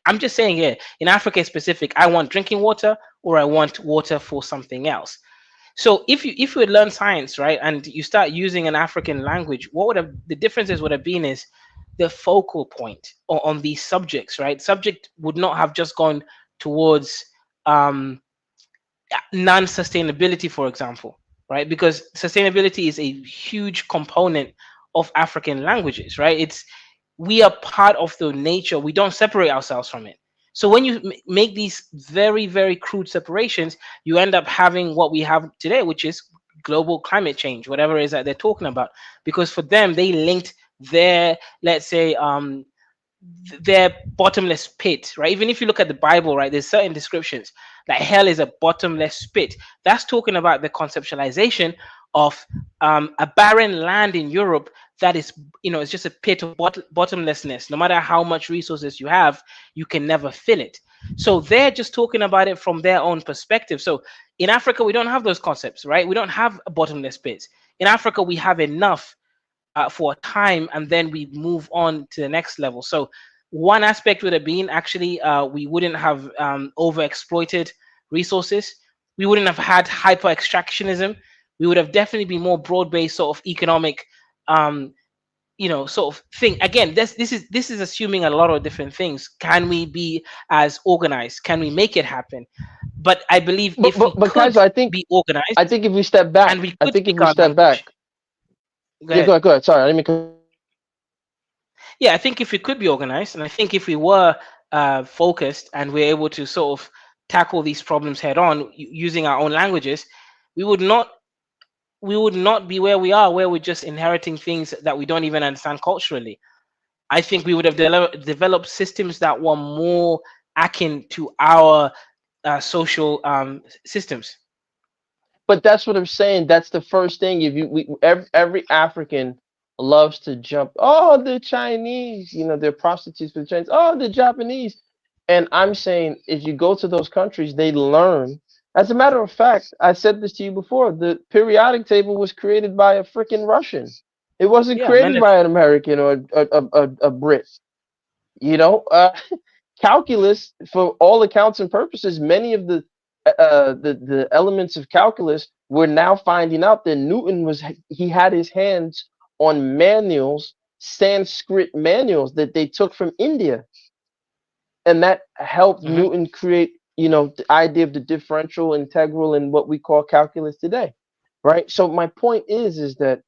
I'm just saying here in Africa specific, I want drinking water or I want water for something else. So if you had learned science, right, and you start using an African language, what would have the differences would have been is the focal point on these subjects, right? Subject would not have just gone towards um, non-sustainability, for example, right? Because sustainability is a huge component of African languages, right? We are part of the nature. We don't separate ourselves from it. So when you make these very, very crude separations, you end up having what we have today, which is global climate change, whatever it is that they're talking about. Because for them, they linked their, let's say, their bottomless pit, right? Even if you look at the Bible, right, there's certain descriptions like hell is a bottomless pit. That's talking about the conceptualization of a barren land in Europe that is, it's just a pit of bottomlessness. No matter how much resources you have, you can never fill it. So they're just talking about it from their own perspective. So in Africa, we don't have those concepts, right? We don't have a bottomless pit. In Africa, we have enough for a time, and then we move on to the next level. So one aspect would have been actually we wouldn't have overexploited resources. We wouldn't have had hyper extractionism. We would have definitely been more broad-based sort of economic sort of thing. Again, this is assuming a lot of different things. Can we be as organized? Can we make it happen? But I believe But if we but could Kaiser, I think be organized I think if we step back, and we I could think if speak we our step back, language. Go yeah, ahead. go ahead. Sorry, I didn't mean. Yeah, I think if we could be organized, and I think if we were focused and we're able to sort of tackle these problems head on using our own languages, we would not be where we are, where we're just inheriting things that we don't even understand culturally. I think we would have developed systems that were more akin to our social systems. But that's what I'm saying. That's the first thing. If every African loves to jump. Oh, the Chinese, they're prostitutes for the Chinese. Oh, the Japanese. And I'm saying, if you go to those countries, they learn. As a matter of fact, I said this to you before. The periodic table was created by a freaking Russian. It wasn't Yeah, created Mendel. by an American or a Brit. You know, calculus, for all accounts and purposes, many of the elements of calculus, we're now finding out that he had his hands on manuals, Sanskrit manuals that they took from India, and that helped Hmm. Newton create, the idea of the differential, integral, and what we call calculus today. right? So my point is that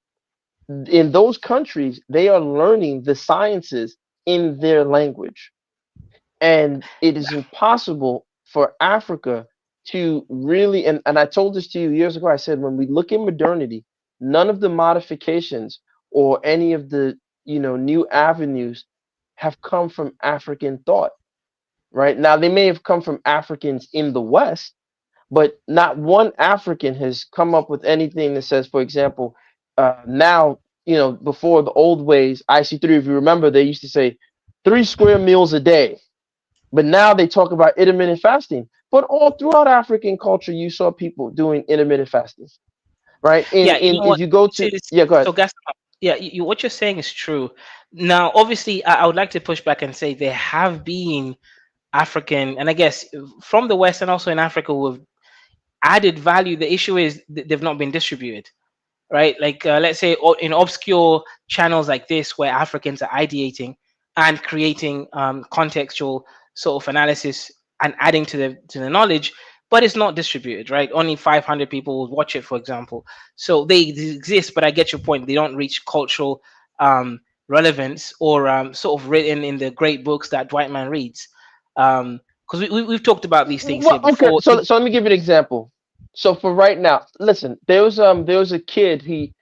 in those countries, they are learning the sciences in their language. And it is impossible for Africa to really, and I told this to you years ago, I said, when we look at modernity, none of the modifications or any of the, new avenues have come from African thought, right? Now, they may have come from Africans in the West, but not one African has come up with anything that says, for example, now, before the old ways, IC3, if you remember, they used to say 3 square meals a day, but now they talk about intermittent fasting. But all throughout African culture, you saw people doing intermittent fasting, right? Yeah, you know If what? you go This to, is yeah, go ahead. so gas. Yeah, what you're saying is true. Now, obviously, I would like to push back and say there have been African, and I guess from the West and also in Africa, who have added value. The issue is they've not been distributed, right? Like let's say in obscure channels like this, where Africans are ideating and creating contextual sort of analysis and adding to the knowledge, but it's not distributed, right? Only 500 people will watch it, for example. So they exist, but I get your point. They don't reach cultural relevance or sort of written in the great books that Dwight Man reads. Because we've talked about these things Well, here okay, before. so let me give you an example. So for right now, listen, there was a kid,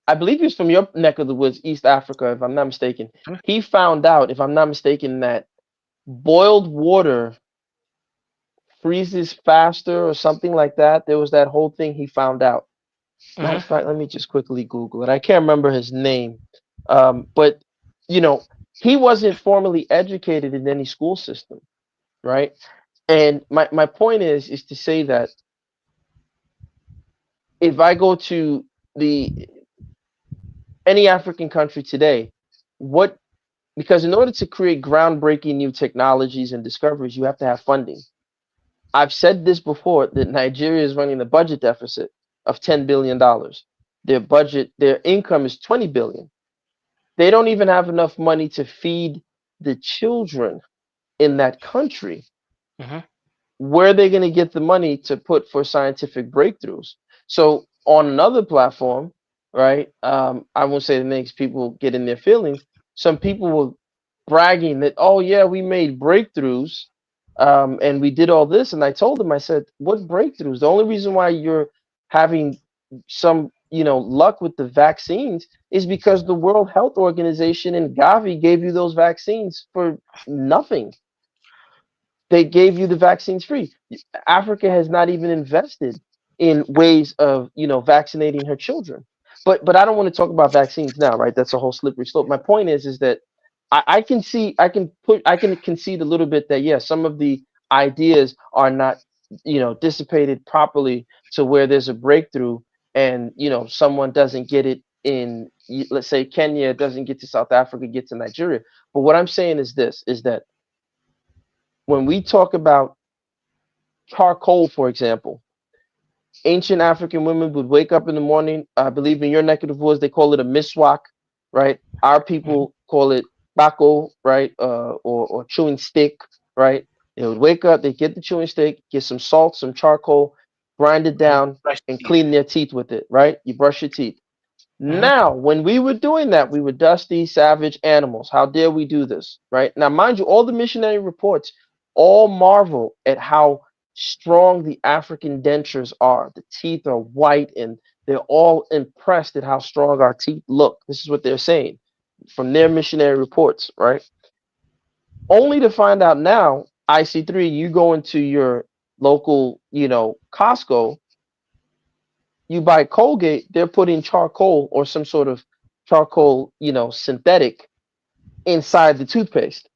I believe he was from your neck of the woods, East Africa, if I'm not mistaken. He found out, if I'm not mistaken, that boiled water freezes faster or something like that. There was that whole thing he found out. Matter of fact, let me just quickly Google it. I can't remember his name. But he wasn't formally educated in any school system, right? And my point is to say that if I go to the any African country today, what because in order to create groundbreaking new technologies and discoveries, you have to have funding. I've said this before that Nigeria is running a budget deficit of $10 billion. Their income is 20 billion. They don't even have enough money to feed the children in that country. Where are they going to get the money to put for scientific breakthroughs? So on another platform, right? I won't say the names, people get in their feelings. Some people were bragging that, oh yeah, we made breakthroughs, and we did all this. And I told them, I said, what breakthroughs? The only reason why you're having some, luck with the vaccines is because the World Health Organization and Gavi gave you those vaccines for nothing. They gave you the vaccines free. Africa has not even invested in ways of, vaccinating her children. But I don't want to talk about vaccines now, right? That's a whole slippery slope. My point is that I can concede a little bit that yes, some of the ideas are not, dissipated properly to where there's a breakthrough and someone doesn't get it in, let's say Kenya, doesn't get to South Africa, get to Nigeria. But what I'm saying is this, is that when we talk about charcoal, for example, ancient African women would wake up in the morning. I believe in your neck of the woods, they call it a miswak, right? Our people call it bako, right? Or chewing stick, right? They would wake up, they get the chewing stick, get some salt, some charcoal, grind it down, and clean their teeth with it, right? You brush your teeth. Now, when we were doing that, we were dusty, savage animals. How dare we do this, right? Now, mind you, all the missionary reports all marvel at how strong the African dentures are. The teeth are white, and they're all impressed at how strong our teeth look. This is what they're saying from their missionary reports, right? Only to find out now, IC3, you go into your local, Costco, you buy Colgate, they're putting charcoal or some sort of charcoal, synthetic inside the toothpaste.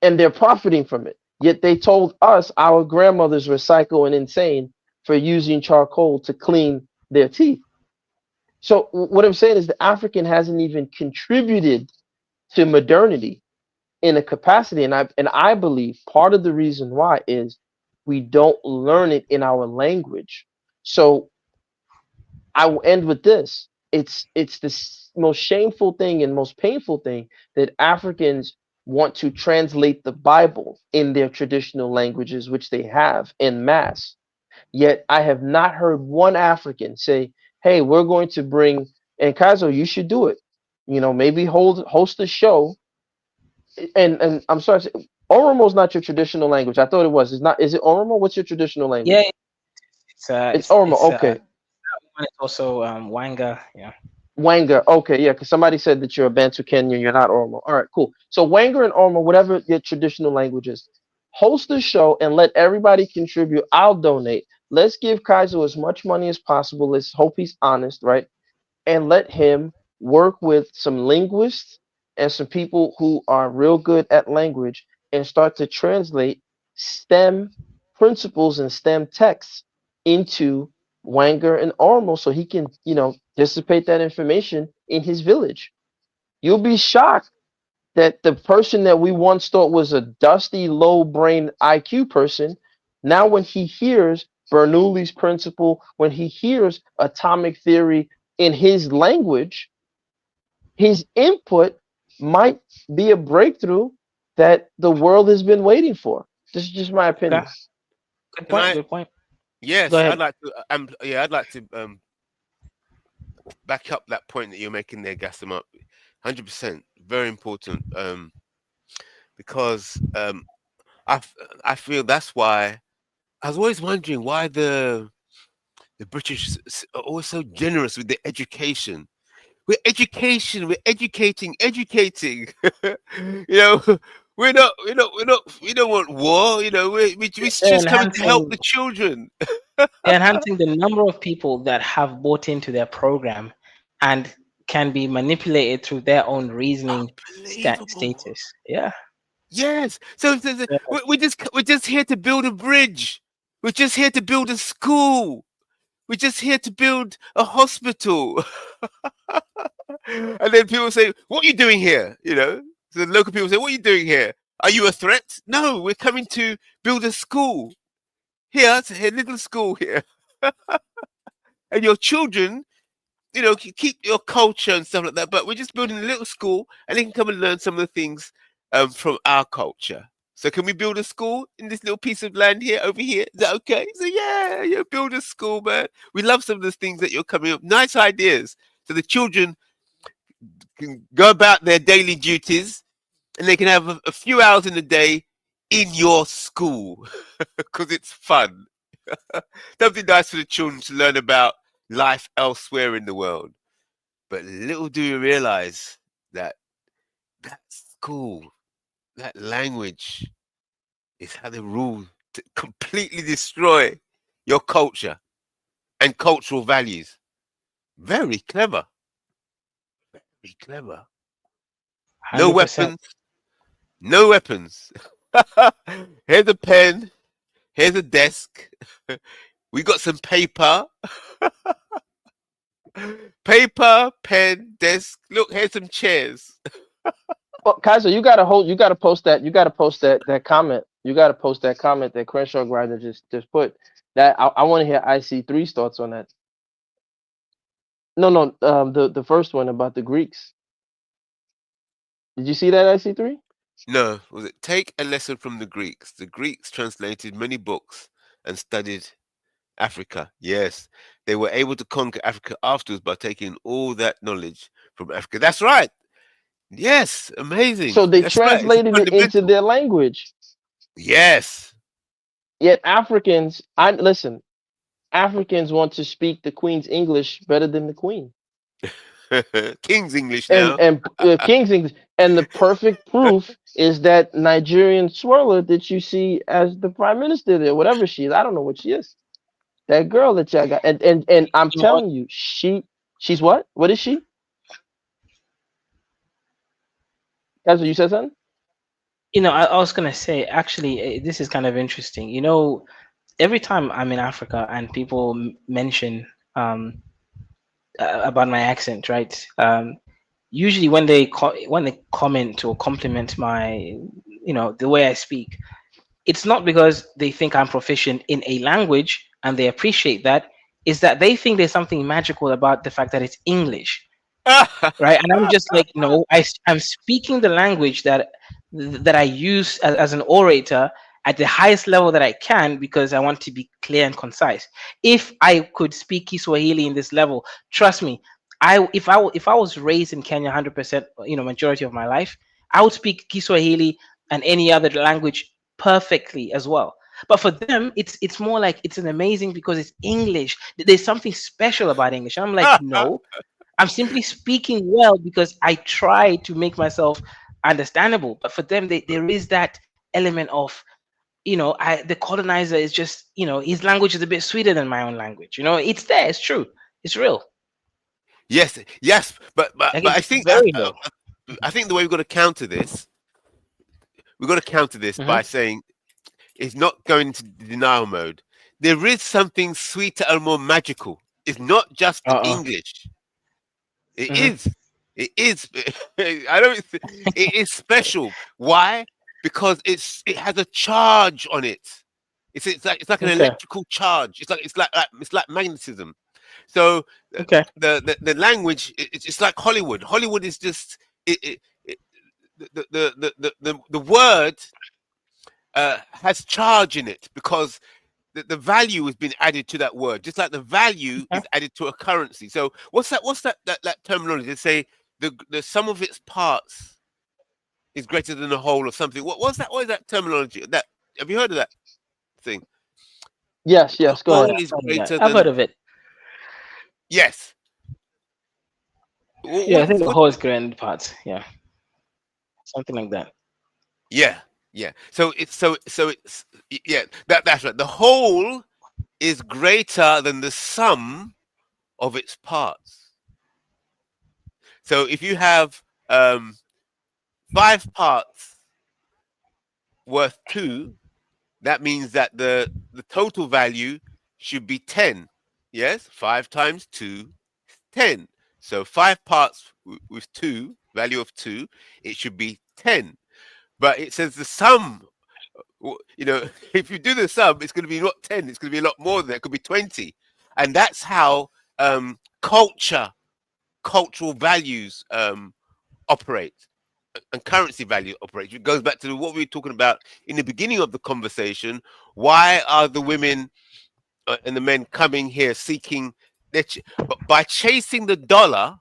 And they're profiting from it. Yet they told us our grandmothers were psycho and insane for using charcoal to clean their teeth. So what I'm saying is the African hasn't even contributed to modernity in a capacity. And I believe part of the reason why is we don't learn it in our language. So I will end with this. It's the most shameful thing and most painful thing that Africans want to translate the Bible in their traditional languages, which they have en masse. Yet I have not heard one African say, "Hey, we're going to bring," and Kaizo, you should do it. You know, maybe host a show. And I'm sorry, Oromo is not your traditional language. I thought it was. It's not. Is it Oromo? What's your traditional Yeah, language? it's uh, It's it's Oromo. it's Okay. and it's also Wanga. Yeah. Wanger. Okay, yeah, because somebody said that you're a Bantu Kenyan, you're not Oromo. All right, cool. So Wanger and Oromo, whatever your traditional language is, host the show and let everybody contribute. I'll donate. Let's give Kaiser as much money as possible. Let's hope he's honest, right? And let him work with some linguists and some people who are real good at language and start to translate STEM principles and STEM texts into Wanger and Oromo so he can, dissipate that information in his village. You'll be shocked that the person that we once thought was a dusty, low brain IQ person, now when he hears Bernoulli's principle, when he hears atomic theory in his language, his input might be a breakthrough that the world has been waiting for. This is just my opinion. Okay. Good Can point. I? Good point. Yes, Go I'd ahead. like to. I'd like to back up that point that you're making there, Gaston. 100%, very important. Because I feel that's why I was always wondering why the British are always so generous with their education. We're educating. We're not. We don't want war. We're They're just coming to help the children. enhancing the number of people that have bought into their program and can be manipulated through their own reasoning status. Yeah. Yes. So we're just here to build a bridge. We're just here to build a school. We're just here to build a hospital. And then people say, "What are you doing here?" So the local people say, "What are you doing here? Are you a threat?" No, we're coming to build a school. Here, it's a little school here. And your children, keep your culture and stuff like that. But we're just building a little school, and they can come and learn some of the things from our culture. So can we build a school in this little piece of land here, over here? Is that okay? So yeah, build a school, man. We love some of the things that you're coming up. Nice ideas. So the children can go about their daily duties, and they can have a few hours in the day in your school because it's fun. Something nice for the children to learn about life elsewhere in the world. But little do you realize that school, that language, is how they rule to completely destroy your culture and cultural values. Very clever. Very clever. No 100%. weapons. No weapons. Here's a pen. Here's a desk. We got some paper. Paper, pen, desk. Look, here's some chairs. Well, Kaiser, you gotta post that comment. You gotta post that comment that Crenshaw Grider just put. That I want to hear IC3's thoughts on that. No, the first one about the Greeks. Did you see that, IC3? No, was it take a lesson from the Greeks? The Greeks translated many books and studied Africa. Yes, they were able to conquer Africa afterwards by taking all that knowledge from Africa. That's right. Yes, amazing. So they That's right. It's translated it into fundamental. their language. Yes. Yet Africans want to speak the Queen's English better than the Queen. King's English now. And King's English. And the perfect proof is that Nigerian swirler that you see as the prime minister there, whatever she is. I don't know what she is. That girl that y'all got. And I'm telling you, she's what? What is she? That's what you said, something? I was gonna say, actually, this is kind of interesting. Every time I'm in Africa and people mention about my accent, right? Usually when they comment or compliment my, the way I speak, it's not because they think I'm proficient in a language and they appreciate that. Is that they think there's something magical about the fact that it's English. Right, and I'm just like, no, I'm speaking the language that I use as an orator, at the highest level that I can because I want to be clear and concise. If I could speak Kiswahili in this level, trust me, if I was raised in Kenya 100%, majority of my life, I would speak Kiswahili and any other language perfectly as well. But for them, it's more like it's an amazing because it's English. There's something special about English. I'm like, no, I'm simply speaking well because I try to make myself understandable. But for them, there is that element of, the colonizer is just, his language is a bit sweeter than my own language. It's there. It's true. It's real. Yes, but Like, I it's think very real. I think the way we've got to counter this, by saying it's not going into denial mode. There is something sweeter and more magical. It's not just the English. It is. It is. I don't. It is special. Why? Because it has a charge on it. It's like an electrical charge. It's like magnetism. So the language, it's like Hollywood. Hollywood is just the word has charge in it because the value has been added to that word, just like the value is added to a currency. So what's that terminology? They say the sum of its parts is greater than the whole or something. What is that terminology? Have you heard of that thing? Yes, go ahead. Is greater I've heard of it. Yes. I think the whole is greater than the parts. Yeah, something like that. Yeah. So it's that's right. The whole is greater than the sum of its parts. So if you have 5 parts worth 2, that means that the total value should be 10. Yes, 5 times 2 is 10. So 5 parts with 2, value of 2, it should be 10. But it says the sum, if you do the sum, it's going to be not 10, it's going to be a lot more than that. It could be 20. And that's how cultural values operate and currency value operates. It goes back to what we were talking about in the beginning of the conversation. Why are the women and the men coming here seeking, by chasing the dollar,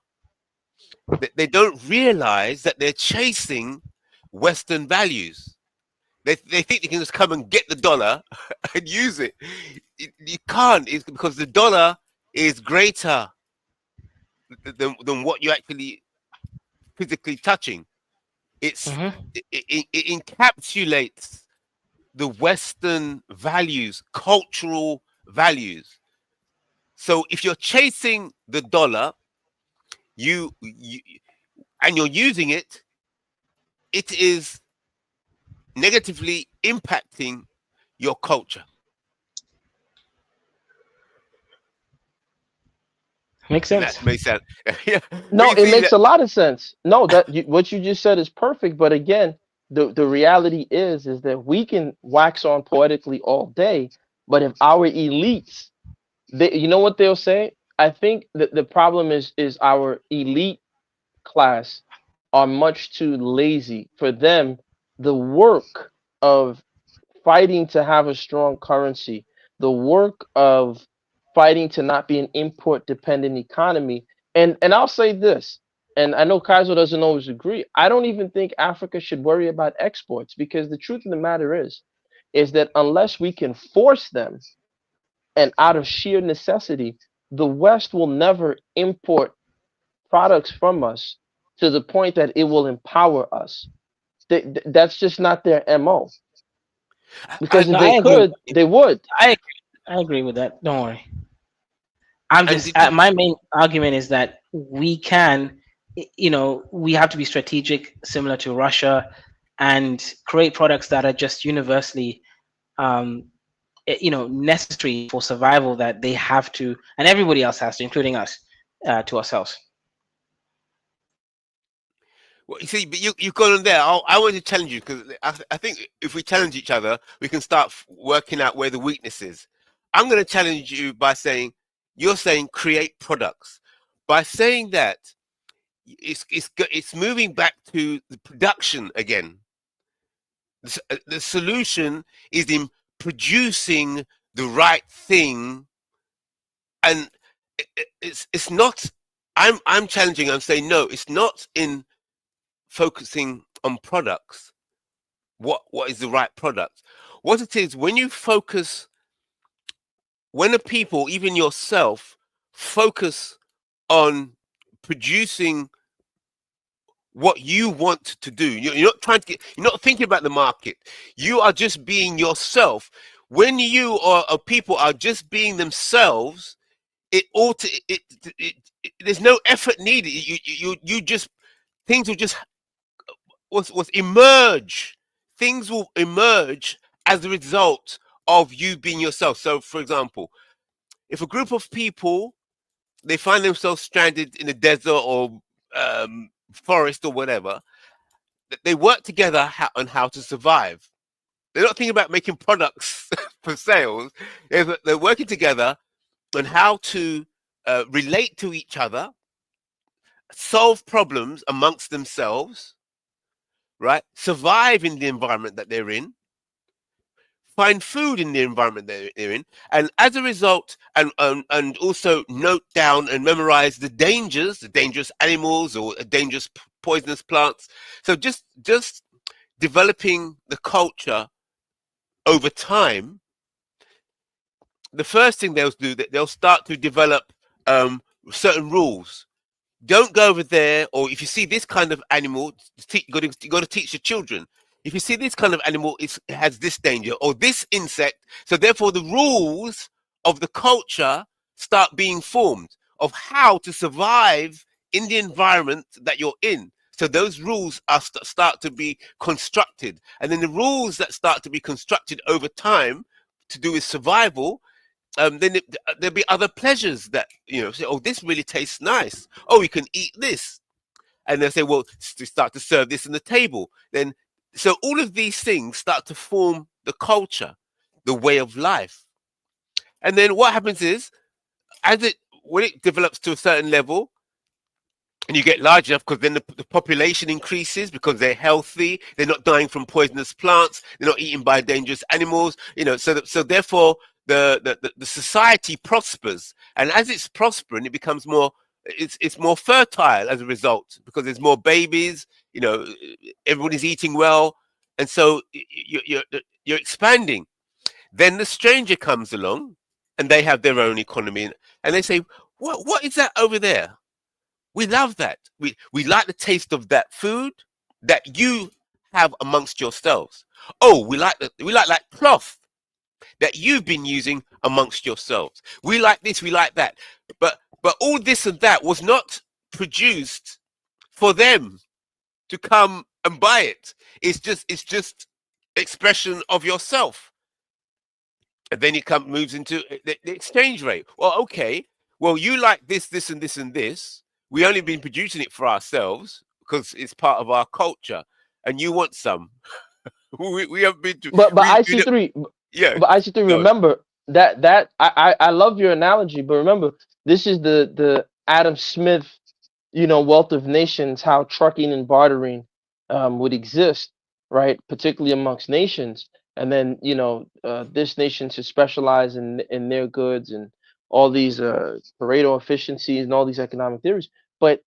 they don't realize that they're chasing Western values. They think they can just come and get the dollar and use it. You can't. It's because the dollar is greater than what you're actually physically touching. It encapsulates the Western values, cultural values. So if you're chasing the dollar, you and you're using it, it is negatively impacting your culture. Makes sense. That may sound, No, it makes a lot of sense. No, what you just said is perfect. But again, the reality is that we can wax on poetically all day, but if our elites, you know what they'll say? I think that the problem is our elite class are much too lazy. For them, the work of fighting to have a strong currency, the work of fighting to not be an import dependent economy. And I'll say this, and I know Kaiser doesn't always agree. I don't even think Africa should worry about exports, because the truth of the matter is that unless we can force them, and out of sheer necessity, the West will never import products from us to the point that it will empower us. That's just not their MO. Because if they could, they would. I agree with that. Don't worry. I'm just my main argument is that we can, we have to be strategic, similar to Russia, and create products that are just universally, necessary for survival, that they have to, and everybody else has to, including us, to ourselves. Well, you see, but you've gone on there. I want to challenge you, because I think if we challenge each other, we can start working out where the weakness is. I'm going to challenge you by saying, you're saying create products. By saying that, it's moving back to the production again. The solution is in producing the right thing, and it's not. I'm challenging. I'm saying no. It's not in focusing on products. What is the right product? What it is, when you focus, when the people, even yourself, focus on producing what you want to do. You're not trying to get, you're not thinking about the market. You are just being yourself. When you or people are just being themselves, there's no effort needed. You just, things will just was emerge. Things will emerge as a result of you being yourself. So, for example, if a group of people, they find themselves stranded in a desert or forest or whatever, they work together on how to survive. They're not thinking about making products for sales. They're working together on how to relate to each other, solve problems amongst themselves, right? Survive in the environment that they're in, find food in the environment they're in, and as a result, and also note down and memorize the dangerous animals or dangerous poisonous plants. So just developing the culture over time. The first thing they'll do, that they'll start to develop certain rules. Don't go over there, or if you see this kind of animal, you got to teach your children. If you see this kind of animal, it has this danger, or this insect. So therefore, the rules of the culture start being formed of how to survive in the environment that you're in. So those rules are start to be constructed, and then the rules that start to be constructed over time to do with survival. Then there'll be other pleasures that, say, oh, this really tastes nice. Oh, you can eat this. And they'll say, well, to start to serve this on the table. Then, so all of these things start to form the culture, the way of life. And then what happens is, when it develops to a certain level, and you get large enough, because then the population increases because they're healthy, they're not dying from poisonous plants, they're not eaten by dangerous animals, so therefore the society prospers, and as it's prospering, it becomes more, it's more fertile as a result, because there's more babies, everybody's eating well, and so you're expanding. Then the stranger comes along, and they have their own economy, and they say, what is that over there? We love that. We like the taste of that food that you have amongst yourselves. Oh, we like that cloth that you've been using amongst yourselves. We like this, we like that. But all this and that was not produced for them to come and buy it. It's just expression of yourself. And then it moves into the exchange rate. Well, okay. Well, you like this, this, and this, and this. We only been producing it for ourselves because it's part of our culture, and you want some. we have been to. But IC3, yeah. But IC3, remember that I love your analogy, but remember, this is the Adam Smith, wealth of nations, how trucking and bartering would exist, right? Particularly amongst nations, and then this nation should specialize in their goods and all these Pareto efficiencies and all these economic theories. But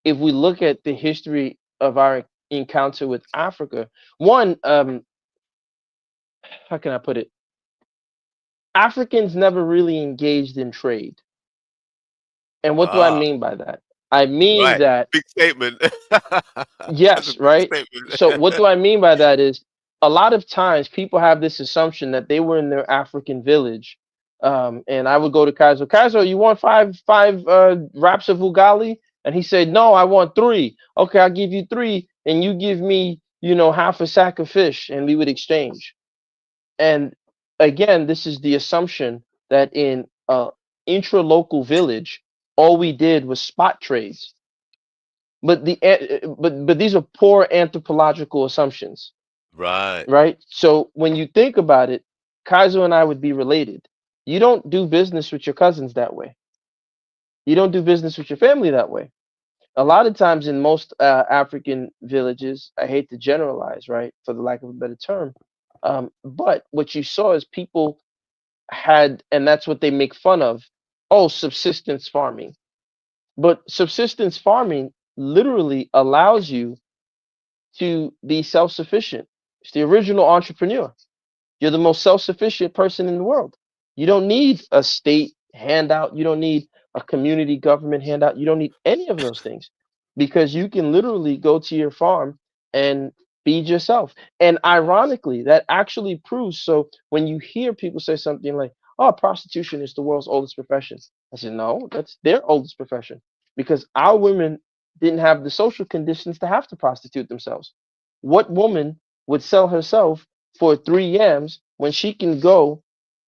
if we look at the history of our encounter with Africa, one, how can I put it? Africans never really engaged in trade. And what do I mean by that? I mean that big statement. Yes, right. So what do I mean by that is, a lot of times people have this assumption that they were in their African village. And I would go to Kaiser, you want five wraps of ugali? And he said, no, I want 3. Okay, I'll give you 3, and you give me, half a sack of fish, and we would exchange. And again, this is the assumption that in a intra-local village, all we did was spot trades. But these are poor anthropological assumptions. Right. So when you think about it, Kaiser and I would be related. You don't do business with your cousins that way. You don't do business with your family that way. A lot of times in most African villages, I hate to generalize, right, for the lack of a better term, but what you saw is people had, and that's what they make fun of, oh, subsistence farming. But subsistence farming literally allows you to be self-sufficient. It's the original entrepreneur. You're the most self-sufficient person in the world. You don't need a state handout. You don't need a community government handout. You don't need any of those things because you can literally go to your farm and feed yourself. And ironically, that actually proves. So when you hear people say something like, oh, prostitution is the world's oldest profession, I said, no, that's their oldest profession because our women didn't have the social conditions to have to prostitute themselves. What woman would sell herself for 3 yams when she can go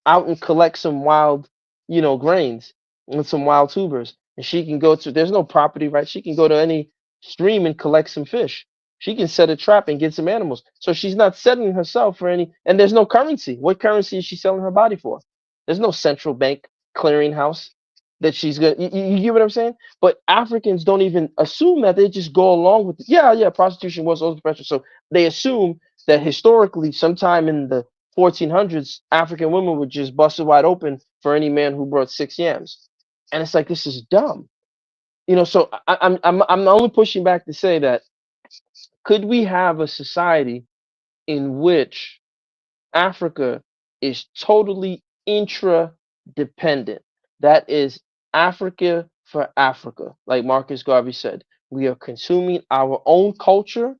out and collect some wild, grains and some wild tubers, and she can go to, there's no property, right? She can go to any stream and collect some fish. She can set a trap and get some animals. So she's not selling herself for any, and there's no currency. What currency is she selling her body for? There's no central bank clearinghouse that she's gonna, you get what I'm saying? But Africans don't even assume that. They just go along with it. Yeah, prostitution was old profession. So they assume that historically, sometime in the 1400s, African women were just busted wide open for any man who brought 6 yams, and it's like, this is dumb, So I'm only pushing back to say that could we have a society in which Africa is totally intra-dependent? That is Africa for Africa, like Marcus Garvey said. We are consuming our own culture.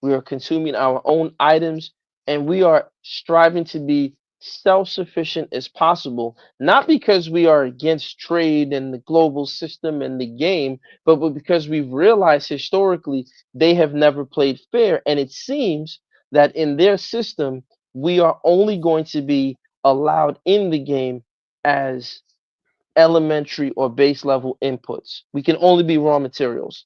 We are consuming our own items, and we are striving to be self-sufficient as possible, not because we are against trade and the global system and the game, but because we've realized historically they have never played fair. And it seems that in their system, we are only going to be allowed in the game as elementary or base level inputs. We can only be raw materials.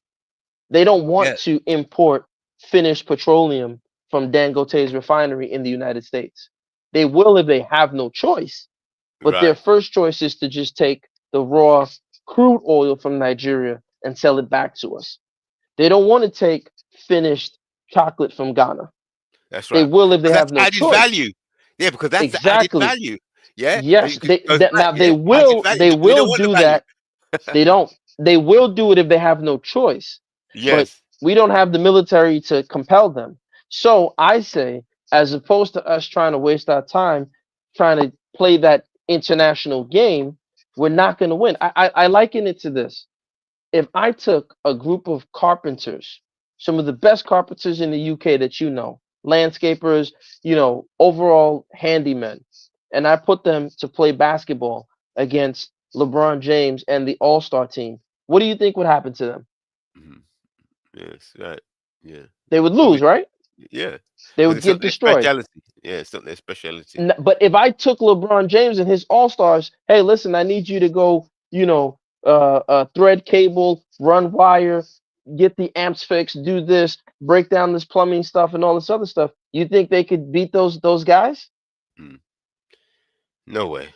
They don't want Yeah, to import finished petroleum from Dangote's refinery in the United States. They will if they have no choice, but their right. first choice is to just take the raw crude oil from Nigeria and sell it back to us. They don't want to take finished chocolate from Ghana. That's They right. will if they Because have that's no added choice. value. Yeah, because that's the added Exactly. value. Yeah. Yes, It goes back, now they yeah. Added will value. they We don't will want the do value. that. They don't. They will do it if they have no choice. But Yes. we don't have the military to compel them. So I say, as opposed to us trying to waste our time trying to play that international game, we're not going to win. I liken it to this. If I took a group of carpenters, some of the best carpenters in the UK that landscapers, overall handymen, and I put them to play basketball against LeBron James and the All-Star team, what do you think would happen to them? Mhm. Yes. Right. Yeah. They would Well, lose, right? yeah. They Because would it's not get their destroyed. speciality. Yeah, it's not their speciality. But if I took LeBron James and his All Stars, hey, listen, I need you to go, thread cable, run wire, get the amps fixed, do this, break down this plumbing stuff and all this other stuff. You think they could beat those guys? Mm. No way.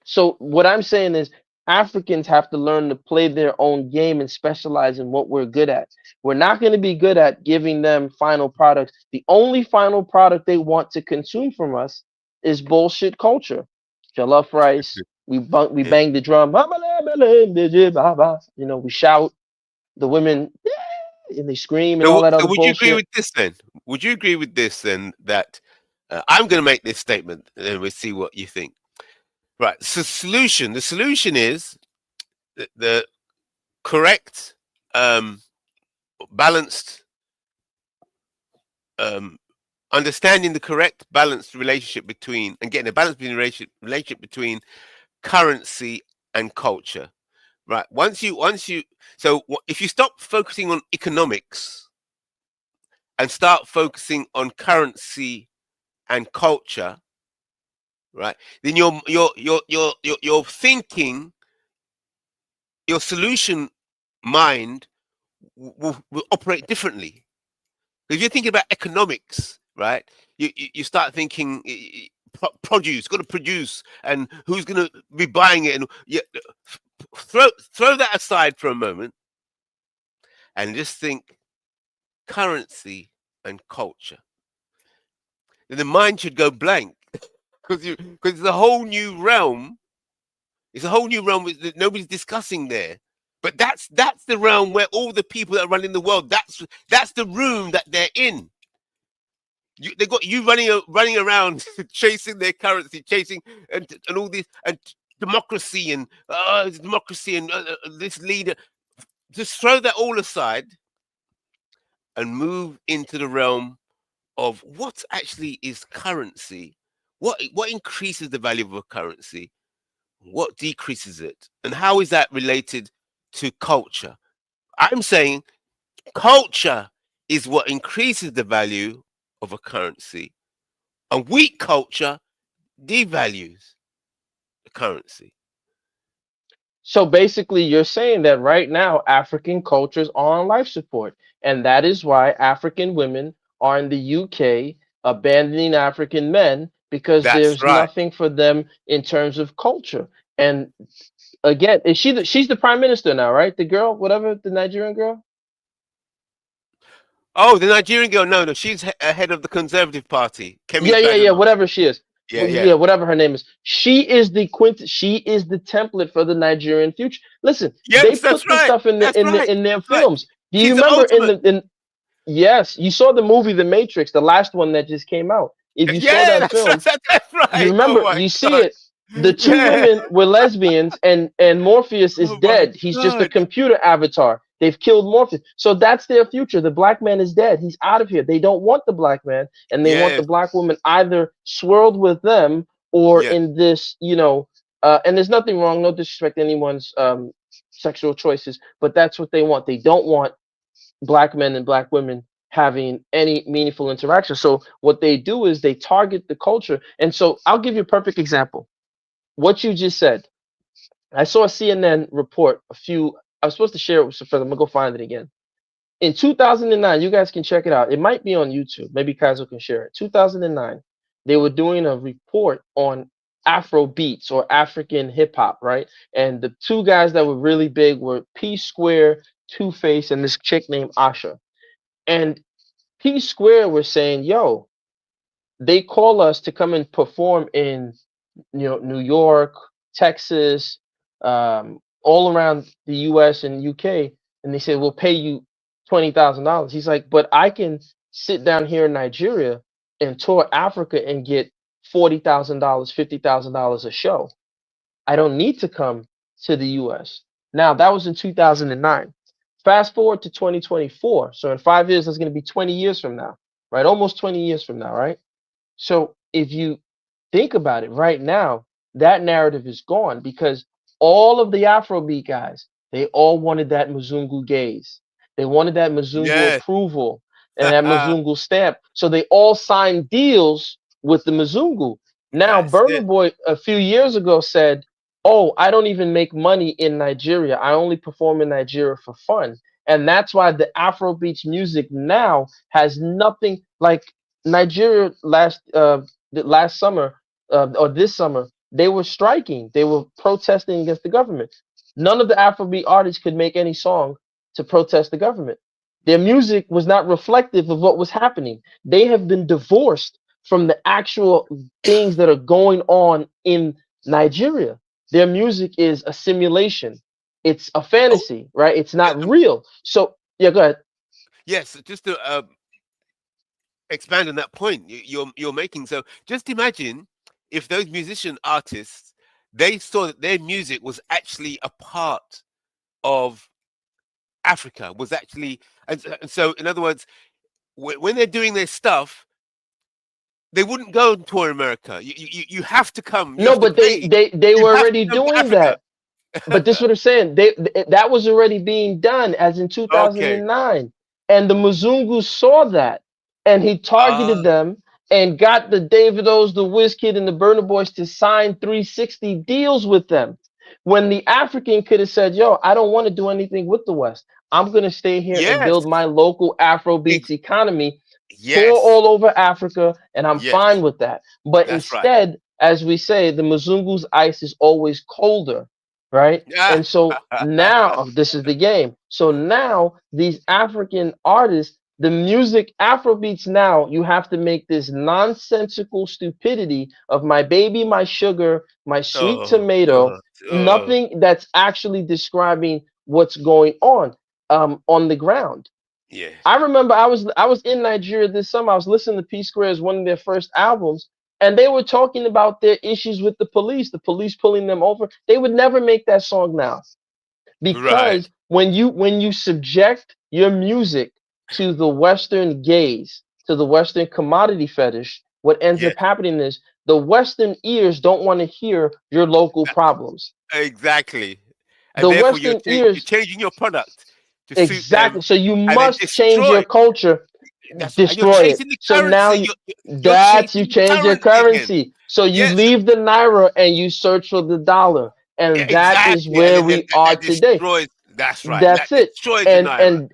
So what I'm saying is Africans have to learn to play their own game and specialize in what we're good at. We're not going to be good at giving them final products. The only final product they want to consume from us is bullshit culture. Jollof rice. We Yeah. bang the drum. We shout. The women and they scream and all So, that so other would you agree bullshit. with this then? Would you agree with this then that I'm going to make this statement and then we'll see what you think. Right. So the solution is the correct, balanced, understanding the correct balanced relationship between and getting a balance between relationship between currency and culture. Right. If you stop focusing on economics and start focusing on currency and culture, right, then your thinking, your solution mind will operate differently. If you're thinking about economics, right, you start thinking produce, got to produce, and who's going to be buying it, and throw that aside for a moment, and just think currency and culture, then the mind should go blank because it's a whole new realm. It's a whole new realm that nobody's discussing there. But that's the realm where all the people that are running the world, that's the room that they're in. They got you running around chasing their currency, chasing and all this and democracy and this leader. Just throw that all aside and move into the realm of what actually is currency, what increases the value of a currency, what decreases it, and how is that related to culture. I'm saying culture is what increases the value of a currency, and weak culture devalues the currency. So basically, you're saying that right now, African cultures are on life support. And that is why African women are in the UK abandoning African men, because That's there's right. nothing for them in terms of culture. And again, she's the prime minister now, right? The girl, whatever, the Nigerian girl? Oh, the Nigerian girl. No, she's head of the Conservative Party. Kemi Yeah, Badenoch. whatever she is. Yeah. Whatever her name is. She is the template for the Nigerian future. Listen, Yes, they put that's this right. stuff in That's right. in their Right. films. Do you She's the remember ultimate. yes, you saw the movie The Matrix, the last one that just came out. If you saw Yeah, that film, that's right. you remember, Oh my you see God. it. The two Yeah. women were lesbians, and Morpheus is Oh my dead. He's just a God. computer avatar. They've killed Morpheus, so that's their future. The black man is dead. He's out of here. They don't want the black man, and they want the Yes. black woman either swirled with them or Yes. in this, and there's nothing wrong. No disrespect to anyone's sexual choices, but that's what they want. They don't want black men and black women having any meaningful interaction. So what they do is they target the culture. And so I'll give you a perfect example. What you just said. I saw a CNN report I was supposed to share it with some friends. I'm gonna go find it again. In 2009, you guys can check it out. It might be on YouTube. Maybe Kaiser can share it. 2009, they were doing a report on Afro beats or African hip hop, right? And the two guys that were really big were P Square, Two Face, and this chick named Asha. And P Square was saying, yo, they call us to come and perform in New York, Texas, all around the US and UK, and they said, we'll pay you $20,000. He's like, but I can sit down here in Nigeria and tour Africa and get $40,000, $50,000 a show. I don't need to come to the US. Now, that was in 2009. Fast forward to 2024. So in 5 years, that's going to be 20 years from now, right? Almost 20 years from now, right? So if you think about it right now, that narrative is gone because all of the Afrobeat guys, they all wanted that Mzungu gaze. They wanted that Mzungu Yes. approval and that Mzungu stamp. So they all signed deals with the Mzungu. Now, That's Burna it. Boy a few years ago said, oh, I don't even make money in Nigeria. I only perform in Nigeria for fun. And that's why the Afrobeats music now has nothing like Nigeria last summer or this summer. They were striking. They were protesting against the government. None of the Afrobeat artists could make any song to protest the government. Their music was not reflective of what was happening. They have been divorced from the actual things that are going on in Nigeria. Their music is a simulation. It's a fantasy, right? It's not real. So yeah, go ahead. Yes, just to expand on that point you're making. So just imagine if those musician artists, they saw that their music was actually a part of Africa, was actually, and so in other words, when they're doing their stuff, they wouldn't go and tour America. You have to come. You No, have to but they pay. they You were have to already come to doing Africa. that. But this is what I'm saying. That was already being done as in Okay. 2009, and the Mzungu saw that, and he targeted them and got the Davidos, the Wizkid, and the Burna Boys to sign 360 deals with them. When the African could have said, "Yo, I don't want to do anything with the West. I'm gonna stay here and Yes. build my local Afrobeats economy, tour Yes. all over Africa, and I'm Yes. fine with that." But That's right. instead, as we say, the Mzungu's ice is always colder. right? And so now this is the game. So now these African artists, the music Afrobeats now, you have to make this nonsensical stupidity of my baby, my sugar, my sweet Oh tomato, God. nothing that's actually describing what's going on the ground. Yeah. I remember I was in Nigeria this summer. I was listening to P Square's one of their first albums, and they were talking about their issues with the police pulling them over. They would never make that song now, Right. because when you subject your music to the Western gaze, to the Western commodity fetish, what ends Yeah. up happening is the Western ears don't want to hear your local problems. Exactly. And The therefore Western you're ears, changing your product to suit them, exactly. So you and then must change your destroy. culture, That's right. And you're destroy it. chasing the So now currency. you, You're that's you chasing the change your currency again. currency. So you Yes. leave the naira and you search for the dollar, Yeah, and that is exactly. And where then we are that today. destroys. That's right. That That's it. destroys the And naira.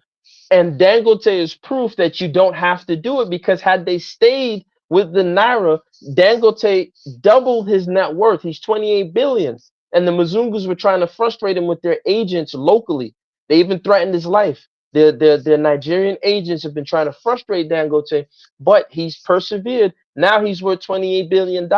and Dangote is proof that you don't have to do it, because had they stayed with the naira, Dangote doubled his net worth. He's 28 billion. And the Mzungus were trying to frustrate him with their agents locally. They even threatened his life. Their Nigerian agents have been trying to frustrate Dangote, but he's persevered. Now he's worth $28 billion.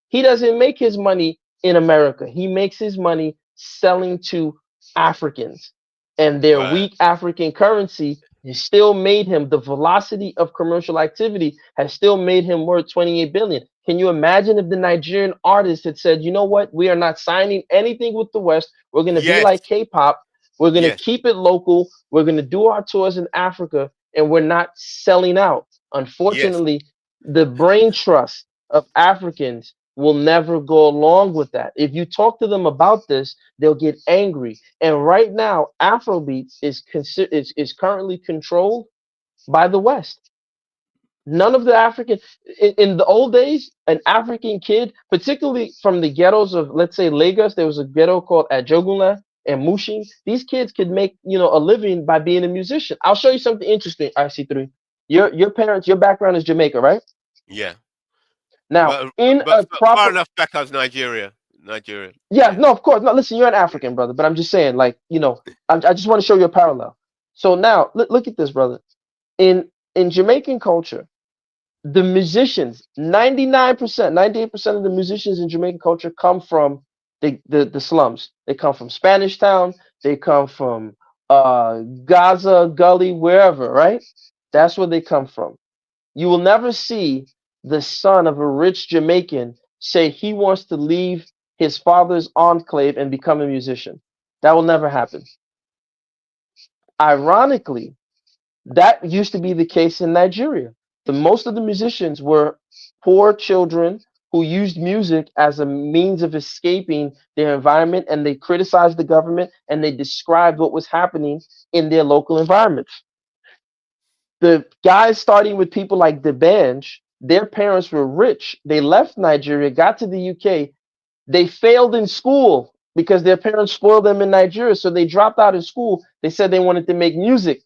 He doesn't make his money in America. He makes his money selling to Africans, and their Right. weak African currency has still made him, the velocity of commercial activity has still made him worth 28 billion. Can you imagine if the Nigerian artist had said, you know what, we are not signing anything with the West. We're going to be Yes. like K-pop. We're going to Yes. keep it local. We're going to do our tours in Africa, and we're not selling out. Yes. Unfortunately, the brain trust of Africans will never go along with that. If you talk to them about this, they'll get angry. And right now, Afrobeats is currently controlled by the West. None of the African in the old days, an African kid, particularly from the ghettos of, let's say, Lagos, there was a ghetto called Ajogunle and Mushin. These kids could make, a living by being a musician. I'll show you something interesting, IC3. Your parents, your background is Jamaica, right? Yeah. Now, in a But far proper, enough back as Nigeria. Nigeria. yeah, no, of course. No, listen, you're an African, brother, but I'm just saying, like, I just want to show you a parallel. So now, look at this, brother. In Jamaican culture, the musicians, 99%, 98% of the musicians in Jamaican culture come from the slums. They come from Spanish Town. They come from Gaza, Gully, wherever, right? That's where they come from. You will never see the son of a rich Jamaican say he wants to leave his father's enclave and become a musician. That will never happen. Ironically, that used to be the case in Nigeria. Most of the musicians were poor children who used music as a means of escaping their environment, and they criticized the government and they described what was happening in their local environments. The guys starting with people like D'banj, their parents were rich. They left Nigeria, got to the UK. They failed in school because their parents spoiled them in Nigeria. So they dropped out of school. They said they wanted to make music.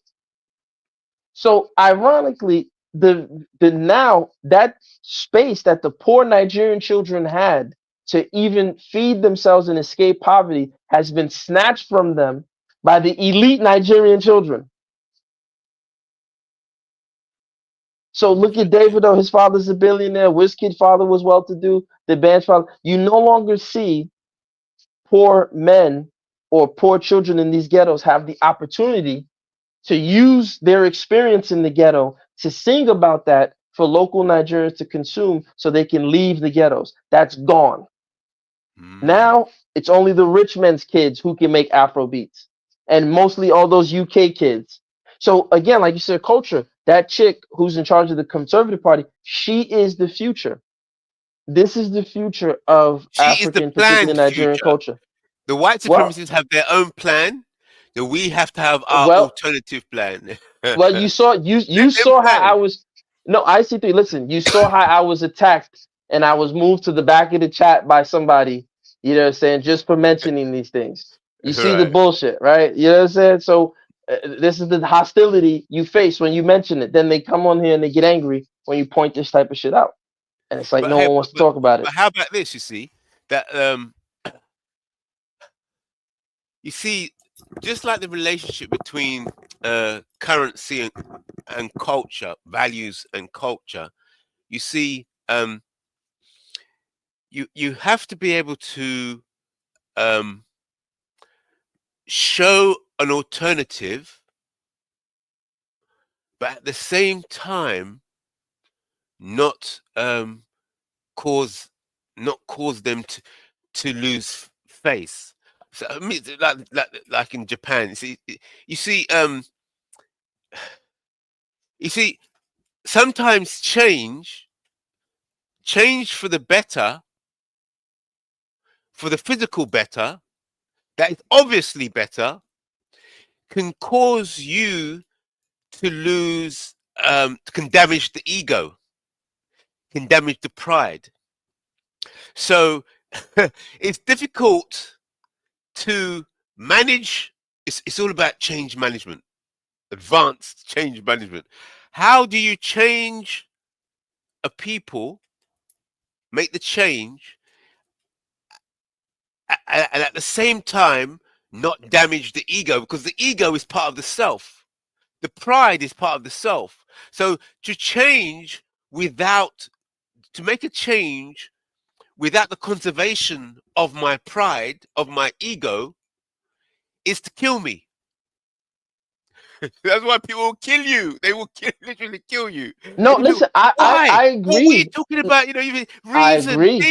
So ironically, the now that space that the poor Nigerian children had to even feed themselves and escape poverty has been snatched from them by the elite Nigerian children. So look at Davido, his father's a billionaire. Wizkid's father was well-to-do. The band's father. You no longer see poor men or poor children in these ghettos have the opportunity to use their experience in the ghetto to sing about that for local Nigerians to consume so they can leave the ghettos. That's gone. Now it's only the rich men's kids who can make Afro beats, and mostly all those UK kids. So again, like you said, culture, that chick who's in charge of the Conservative Party, she is the future. This is the future of She is the African, particularly planned Nigerian future. culture. The white Well, supremacists have their own plan, then we have to have our well, alternative plan. well, you saw Let them saw how plan. I was. No, IC3. Listen, you saw how I was attacked, and I was moved to the back of the chat by somebody. You know what I'm saying? Just for mentioning these things. You see the Right. bullshit, right? You know what I'm saying? So this is the hostility you face when you mention it. Then they come on here and they get angry when you point this type of shit out, and it's like But no hey, one wants to talk about it. but how about this? You see that you see, just like the relationship between currency and culture, values and culture, you see, you have to be able to show an alternative, but at the same time not cause them to lose face. So I mean, like in Japan, you see sometimes change for the better, for the physical better, that is obviously better, can cause you to lose, can damage the ego, can damage the pride. So it's difficult to manage. It's all about change management, advanced change management. How do you change a people, make the change, and at the same time not damage the ego? Because the ego is part of the self. The pride is part of the self. So to make a change without the conservation of my pride, of my ego, is to kill me. That's why people will kill you. They will literally kill you. No, listen, I agree. Well, we're talking about, even reason, I agree.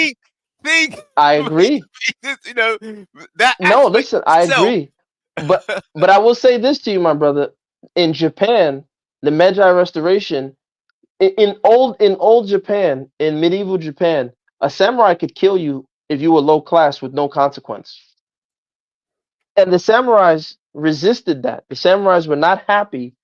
think. I agree. That. No, listen, I agree. But I will say this to you, my brother. In Japan, the Meiji Restoration, in old Japan, in medieval Japan, a samurai could kill you if you were low class with no consequence. And the samurais resisted that. The samurais were not happy